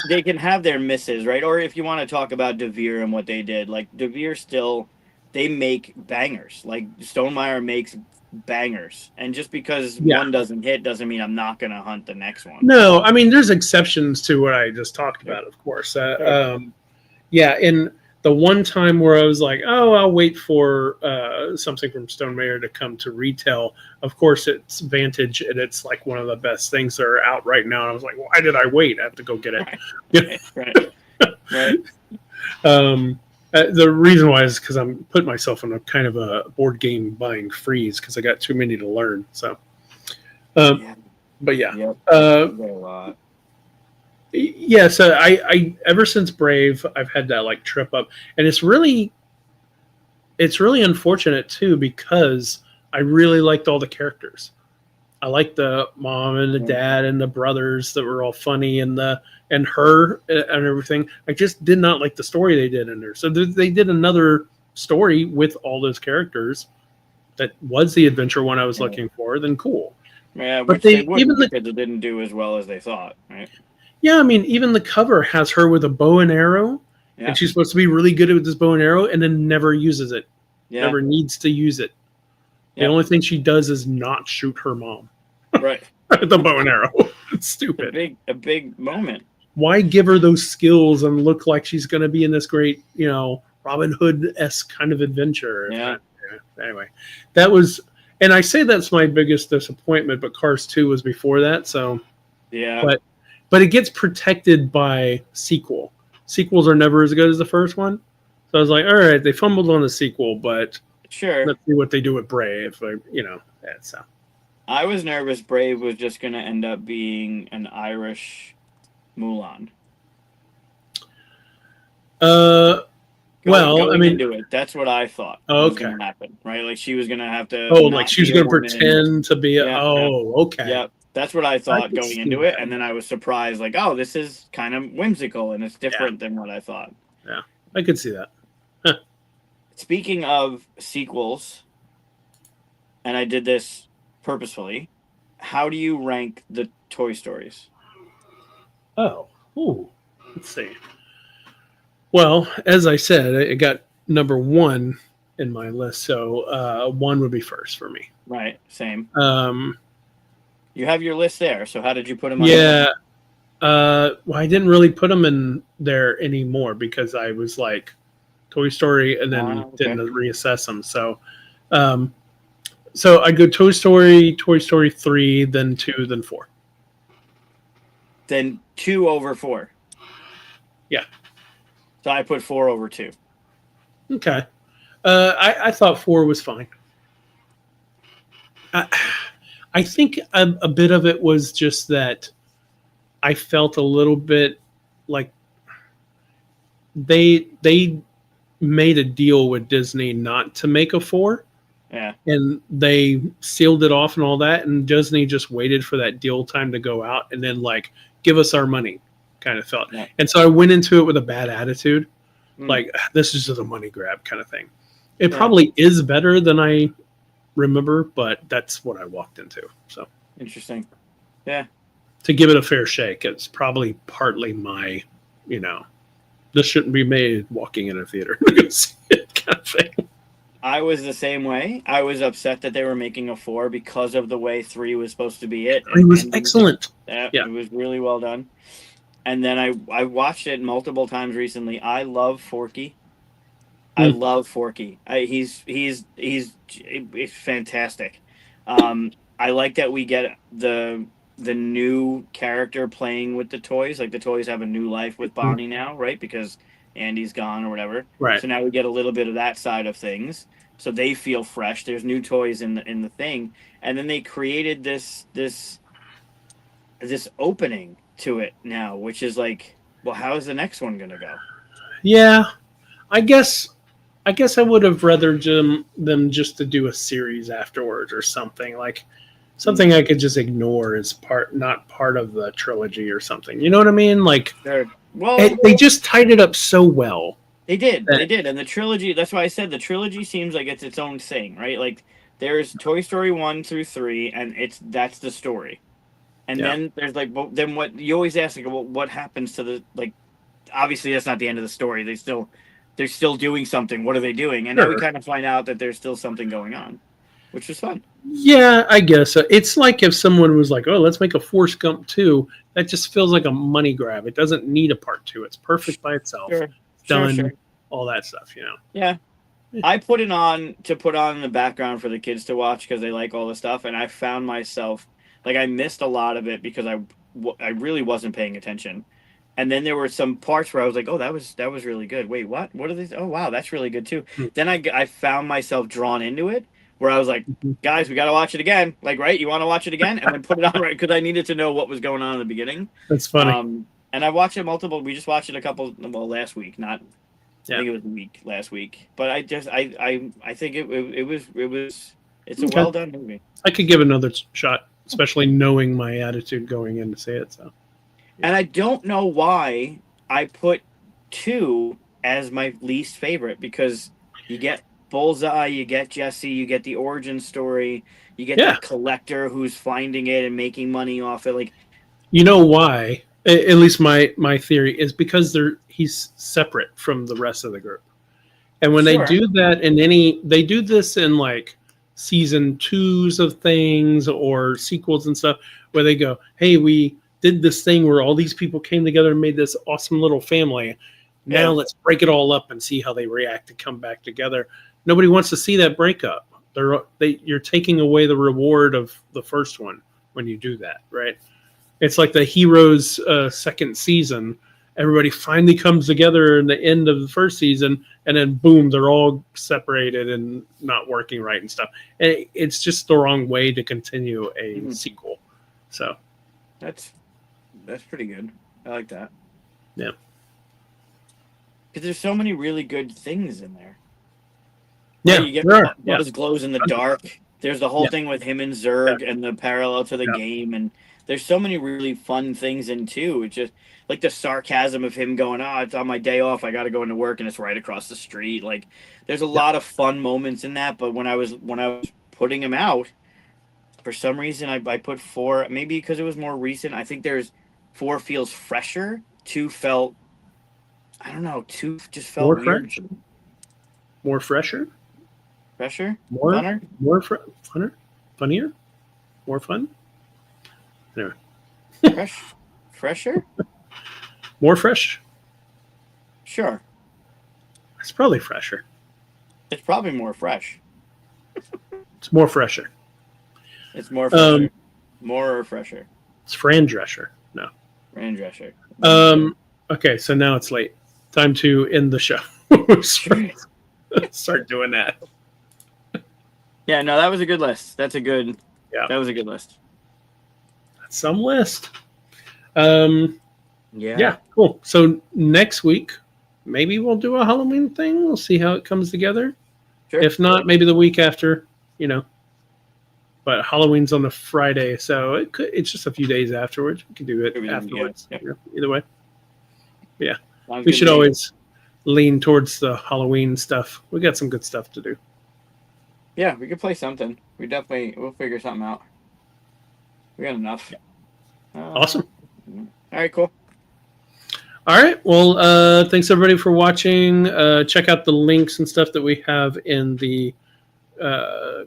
they can have their misses, right? Or if you want to talk about Devere and what they did, like Devere still, they make bangers. Like Stonemaier makes bangers, and just because Yeah. one doesn't hit doesn't mean I'm not going to hunt the next one. No, I mean, there's exceptions to what I just talked about, of course. Yeah, and the one time where I was like, oh, I'll wait for something from Stonemaier to come to retail. Of course, it's Vantage, and it's like one of the best things that are out right now. And I was like, why did I wait? I have to go get it. Right. The reason why is because I'm putting myself in a kind of a board game buying freeze because I got too many to learn. So, but yeah. Yep. A lot. Yeah, so I ever since Brave, I've had that like trip up, and it's really unfortunate too because I really liked all the characters. I liked the mom and the dad and the brothers that were all funny and her and everything. I just did not like the story they did in there. So they did another story with all those characters that was the adventure one I was looking for. Then cool. Yeah, but they wouldn't because it didn't do as well as they thought, right? Yeah, I mean, even the cover has her with a bow and arrow, and she's supposed to be really good with this bow and arrow, and then never uses it. Yeah. Never needs to use it. The only thing she does is not shoot her mom. Right. The bow and arrow. It's stupid. A big moment. Why give her those skills and look like she's going to be in this great, Robin Hood-esque kind of adventure? Yeah. Anyway, that was, and I say that's my biggest disappointment, but Cars 2 was before that, so. Yeah. But it gets protected by sequel. Sequels are never as good as the first one. So I was like, all right, they fumbled on the sequel, but sure, let's see what they do with Brave. So. I was nervous Brave was just going to end up being an Irish Mulan. Into it. That's what I thought was going to happen, right? Like she was going to have to. Oh, like she was going to pretend to be. Okay. Yeah. That's what I thought going into it, and then I was surprised, like, oh, this is kind of whimsical, and it's different than what I thought. Yeah, I could see that. Huh. Speaking of sequels, and I did this purposefully, how do you rank the Toy Stories? Let's see. Well, as I said, it got number 1 in my list, so 1 would be first for me. Right, same. You have your list there, so how did you put them on? Yeah. Well, I didn't really put them in there anymore because I was like Toy Story and then didn't reassess them. So I go Toy Story 3, then 2, then 4. Then 2 over 4. Yeah. So I put 4 over 2. Okay. I thought 4 was fine. I think a bit of it was just that I felt a little bit like they made a deal with Disney not to make a 4. Yeah. And they sealed it off and all that, and Disney just waited for that deal time to go out and then like give us our money kind of felt. Yeah. And so I went into it with a bad attitude. Like this is just a money grab kind of thing. It probably is better than I remember, but that's what I walked into. So interesting. Yeah. To give it a fair shake, it's probably partly my, this shouldn't be made walking in a theater kind of thing. I was the same way. I was upset that they were making a 4 because of the way 3 was supposed to be it. 3 was excellent. It was really well done. And then I watched it multiple times recently. I love Forky. I love Forky. He's fantastic. I like that we get the new character playing with the toys. Like the toys have a new life with Bonnie now, right? Because Andy's gone or whatever. Right. So now we get a little bit of that side of things. So they feel fresh. There's new toys in the thing, and then they created this opening to it now, which is like, well, how is the next one gonna go? Yeah, I guess I would have rather them just to do a series afterwards or something like something I could just ignore as not part of the trilogy or something. You know what I mean? Like, well, they just tied it up so well. They did, and the trilogy. That's why I said the trilogy seems like it's its own thing, right? Like there's Toy Story 1 through 3, and that's the story. And then there's like, well, then what? You always ask, like, well, what happens to the like? Obviously, that's not the end of the story. They're still doing something. What are they doing? And then we kind of find out that there's still something going on, which was fun. Yeah, I guess it's like if someone was like, "Oh, let's make a Forrest Gump 2." That just feels like a money grab. It doesn't need a part 2. It's perfect by itself. Done. All that stuff, Yeah. I put it on to put on in the background for the kids to watch because they like all the stuff, and I found myself like I missed a lot of it because I really wasn't paying attention. And then there were some parts where I was like, "Oh, that was really good." Wait, what? What are these? Oh, wow, that's really good too. Then I found myself drawn into it, where I was like, "Guys, we got to watch it again." Like, right? You want to watch it again? And then put it on right because I needed to know what was going on in the beginning. That's funny. And I watched it multiple. We just watched it last week, not. I think it was last week. But I think it's a well done movie. I could give another shot, especially knowing my attitude going in to see it. So. And I don't know why I put 2 as my least favorite because you get Bullseye, you get Jesse, you get the origin story, you get the collector who's finding it and making money off it. Like, you know why? At least my theory is because he's separate from the rest of the group, and when they do that they do this in like season 2s of things or sequels and stuff where they go, "Hey, we did this thing where all these people came together and made this awesome little family. Now let's break it all up and see how they react and come back together." Nobody wants to see that breakup. You're taking away the reward of the first one when you do that, right? It's like the Heroes second season. Everybody finally comes together in the end of the first season, and then boom, they're all separated and not working right and stuff. And it's just the wrong way to continue a sequel. So that's pretty good. I like that. Yeah. Because there's so many really good things in there. Yeah, right? You get Buzz glows in the dark. There's the whole thing with him and Zurg and the parallel to the game, and there's so many really fun things in too. It's just like the sarcasm of him going, "Oh, it's on my day off. I got to go into work, and it's right across the street." Like, there's a lot of fun moments in that. But when I was putting him out, for some reason, I put 4. Maybe because it was more recent. I think 4 feels fresher. 2 felt, I don't know. 2 just felt more weird. Fresh? More fresher. Fresher? More funner? More funner? Funnier? More fun? Anyway. Fresher? More fresh? Sure. It's probably fresher. It's probably more fresh. It's more fresher. It's more fresher. More or fresher? It's Fran Drescher. No. Fran Drescher. Okay, so now it's late. Time to end the show. Start doing that. Yeah, no, that was a good list. That was a good list. That's some list. Yeah, cool. So next week, maybe we'll do a Halloween thing. We'll see how it comes together. Sure. If not, maybe the week after, But Halloween's on the Friday, so it's just a few days afterwards. We can do it afterwards. Yeah. Either way. Yeah. We should always lean towards the Halloween stuff. We got some good stuff to do. Yeah, we could play something. We'll figure something out. We got enough. Yeah. Awesome. All right, cool. All right. Well, thanks everybody for watching. Check out the links and stuff that we have in the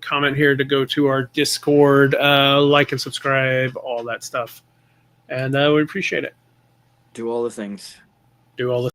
comment here to go to our Discord, like and subscribe, all that stuff. And we appreciate it. Do all the things. Do all the